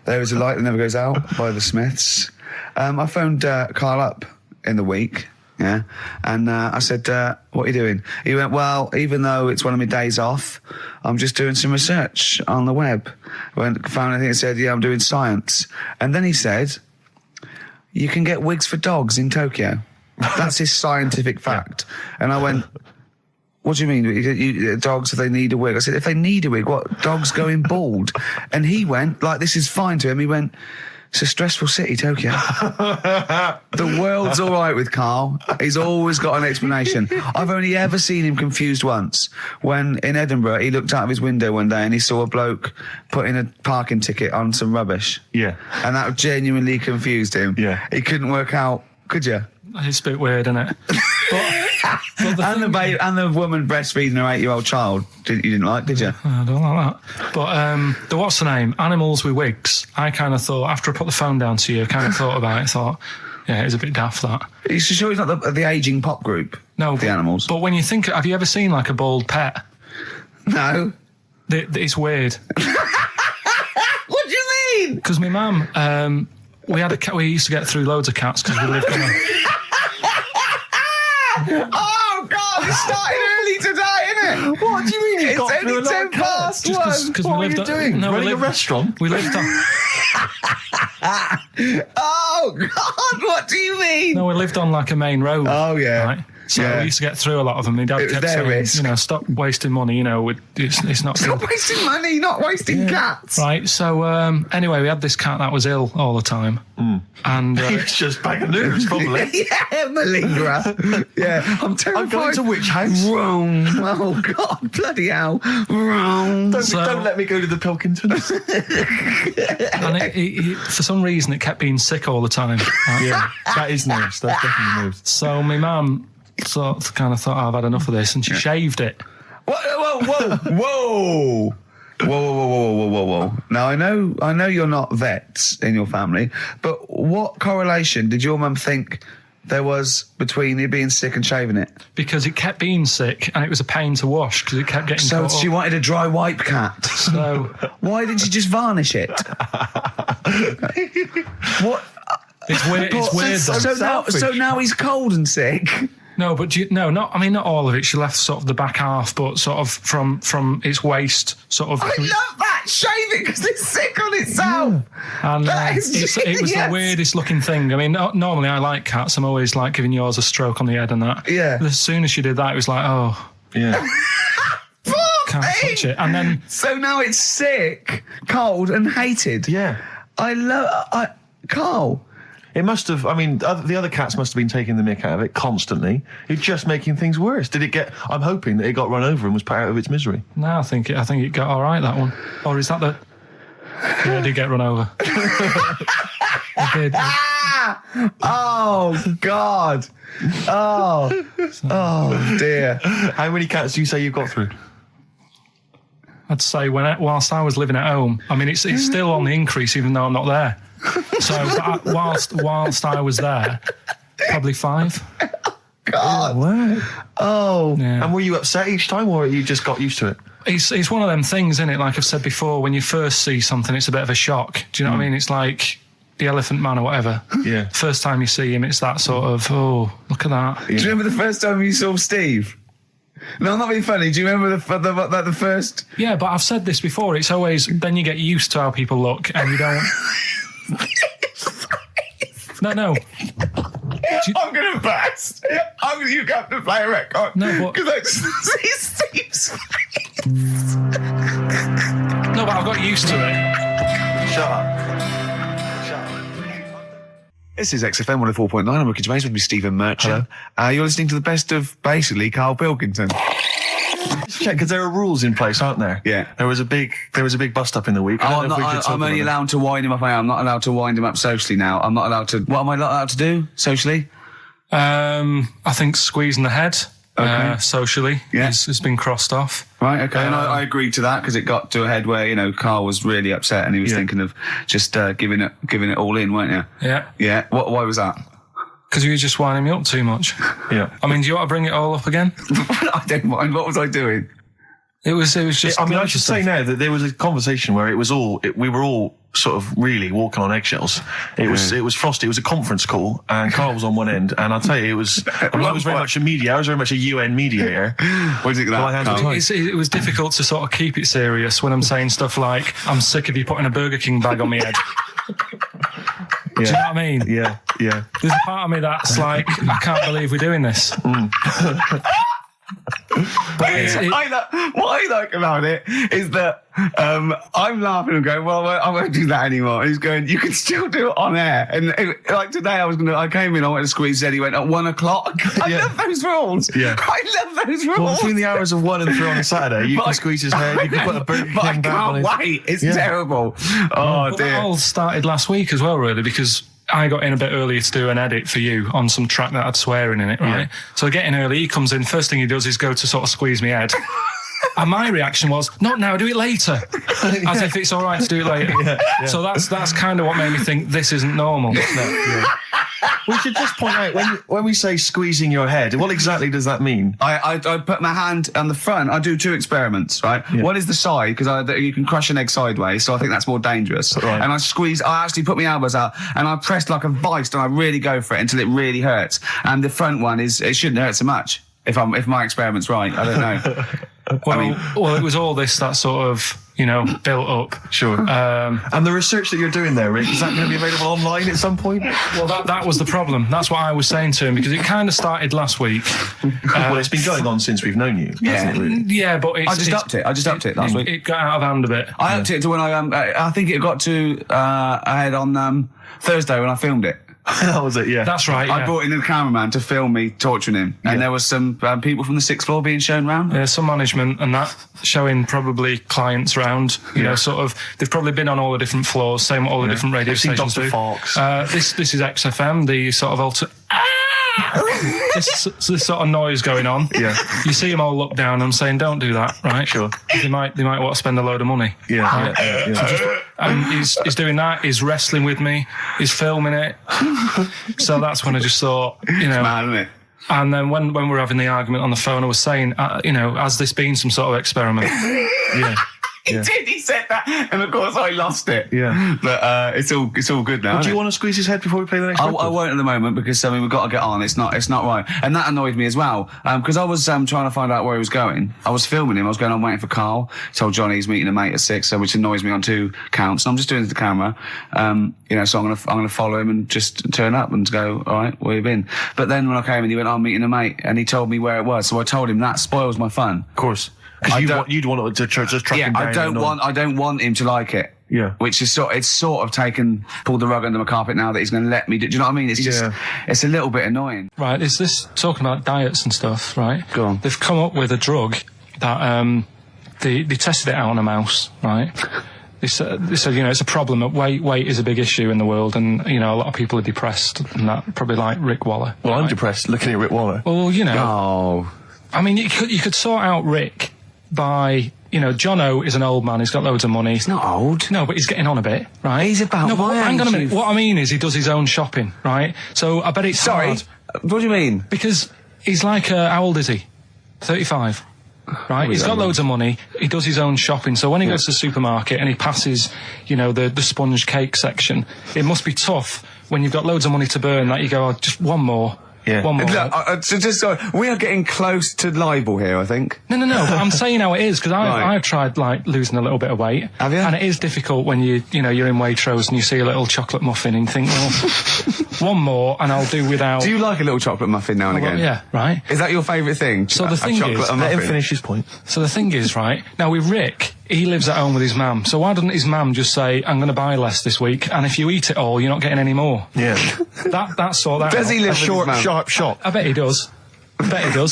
There is a Light That Never Goes Out by the Smiths. I phoned Karl up in the week, and I said, what are you doing? He went, well, even though it's one of my days off, I'm just doing some research on the web. Found anything that said, I'm doing science. And then he said, you can get wigs for dogs in Tokyo. That's his scientific fact. And I went, what do you mean? Dogs, if they need a wig? I said, if they need a wig, what? Dogs going bald? And he went, like, this is fine to him. He went, it's a stressful city, Tokyo. The world's all right with Karl. He's always got an explanation. I've only ever seen him confused once. When in Edinburgh, he looked out of his window one day and he saw a bloke putting a parking ticket on some rubbish. Yeah. And that genuinely confused him. Yeah. He couldn't work out, could you? It's a bit weird, isn't it? And the woman breastfeeding her 8-year-old child, you didn't like, did you? I don't like that. But the what's the name? Animals with wigs. I kind of thought, after I put the phone down to you, I kind of thought about it, thought, yeah, it's a bit daft, that. Are you sure he's not the ageing pop group? No. The Animals? But when you think, have you ever seen, like, a bald pet? No. It's weird. What do you mean? Because my mum, we had a cat, we used to get through loads of cats because we lived on a... Oh, God, it started early today, isn't it? What do you mean? It's only 10 past one. Because What are you doing? Running a restaurant? We lived on. Oh God! What do you mean? No, we lived on like a main road. Oh yeah. Right? So we used to get through a lot of them. My dad It was kept their saying, risk. stop wasting money. It's not Stop good. wasting money, not wasting cats. Right. So anyway, we had this cat that was ill all the time, and It's just bag of nerves, probably. Yeah, malingerer. Yeah, I'm terrified. I'm going to which house? Rome. Oh God, bloody hell, Rome. Don't let me go to the Pilkingtons. and it, for some reason, it kept being sick all the time. Right? Yeah, that is nerves. That's definitely nerves. So my mum kind of thought, I've had enough of this, and she shaved it. Whoa. Now I know you're not vets in your family, but what correlation did your mum think there was between you being sick and shaving it? Because it kept being sick, and it was a pain to wash because it kept getting So caught she up. wanted a dry wipe cat. So Why didn't she just varnish it? What? it's weird. It's weird. though. So now he's cold and sick. No, but not all of it. She left sort of the back half, but sort of from its waist, sort of. I love that. Shave it because it's sick on itself. And That is it was the genius. weirdest looking thing. I mean, normally I like cats. I'm always like giving yours a stroke on the head and that. Yeah. But as soon as she did that, it was like, oh, Yeah. can't touch it. And then So now it's sick, cold, and hated. Yeah. Carl. It must have, the other cats must have been taking the mick out of it constantly. It's just making things worse. I'm hoping that it got run over and was put out of its misery. no, I think it got all right, that one. Or is that the? Yeah, it did get run over. It did. Oh God. Oh dear. How many cats do you say you've got through? I'd say whilst I was living at home, I mean, it's still on the increase even though I'm not there. So whilst I was there, probably 5. God. Wow. Oh. Yeah. And were you upset each time, or you just got used to it? It's one of them things, isn't it? Like I've said before, when you first see something, it's a bit of a shock. Do you know what I mean? It's like the Elephant Man or whatever. Yeah. First time you see him, it's that sort of, oh, look at that. Do you remember the first time you saw Steve? No, I'm not being funny. Do you remember the first? Yeah, but I've said this before. It's always, then you get used to how people look and you don't... No. I'm going to burst. You have to play a record. No, but... Because I just see Steve's face. No, but I've got used to it. Shut up. This is XFM 104.9. I'm Ricky Gervais with me, Stephen Merchant. You're listening to the best of, basically, Karl Pilkington. Just check, because there are rules in place, aren't there? Yeah. There was a big bust up in the week. I'm only allowed to wind him up. I'm not allowed to wind him up socially now. I'm not allowed to... What am I not allowed to do socially? I think squeezing the head socially has been crossed off. Right, okay. And I agreed to that because it got to a head where, Carl was really upset and he was thinking of just giving it all in, weren't you? Yeah. Yeah. Why was that? Because you were just winding me up too much. Yeah. I mean, do you want to bring it all up again? I don't mind. What was I doing? It was just... I should say now that there was a conversation where we were all sort of really walking on eggshells. It was frosty. It was a conference call, and Carl was on one end. And I'll tell you, I was very much a media. I was very much a UN mediator. What do you think of that, Carl? It was difficult to sort of keep it serious when I'm saying stuff like, I'm sick of you putting a Burger King bag on my head. Do you know what I mean? Yeah. There's a part of me that's like, I can't believe we're doing this. What I like about it is that I'm laughing and going, well, I won't do that anymore. And he's going, you can still do it on air. And like today, I came in, I went to squeeze Eddie, went at 1 o'clock. I love those rules. Yeah. I love those rules. Well, between the hours of 1 and 3 on a Saturday, you can squeeze his head, you can put a Burger King bag on his... I can't wait. It's terrible. Oh, but dear. that all started last week as well, really, because I got in a bit earlier to do an edit for you on some track that had swearing in it, right? Yeah. So I get in early, he comes in, first thing he does is go to sort of squeeze me head. And my reaction was, not now, do it later. As if it's all right to do it later. Yeah. So that's kind of what made me think this isn't normal. We should just point out, when we say squeezing your head, what exactly does that mean? I put my hand on the front. I do 2 experiments, right? Yeah. One is the side, because you can crush an egg sideways, so I think that's more dangerous. Right. And I actually put my elbows out, and I pressed like a vice, and I really go for it until it really hurts. And the front one it shouldn't hurt so much. If my experiment's right, I don't know. Well, it was all this that sort of, built up. Sure. And the research that you're doing there, Rick, is that going to be available online at some point? Well, that was the problem. That's what I was saying to him, because it kind of started last week. Well, it's been going on since we've known you. Yeah, really? Yeah, but I just upped it last week. It got out of hand a bit. I upped it to when I think it got to ahead on Thursday when I filmed it. That was it, yeah. That's right, yeah. I brought in a cameraman to film me torturing him, and there was some people from the 6th floor being shown round. Yeah, some management and that, showing probably clients round, sort of, they've probably been on all the different floors, same what all the different radio stations do. Fox. This is XFM, the sort of this sort of noise going on. Yeah. You see them all look down and saying, don't do that, right? Sure. They might want to spend a load of money. Yeah. Right? Yeah. And he's doing that, he's wrestling with me, he's filming it. So that's when I just thought, It's mad, isn't it? And then when we were having the argument on the phone, I was saying, has this been some sort of experiment? Yeah. He did. He said that, and of course I lost it. Yeah, but it's all good now. Do you want to squeeze his head before we play the next? I won't at the moment, because we've got to get on. It's not right, and that annoyed me as well. Because I was trying to find out where he was going. I was filming him. I was going on waiting for Carl. Told Johnny he's meeting a mate at 6, which annoys me on 2 counts. And I'm just doing it to the camera. So I'm gonna follow him and just turn up and go, all right, where you been? But then when I came in, he went, I'm meeting a mate, and he told me where it was. So I told him that spoils my fun. Of course. Because you'd want to just track him down. I don't want him to like it. Yeah. Which is pulled the rug under my carpet now that he's going to let me do. Do you know what I mean? It's just, it's a little bit annoying. Right. Is this talking about diets and stuff? Right. Go on. They've come up with a drug that they tested it out on a mouse. Right. They said it's a problem. Weight is a big issue in the world, and a lot of people are depressed, and that probably like Rick Waller. Well, I'm depressed looking at Rick Waller. Well, Oh. I mean, you could sort out Rick by, Jono is an old man, he's got loads of money. He's not old. No, but he's getting on a bit, right? He's about no, but my hang on a age, minute. What I mean is he does his own shopping, right? So I bet it's hard. What do you mean? Because he's like, how old is he? 35. Right? He's got loads of money, he does his own shopping, so when he goes to the supermarket and he passes, the sponge cake section, it must be tough when you've got loads of money to burn that you go, just one more. Yeah. One more. Look, we are getting close to libel here, I think. No. I'm saying how it is, because I've tried losing a little bit of weight. Have you? And it is difficult when you're in Waitrose and you see a little chocolate muffin and you think, well, one more and I'll do without. Do you like a little chocolate muffin now and again? Yeah, right. Is that your favourite thing? So the thing is, let him finish his point. So the thing is, right, now with Rick, he lives at home with his mum. So why doesn't his mum just say, I'm going to buy less this week, and if you eat it all, you're not getting any more? Yeah. That's sort that. Does he live a with his mum? sharp shot? I bet he does.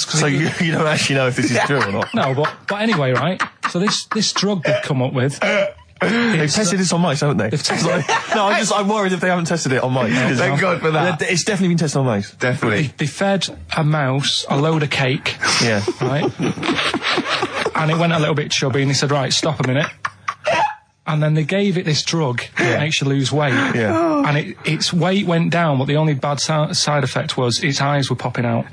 So you don't actually know if this is true or not? No, but anyway, right? So this drug they've come up with. They've tested this on mice, haven't they? I'm worried if they haven't tested it on mice. Thank God for that. It's definitely been tested on mice. Definitely. They fed a mouse a load of cake. Yeah. Right? And it went a little bit chubby, and he said, right, stop a minute. And then they gave it this drug that makes you lose weight. Yeah. And its weight went down, but the only bad side effect was its eyes were popping out.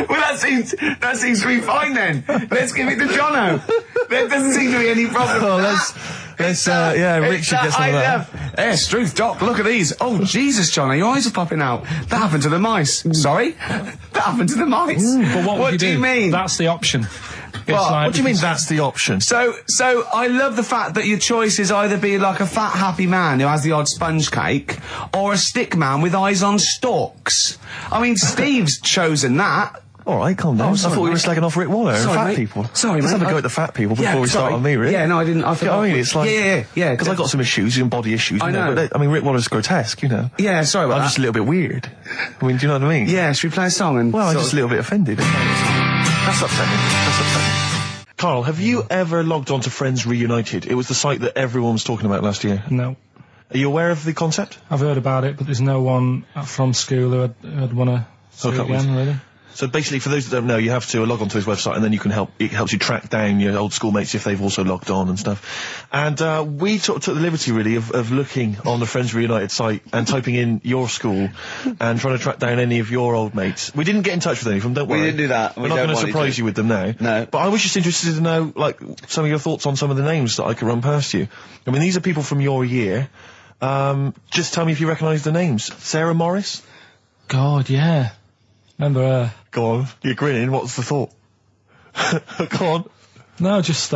Well, that seems to be fine then. Let's give it to Jono. There doesn't seem to be any problem. Oh, Rick should get some of that. Yes, Struth, Doc, look at these. Oh, Jesus, Jono, your eyes are popping out. That happened to the mice. Sorry? That happened to the mice. But what do you mean? That's the option. What do you mean that's the option? So I love the fact that your choice is either be like a fat, happy man who has the odd sponge cake, or a stick man with eyes on stalks. I mean, Steve's chosen that. All right, calm down. I thought we were slagging off Rick Waller and fat people. Sorry, Let's mate. have a go at the fat people before we start on me, Rick. Yeah, no, I didn't. I forgot. I mean, it's like... Yeah. Because I've got some issues and body issues. I know. But Rick Waller's grotesque, Yeah, sorry about that. I'm just a little bit weird. I mean, do you know what I mean? Yeah, should we play a song and... Well, I'm just a little bit offended. That's upsetting. Carl, have you ever logged on to Friends Reunited? It was the site that everyone was talking about last year. No. Are you aware of the concept? I've heard about it, but there's no one from school who'd want to see it again, really. So basically, for those that don't know, you have to log on to his website, and then you can it helps you track down your old schoolmates if they've also logged on and stuff. And we took the liberty, really, of looking on the Friends Reunited site and typing in your school and trying to track down any of your old mates. We didn't get in touch with any of them, don't worry. We didn't do that. We're not going to surprise you with them now. No. But I was just interested to know, like, some of your thoughts on some of the names that I could run past you. I mean, these are people from your year. Just tell me if you recognise the names. Sarah Morris? God, yeah. Remember her? Go on. You're grinning. What's the thought? Go on. No, just,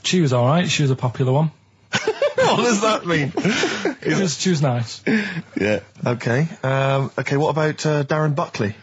she was alright. She was a popular one. What does that mean? She was nice. Yeah. Okay. Okay, what about Darren Buckley?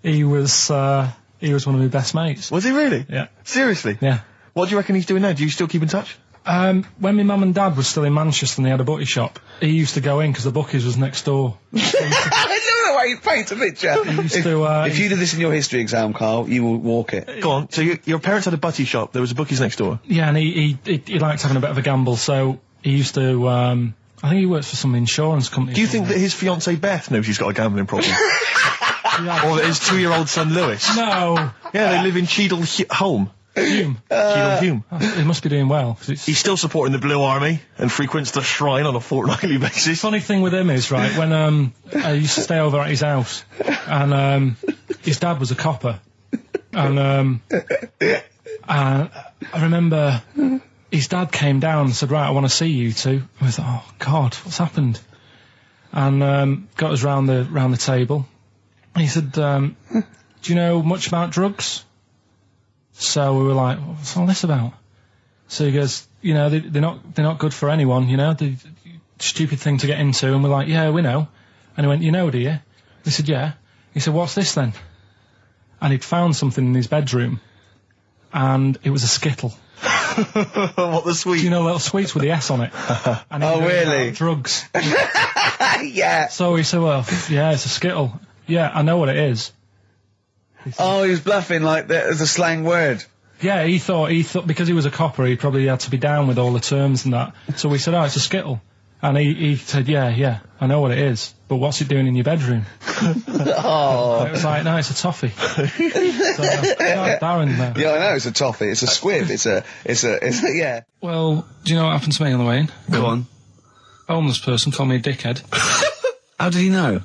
He was one of my best mates. Was he really? Yeah. Seriously? Yeah. What do you reckon he's doing now? Do you still keep in touch? When my mum and dad were still in Manchester and they had a butty shop, he used to go in because the Bucky's was next door. I love the way you paint a picture. If you did this in your history exam, Carl, you will walk it. Go on. So your parents had a butty shop, there was a Bucky's next door? Yeah, and he liked having a bit of a gamble, so he used to, I think he works for some insurance company. Do you think that his fiancée Beth knows he's got a gambling problem? Or that his 2-year-old son Lewis? No. Yeah, they live in Cheadle Holme. Cheadle Hume. He must be doing well. He's still supporting the Blue Army and frequents the shrine on a fortnightly basis. Funny thing with him is, right, when I used to stay over at his house, and his dad was a copper, and I remember his dad came down and said, right, I want to see you two. I was like, oh God, what's happened? And got us round the table. And he said, do you know much about drugs? So we were like, what's all this about? So he goes, you know, they're not good for anyone, you know, the stupid thing to get into. And we're like, yeah, we know. And he went, you know, do you? We said, yeah. He said, what's this then? And he'd found something in his bedroom, and it was a Skittle. What, the sweet? Do you know little sweets with the S on it? And oh, really? Drugs. Yeah. So he said, well, yeah, it's a Skittle. Yeah, I know what it is. Oh, he was bluffing like that as a slang word. Yeah, he thought because he was a copper, he probably had to be down with all the terms and that. So we said, oh, it's a Skittle. And he said, yeah, I know what it is, but what's it doing in your bedroom? Oh. It was like, no, it's a toffee. So, Darren there. Yeah, I know, it's a toffee, it's a squib, it's a, yeah. Well, do you know what happened to me on the way in? Go on. A homeless person called me a dickhead. How did he know?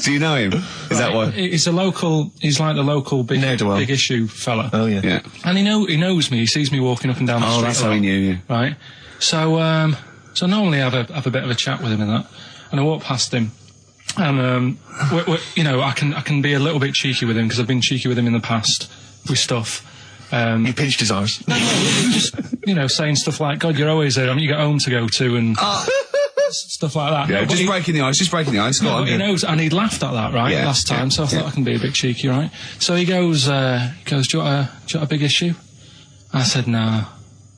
Do you know him? Is that what? He's like the local big issue fella. Oh, yeah. Yeah. And he knows me, he sees me walking up and down the street. Oh, that's how he knew you. Right. So normally I have a bit of a chat with him and that, and I walk past him, and you know, I can be a little bit cheeky with him because I've been cheeky with him in the past with stuff. You pinched his arse. No, just, you know, saying stuff like, God, you're always there, I mean, you got home to go to, and stuff like that. Yeah, no, just breaking the ice, No, but he knows, and he'd laughed at that, right, last time, so I thought I can be a bit cheeky, right? So he goes, do you want a big issue? I said, no.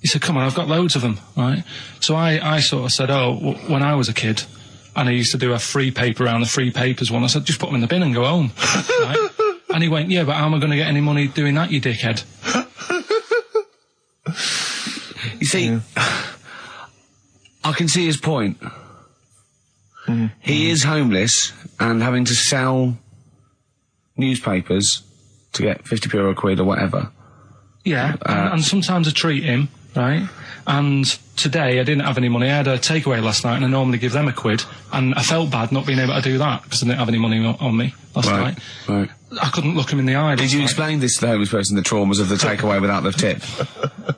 He said, come on, I've got loads of them, right? So I sort of said, when I was a kid, and I used to do a free paper around the free papers one, I said, just put them in the bin and go home, right? And he went, yeah, but how am I going to get any money doing that, you dickhead? You see, I can see his point. He is homeless and having to sell newspapers to get 50p or a quid or whatever. Yeah, and sometimes I treat him, right? And today I didn't have any money. I had a takeaway last night, and I normally give them a quid, and I felt bad not being able to do that because I didn't have any money on me last night. Right. I couldn't look him in the eye. Did you explain this to the homeless person, the traumas of the takeaway without the tip?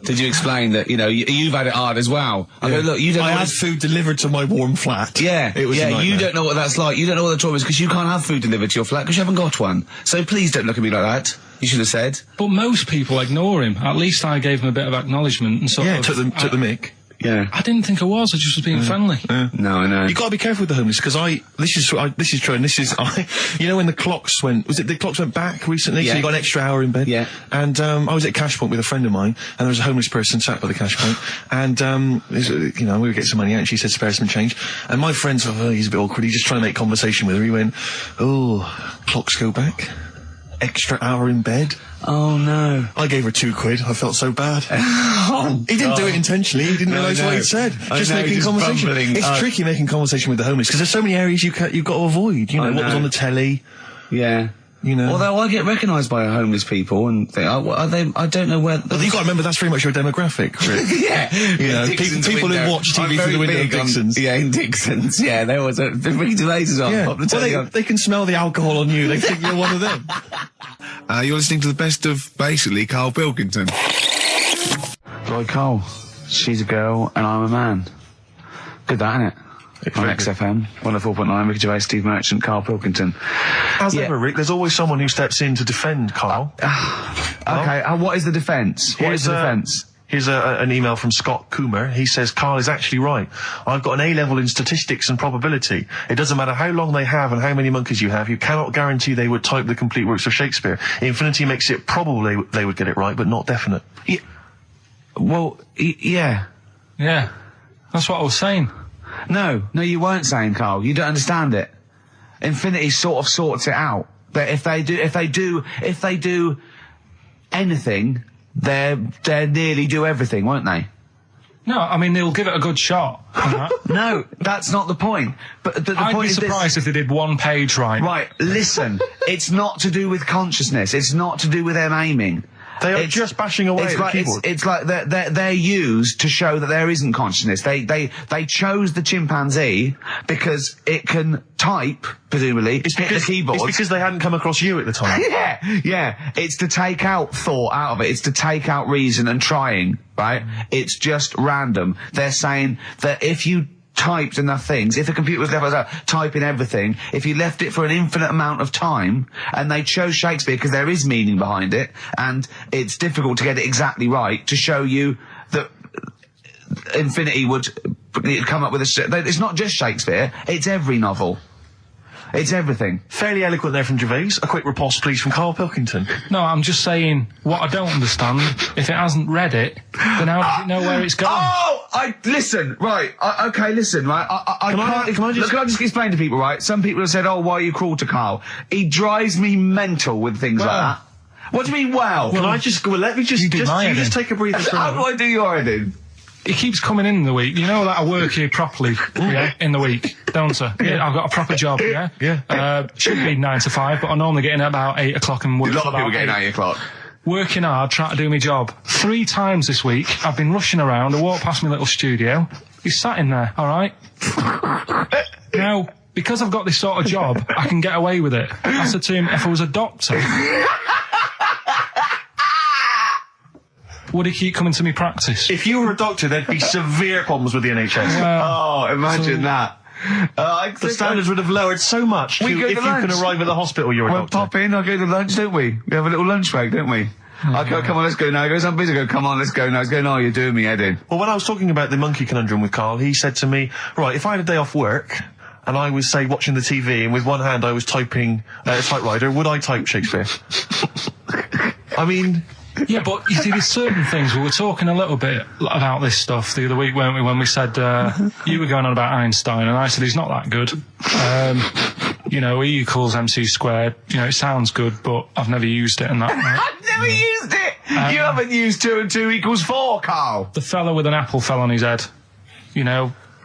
Did you explain that, you know, you've had it hard as well? I go, look, you don't. I had food delivered to my warm flat. Yeah, it was a nightmare. You don't know what that's like. You don't know what the trauma is because you can't have food delivered to your flat because you haven't got one. So please don't look at me like that. You should have said. But most people ignore him. At least I gave him a bit of acknowledgement and sort of... took the mic. Yeah. I didn't think I was. I just was being friendly. Yeah. No, I know. You got to be careful with the homeless because this is true, and this is you know when the clocks went back recently, so you got an extra hour in bed. Yeah. And I was at Cash Point with a friend of mine, and there was a homeless person sat by the Cash Point, and you know, we would get some money out, and she said spare some change, and my friend thought, oh, he's a bit awkward, he's just trying to make conversation with her. He went, oh, clocks go back, extra hour in bed. Oh no. I gave her 2 quid. I felt so bad. He didn't do it intentionally. He didn't realise what he said. Just making conversation. Bumbling. It's tricky making conversation with the homeless because there's so many areas you've got to avoid. You know, what was on the telly. Yeah. You know. Although I get recognised by homeless people and think, are they? I don't know where. But you got to remember that's very much your demographic, Rick. Yeah. You know, people who watch TV through the window of Dixon's. In Dixon's. Yeah, there was a Ricky Gervais is on. Yeah. Well, they can smell the alcohol on you. They think you're one of them. You're listening to the best of, basically, Karl Pilkington. Right, Carl. She's a girl and I'm a man. Good that, innit? On XFM, 104.9, Ricky Gervais, Steve Merchant, Karl Pilkington. As ever, Rick, there's always someone who steps in to defend Karl. Okay, what is the defence? Here's an email from Scott Coomer. He says, Karl is actually right. I've got an A-level in statistics and probability. It doesn't matter how long they have and how many monkeys you have. You cannot guarantee they would type the complete works of Shakespeare. Infinity makes it probable they would get it right, but not definite. Yeah. Well, yeah. Yeah. That's what I was saying. No, you weren't saying, Karl. You don't understand it. Infinity sort of sorts it out. That if they do anything, they nearly do everything, won't they? No, I mean, they'll give it a good shot. No, that's not the point. But the I'd point be is surprised if they did one page right. Right, listen, it's not to do with consciousness. It's not to do with them aiming. They are just bashing away at the keyboard. It's like they're used to show that there isn't consciousness. They chose the chimpanzee because it can type, presumably, hit the keyboard. It's because they hadn't come across you at the time. Yeah. It's to take out thought out of it. It's to take out reason and trying, right? It's just random. They're saying that if you typed enough things, if the computer was left typing everything, if you left it for an infinite amount of time, and they chose Shakespeare because there is meaning behind it, and it's difficult to get it exactly right, to show you that Infinity would come up with it's not just Shakespeare, it's every novel. It's everything. Fairly eloquent there from Gervais. A quick riposte, please, from Karl Pilkington. No, I'm just saying, what I don't understand, if it hasn't read it, then how does it know where it's going? Listen, right, listen, right, Can I just explain to people, right? Some people have said, why are you cruel to Karl? He drives me mental with things like that. What do you mean, let me just take a breather. How do I do your editing? He keeps coming in the week. You know that I work here properly, in the week, don't I? Yeah, I've got a proper job, should be 9 to 5, but I normally get in at about 8 o'clock and work. A lot of people getting 8 o'clock. Working hard, trying to do my job. 3 times this week, I've been rushing around. I walked past my little studio. He's sat in there, all right? Now, because I've got this sort of job, I can get away with it. I said to him, if I was a doctor, would he keep coming to me practice? If you were a doctor, there'd be severe problems with the NHS. Imagine that. The standards would have lowered so much if you can arrive at the hospital you're a doctor. Pop in, I'll go to lunch, don't we? We have a little lunch break, don't we? I go, come on, let's go now. He goes, I'm busy. I go, come on, let's go now. He's going, you're doing me head in. Well, when I was talking about the monkey conundrum with Karl, he said to me, right, if I had a day off work, and I was, say, watching the TV, and with one hand I was typing a typewriter, would I type Shakespeare? I mean... Yeah, but you see, there's certain things. We were talking a little bit about this stuff the other week, weren't we, when we said, you were going on about Einstein, and I said he's not that good. E equals MC squared. It sounds good, but I've never used it and that. Right? I've never used it! You haven't used 2 and 2 equals 4, Karl! The fella with an apple fell on his head.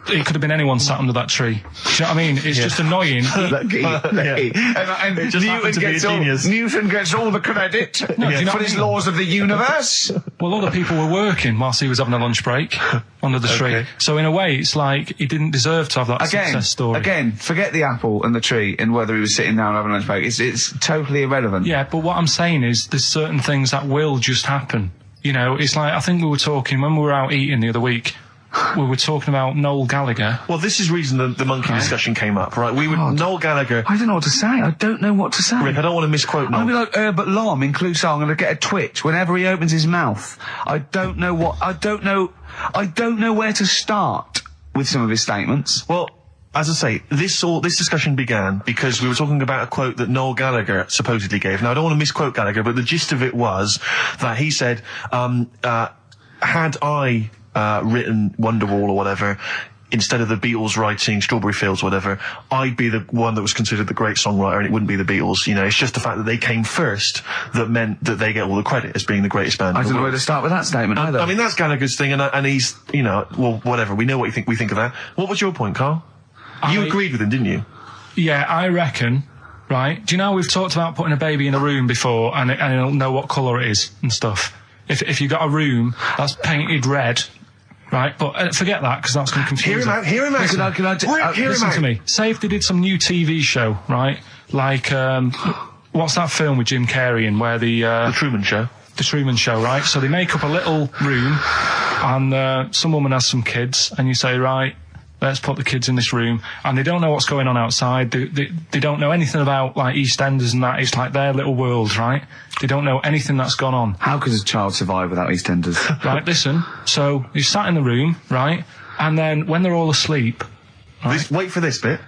It could have been anyone sat under that tree. Do you know what I mean? It's just annoying. Lucky. And Newton gets all the credit for his laws of the universe. Well, other people were working whilst he was having a lunch break under the tree. So in a way, it's like he didn't deserve to have that success story. Again, forget the apple and the tree and whether he was sitting down having a lunch break. It's totally irrelevant. Yeah, but what I'm saying is there's certain things that will just happen. It's like, I think we were talking when we were out eating the other week. We were talking about Noel Gallagher. Well, this is reason the monkey discussion came up, right? Noel Gallagher... I don't know what to say. I don't know what to say. Rick, I don't want to misquote Noel. I'll be like Herbert Lom in Clouseau. I'm going to get a twitch whenever he opens his mouth. I don't know where to start with some of his statements. Well, as I say, this discussion began because we were talking about a quote that Noel Gallagher supposedly gave. Now, I don't want to misquote Gallagher, but the gist of it was that he said, had I... written Wonderwall or whatever, instead of the Beatles writing Strawberry Fields or whatever, I'd be the one that was considered the great songwriter and it wouldn't be the Beatles. It's just the fact that they came first that meant that they get all the credit as being the greatest band. I don't know where to start with that statement either. I mean, that's Gallagher's thing and he's, whatever. We know what we think of that. What was your point, Karl? You agreed with him, didn't you? Yeah, I reckon, right? Do you know we've talked about putting a baby in a room before and it'll know what colour it is and stuff? If you've got a room that's painted red, right, but forget that because that's going to confuse him. Hear him out. Listen to me. Say if they did some new TV show, right? Like, what's that film with Jim Carrey in where the Truman Show? The Truman Show, right? So they make up a little room and some woman has some kids and you say, right, let's put the kids in this room, and they don't know what's going on outside. They don't know anything about, like, EastEnders and that. It's like their little world, right? They don't know anything that's gone on. How could a child survive without EastEnders? Right, listen. So he's sat in the room, right? And then when they're all asleep, right, Wait for this bit.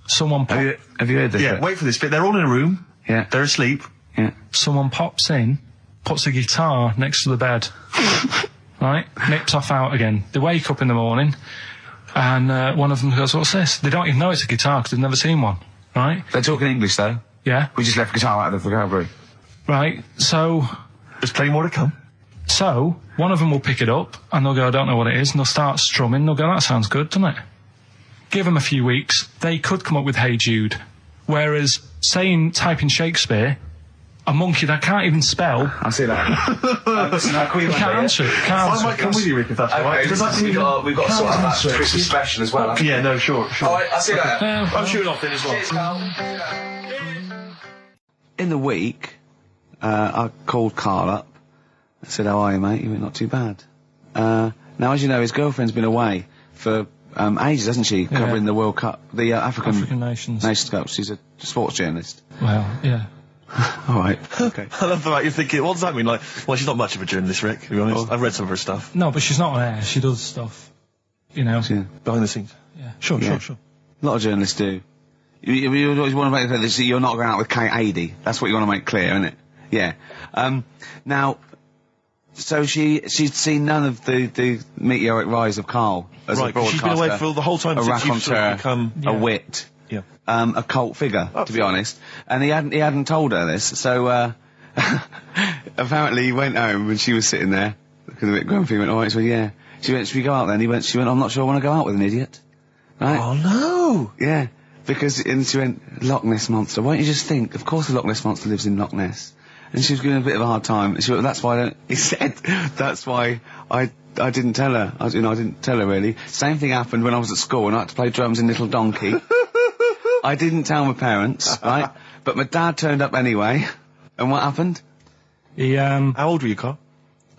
someone Have you heard this? Yeah, bit? wait for this bit. They're all in a room. Yeah. They're asleep. Yeah. someone pops in, puts a guitar next to the bed, right? Nips off out again. They wake up in the morning, and one of them goes, "What's this?" They don't even know it's a guitar because they've never seen one, right? They're talking English, though. Yeah. We just left guitar out of the vocabulary. Right, so There's plenty more to come. one of them will pick it up, and they'll go, "I don't know what it is," and they'll start strumming. They'll go, "That sounds good, doesn't it?" Give them a few weeks, they could come up with Hey Jude. Whereas, typing Shakespeare, a monkey that can't even spell... I see that. Listen, can't answer it. I might come with you, Rick, if that's all right. We've got to sort out that Christmas special as well. Yeah, no, sure. Alright, I'll see you later. I'm shooting off then as well. Cheers, Carl. In the week, I called Carl up. I said, "How are you, mate?" He went, "Not too bad." Now, as you know, his girlfriend's been away for ages, hasn't she? Covering the World Cup, the African Nations Cup. She's a sports journalist. Well, yeah. All right. Okay. I love the fact you're thinking, what does that mean? Like, well, she's not much of a journalist, Rick, to be honest. I've read some of her stuff. No, but she's not on air. She does stuff, you know. Yeah. Behind the scenes. Yeah. Sure. A lot of journalists do. You always want to make clear that you're not going out with Kate Adie. That's what you want to make clear, isn't it? Yeah. Now, so she'd seen none of the meteoric rise of Carl as a broadcaster. She's been away for the whole time a since you've sort of raconteur, become... a wit, Yeah. a cult figure, to be honest. And he hadn't told her this, so apparently he went home and she was sitting there, looking a bit grumpy. He went, "All right," she went, "Yeah." She went, "Should we go out then?" She went, "I'm not sure I want to go out with an idiot." Right? Oh, no! Yeah. And she went, "Loch Ness Monster. Why don't you just think? Of course the Loch Ness Monster lives in Loch Ness." And she was giving a bit of a hard time. And she went, "That's why he said, "That's why I didn't tell her. I didn't tell her really." Same thing happened when I was at school and I had to play drums in Little Donkey. I didn't tell my parents, right? But my dad turned up anyway. And what happened? He, How old were you, Carl?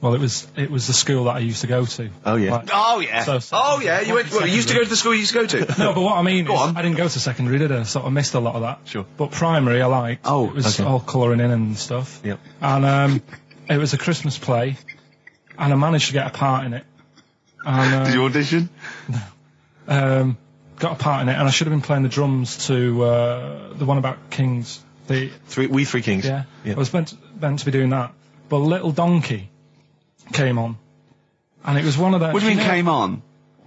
well, it was the school that I used to go to. Oh, yeah. Like, Oh, yeah. So- You went, you used to go to the school you used to go to? No, but what I mean is, on. I didn't go to secondary, did I? Sort of missed a lot of that. Sure. But primary, I liked. Oh, it was okay. all colouring in and stuff. Yep. And it was a Christmas play, and I managed to get a part in it. And, Did you audition? got a part in it, and I should have been playing the drums to the one about Kings. We Three Kings. Yeah. I was meant to be doing that, but Little Donkey came on, and it was one of the. What do you mean came on?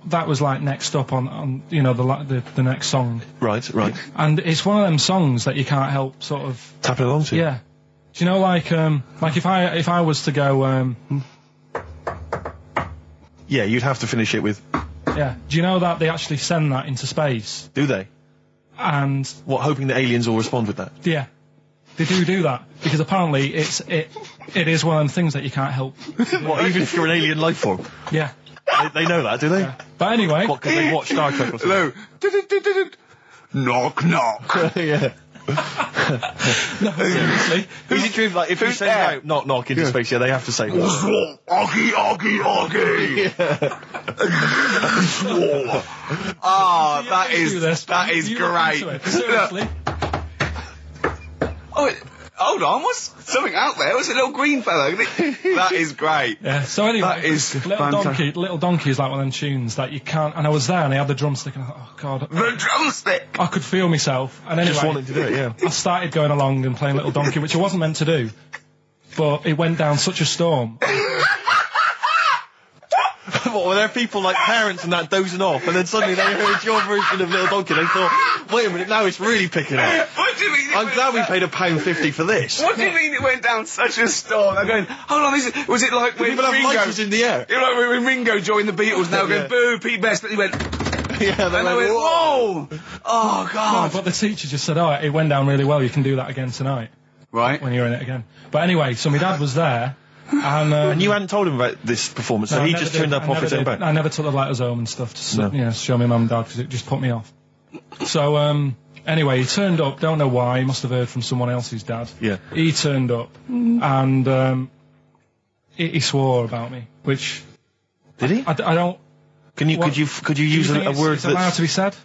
That was like next up on the next song. Right. And it's one of them songs that you can't help sort of Tapping along to. Yeah. Do you know, like if I was to go Yeah, you'd have to finish it with... yeah. Do you know that they actually send that into space? Do they? And What, hoping that aliens will respond with that? yeah, they do that because apparently it is one of them things that you can't help. What, even if you're an alien life form? Yeah. They know that, do they? Yeah. But anyway, What, because they watch Star Trek or something? Hello. Knock, knock. Yeah. no, seriously. Is it true, like, if you send out knock knock into space, yeah, they have to say that? Oggy, oggy, oggy. Ah, that is You look great. into it. Seriously. Oh, hold on, what's something out there? What's a little green fellow? That is great. Yeah. So anyway, That is Little Donkey is like one of them tunes that you can't. And I was there, and I had the drumstick, and I thought, oh god, The drumstick. I could feel myself. And anyway, Just wanting to do it, yeah. I started going along and playing Little Donkey, which I wasn't meant to do, but it went down such a storm. What, were there people like parents and that dozing off, and then suddenly they heard your version of Little Donkey, they thought, wait a minute, now it's really picking up. What do you mean? I'm glad we paid £1.50 for this. What do you mean it went down such a storm? I'm going, hold on, was it like when People have Ringo... lighters in the air. You know, like when Ringo joined the Beatles, now Yeah. going, boo, Pete Best, and he went... Yeah, And I went, whoa! Oh, No, God. but the teacher just said, oh, it went down really well, you can do that again tonight, Right. when you're in it again. But anyway, so my dad was there, and... And you hadn't told him about this performance, so no, I he never just did. turned up I off never his own did. back. I never took the letters home and stuff to No. show my mum and dad, because it just put me off. So, anyway, he turned up, don't know why, he must have heard from someone else's dad. Yeah. He turned up, and he swore about me, which... Did he? I don't... Could you use a word that's allowed to be said?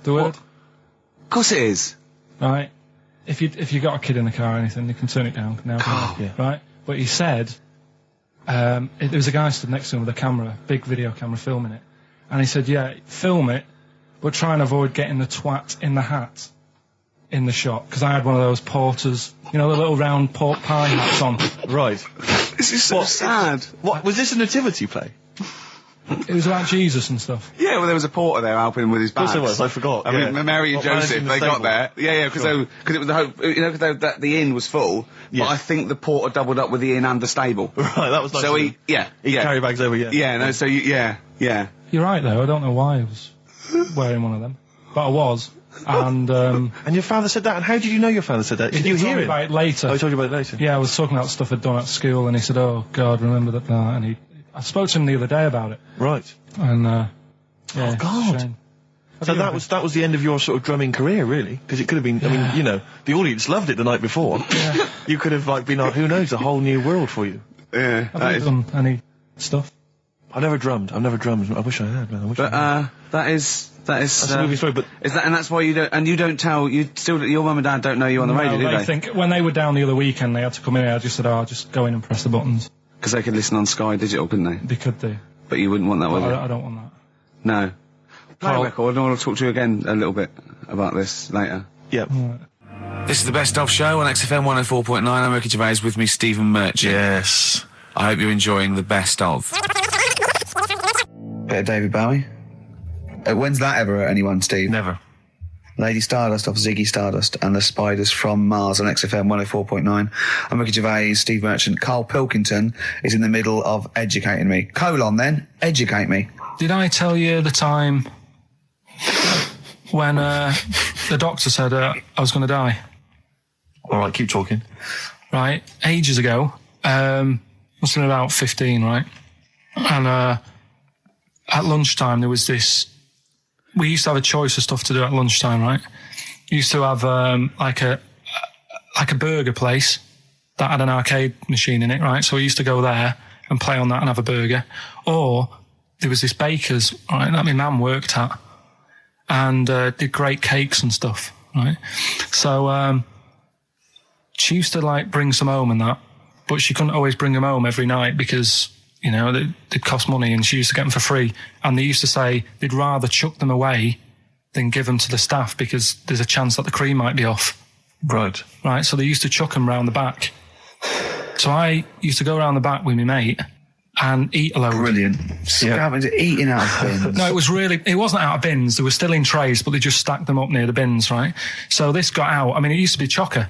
The word? Of course it is. Right. If you got a kid in the car or anything, you can turn it down now. Yeah. Right. But he said, there was a guy stood next to him with a camera, big video camera, filming it, and he said, "Yeah, film it, but try and avoid getting the twat in the hat in the shot, because I had one of those porters, you know, the little round pork pie hats on." Right. This is so sad. What was this a nativity play? It was about Jesus and stuff. Yeah, well, there was a porter there helping him with his bags. Of course it was, I forgot. I mean, Mary and Joseph, they got there. Yeah, because it was the hope, you know, because the inn was full, but I think the porter doubled up with the inn and the stable. Right, that was nice. So he carry bags over, Yeah, no, so yeah. You're right, though, I don't know why I was wearing one of them, but I was. And your father said that, and how did you know your father said that? Did you hear it? About it later. Oh, he told you about it later? Yeah, I was talking about stuff I'd done at school, and he said, "Oh, God, remember that," and I spoke to him the other day about it. Right. And, oh, God. Shame. So that was the end of your sort of drumming career, really? Because it could have been, I mean, you know, the audience loved it the night before. Yeah. You could have, like, been on, who knows, a whole new world for you. Yeah. Have you done any stuff? I've never drummed. I wish I had, man. That is that's a movie story, but is that, and that's why you don't tell, your mum and dad don't know you on the radio, do they? I think when they were down the other weekend, they had to come in here. I just said, "Oh, just go in and press the buttons." Because they could listen on Sky Digital, couldn't they? They could do. But you wouldn't want that, would you? I don't want that. No. Play record, I want to talk to you again a little bit about this later. Yep. Right. This is the Best Of Show on XFM 104.9. I'm Ricky Gervais, with me Stephen Merchant. Yes. I hope you're enjoying the Best Of. Bit of David Bowie. When's that ever at anyone, Steve? Never. Lady Stardust off Ziggy Stardust and the Spiders from Mars on XFM 104.9. I'm Ricky Gervais, Steve Merchant. Karl Pilkington is in the middle of educating me. Educate me. Did I tell you the time when the doctor said I was going to die? All right, keep talking. Right, ages ago, must have been about 15, right? And at lunchtime there was this. We used to have a choice of stuff to do at lunchtime, right? We used to have like a burger place that had an arcade machine in it, right? So we used to go there and play on that and have a burger. Or there was this baker's, right, that my mum worked at, and did great cakes and stuff, right? So she used to like bring some home and that, but she couldn't always bring them home every night because, you know, they'd cost money, and she used to get them for free. And they used to say they'd rather chuck them away than give them to the staff because there's a chance that the cream might be off. Right. Right, so they used to chuck them round the back. So I used to go around the back with my mate and eat a load. Brilliant. Eating out of bins. No, it wasn't out of bins. They were still in trays, but they just stacked them up near the bins, right? So this got out. I mean, it used to be chocker.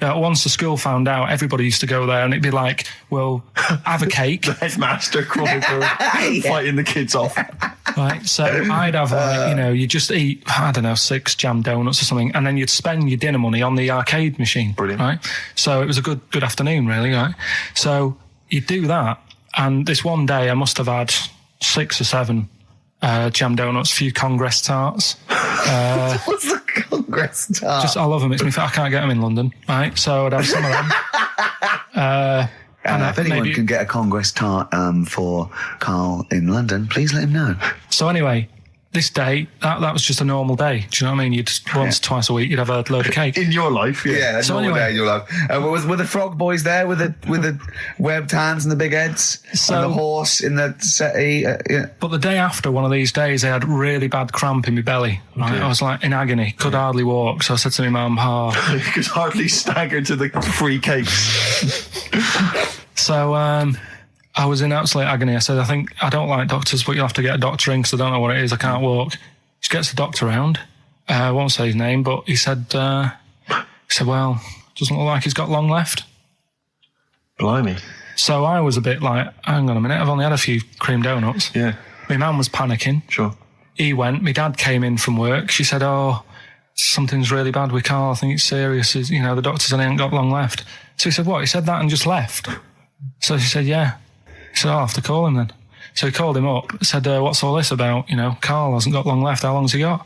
Once the school found out, everybody used to go there, and it'd be like, "Well, have a cake." The headmaster crawling through, fighting the kids off. Right, so I'd have, like, you know, you just eat, I don't know, 6 jam donuts or something, and then you'd spend your dinner money on the arcade machine. Brilliant. Right? So it was a good afternoon, really, right? So you'd do that, and this one day I must have had 6 or 7 jam donuts, a few Congress tarts. What's the Congress tart? I love them. I can't get them in London, right? So I'd have some of them. And if anyone can get a Congress tart for Karl in London, please let him know. So anyway, this day, that was just a normal day. Do you know what I mean? You'd twice a week, you'd have a load of cake. In your life, yeah. Yeah, so normal anyway, day in your life. Were the frog boys there with the webbed hands and the big heads? And the horse in the settee? Yeah. But the day after one of these days, I had really bad cramp in my belly. Right? Okay. I was like in agony, could hardly walk. So I said to my mum, you could hardly stagger to the free cakes. So I was in absolute agony. I said, I don't like doctors, but you'll have to get a doctor in because I don't know what it is. I can't walk. She gets the doctor round. I won't say his name, but he said, well, doesn't look like he's got long left. Blimey. So I was a bit like, hang on a minute, I've only had a few cream donuts. Yeah. My mum was panicking. Sure. He went. My dad came in from work. She said, something's really bad with Karl. I think it's serious. You know, the doctor said he ain't got long left. So he said, what? He said that and just left? So she said, yeah. He said, I'll have to call him then. So he called him up, said, what's all this about? You know, Karl hasn't got long left. How long's he got?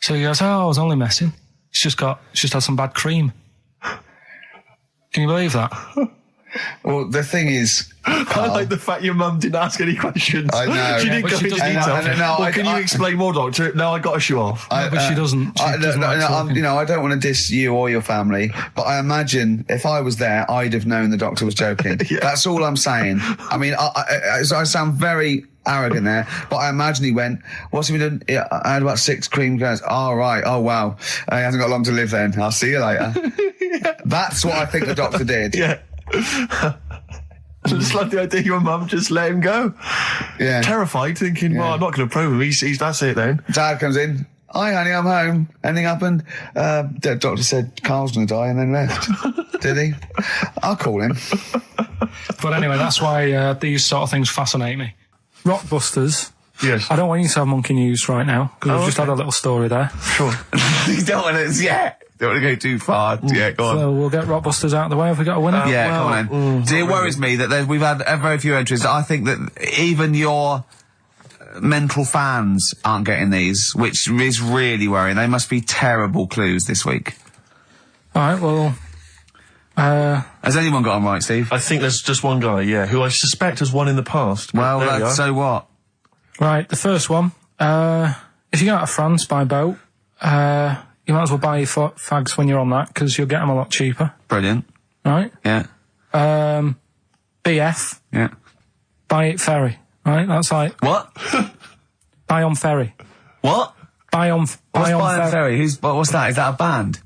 So he goes, I was only messing. It's just had some bad cream. Can you believe that? Well, the thing is, I like the fact your mum didn't ask any questions. I know. She didn't go into detail. Can you explain more, Doctor? No, I got to show off. But she doesn't. I don't want to diss you or your family, but I imagine if I was there, I'd have known the doctor was joking. That's all I'm saying. I mean, I sound very arrogant there, but I imagine he went, what's he been doing? I had about 6 cream cones. Oh, right. Oh, wow. He hasn't got long to live then. I'll see you later. That's what I think the doctor did. Yeah. I just love the idea your mum just let him go. Yeah. Terrified, thinking, well, I'm not going to probe him. He's that's it then. Dad comes in. Hi, honey, I'm home. Anything happened? The doctor said Carl's going to die and then left. Did he? I'll call him. But anyway, that's why these sort of things fascinate me. Rockbusters. Yes. I don't want you to have monkey news right now, because we've just had a little story there. Sure. You don't want to, don't want to go too far. Yeah, go on. So we'll get Rockbusters out of the way. Have we got a winner? Come on. See, it worries me that we've had very few entries. I think that even your mental fans aren't getting these, which is really worrying. They must be terrible clues this week. All right, well... has anyone got them right, Steve? I think there's just one guy, who I suspect has won in the past. Well, so what? Right, the first one. If you go out of France by boat, you might as well buy your fags when you're on that, because you'll get them a lot cheaper. Brilliant. Right? Yeah. BF. Yeah. Buy it ferry. Right? That's like... What? Buy on ferry. What? Buy on ferry? What's that? Is that a band?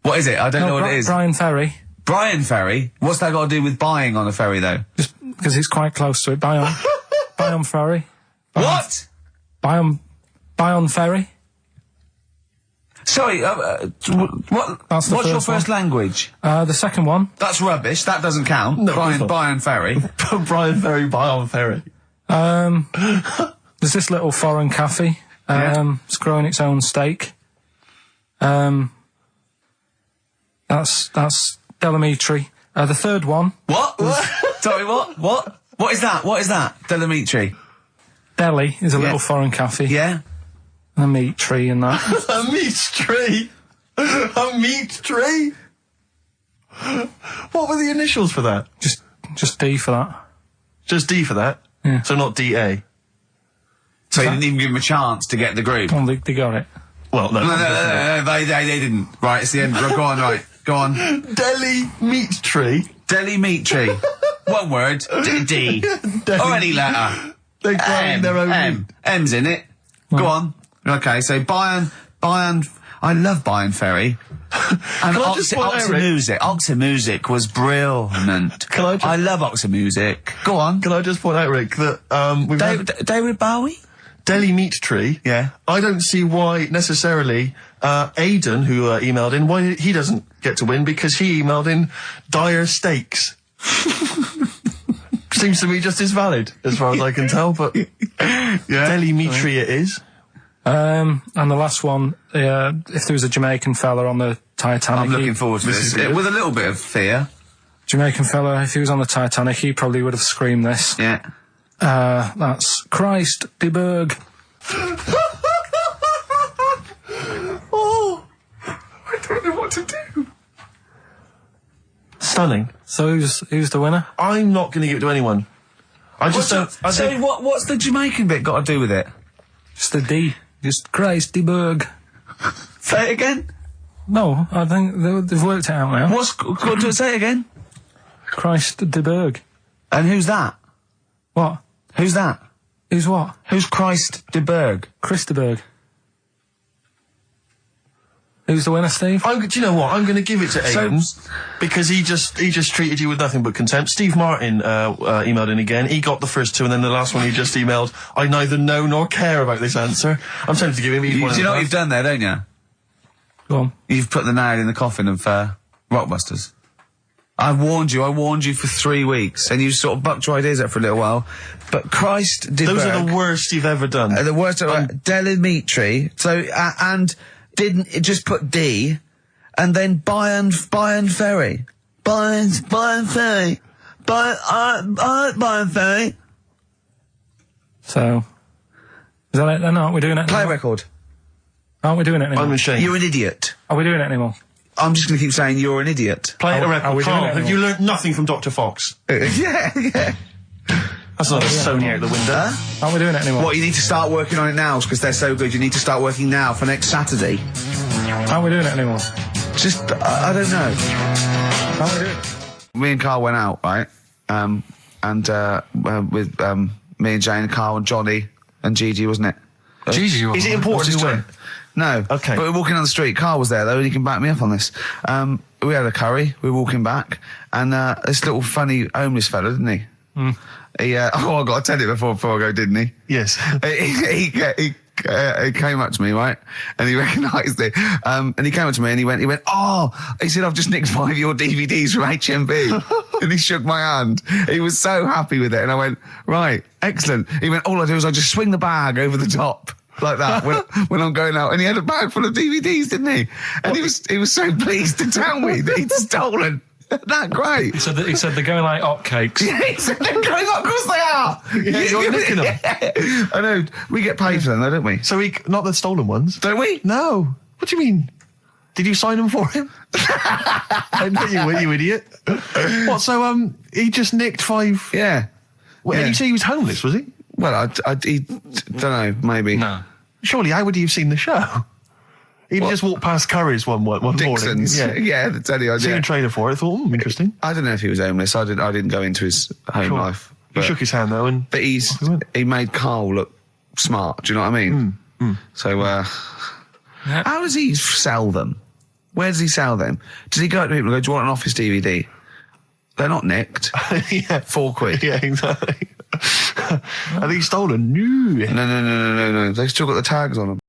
What is it? I don't know what it is. Brian Ferry. Brian Ferry? What's that got to do with buying on a ferry, though? Just because it's quite close to it. Buy on ferry. What? Buy on ferry. Sorry, what's your first language? The second one. That's rubbish. That doesn't count. No, Brian Ferry. Brian Ferry, buy on ferry. There's this little foreign cafe. It's growing its own steak. That's Delamitri. The third one. What? Sorry, what? What is that? What is that? Delamitri. Delhi is a little foreign cafe. Yeah. A meat tree and that. A meat tree? A meat tree? What were the initials for that? Just D for that. Just D for that? Yeah. So not DA? So you didn't even give them a chance to get the group? Well, they got it. Well, no. No, they didn't. Right, it's the end. Go on, right. Go on. Delhi meat tree? Delhi meat tree. One word. D. Or any letter. They're growing their own. M's in it. Go on. Okay, so Bayern, I love Bayern Ferry. And Oxford Music was brilliant. I love Oxford Music. Go on. Can I just point out, Rick, that we've David Bowie? Delhi Meat Tree. Yeah. I don't see why necessarily Aidan, who emailed in, why he doesn't get to win, because he emailed in dire steaks. Seems to me just as valid, as far as I can tell, but Delhi Meat Tree it is. And the last one, if there was a Jamaican fella on the Titanic... I'm looking forward to this. With a little bit of fear. Jamaican fella, if he was on the Titanic, he probably would have screamed this. Yeah. That's Christ de Berg. Oh, I don't know what to do. Stunning. So who's the winner? I'm not going to give it to anyone. I just don't... what's the Jamaican bit got to do with it? Just the D. Just Christ de Berg. Say it again? No, I think they've worked it out now. Say it again? Christ de Berg. And who's that? What? Who's that? Who's what? Who's Christ de Berg? Chris de Berg. Who's the winner, Steve? Do you know what? I'm going to give it to Aidan, because he just treated you with nothing but contempt. Steve Martin emailed in again. He got the first two, and then the last one he just emailed, I neither know nor care about this answer. I'm tempted to give him each one. Do you know what you've done there, don't you? Go on. You've put the nail in the coffin of Rockbusters. I warned you for 3 weeks, and you sort of bucked your ideas up for a little while. But Christ de Berg... Those are the worst you've ever done. The worst... Delamitri. So, and... didn't it just put D, and then Bayern Ferry. Bayern Ferry. Bayern Ferry. So, is that it then? Aren't we doing it anymore? Play record. Aren't we doing it anymore? I'm ashamed. You're an idiot. Are we doing it anymore? I'm just going to keep saying you're an idiot. Play it a Are record. we doing Carl, it have you learnt nothing from Dr. Fox? Yeah. That's another Sony out the window. Aren't we doing it anymore? What, you need to start working on it now because they're so good. You need to start working now for next Saturday. Aren't we doing it anymore? Just, I don't know. Aren't we doing it? Me and Carl went out, right? With me and Jane, Carl and Johnny and Gigi, wasn't it? Gigi, Is it important who went? No. Okay. But we're walking down the street. Carl was there, though, and he can back me up on this. We had a curry. We were walking back, and this little funny homeless fella, didn't he? He, I got to tell it before I go, didn't he? Yes. He came up to me, right? And he recognised it. And he came up to me and he went, he said, I've just nicked 5 of your DVDs from HMV. And he shook my hand. He was so happy with it. And I went, right, excellent. He went, all I do is I just swing the bag over the top. Like that when I'm going out, and he had a bag full of DVDs, didn't he? And he was so pleased to tell me that he'd stolen. That great. He said they're going like hotcakes. Yeah, he said they're going up. Of course they are. Yeah, you're nicking them. I know. We get paid for them, though, don't we? So not the stolen ones? Don't we? No. What do you mean? Did you sign them for him? I know you were, you idiot. What? So he just nicked 5. Yeah. Well, Yeah. And you say he was homeless, was he? Well, he don't know. Maybe. No. Surely, how would he have seen the show? He'd just walked past Curry's one morning. Dixon's. Yeah, that's any idea. Seen a trailer for it. I thought, interesting. I don't know if he was homeless. I didn't go into his home life. He shook his hand though, and but he made Carl look smart. Do you know what I mean? So how does he sell them? Where does he sell them? Does he go to people and go, "Do you want an Office DVD?" They're not nicked. Yeah, £4. Yeah, exactly. Are these stolen? No. No. They've still got the tags on them.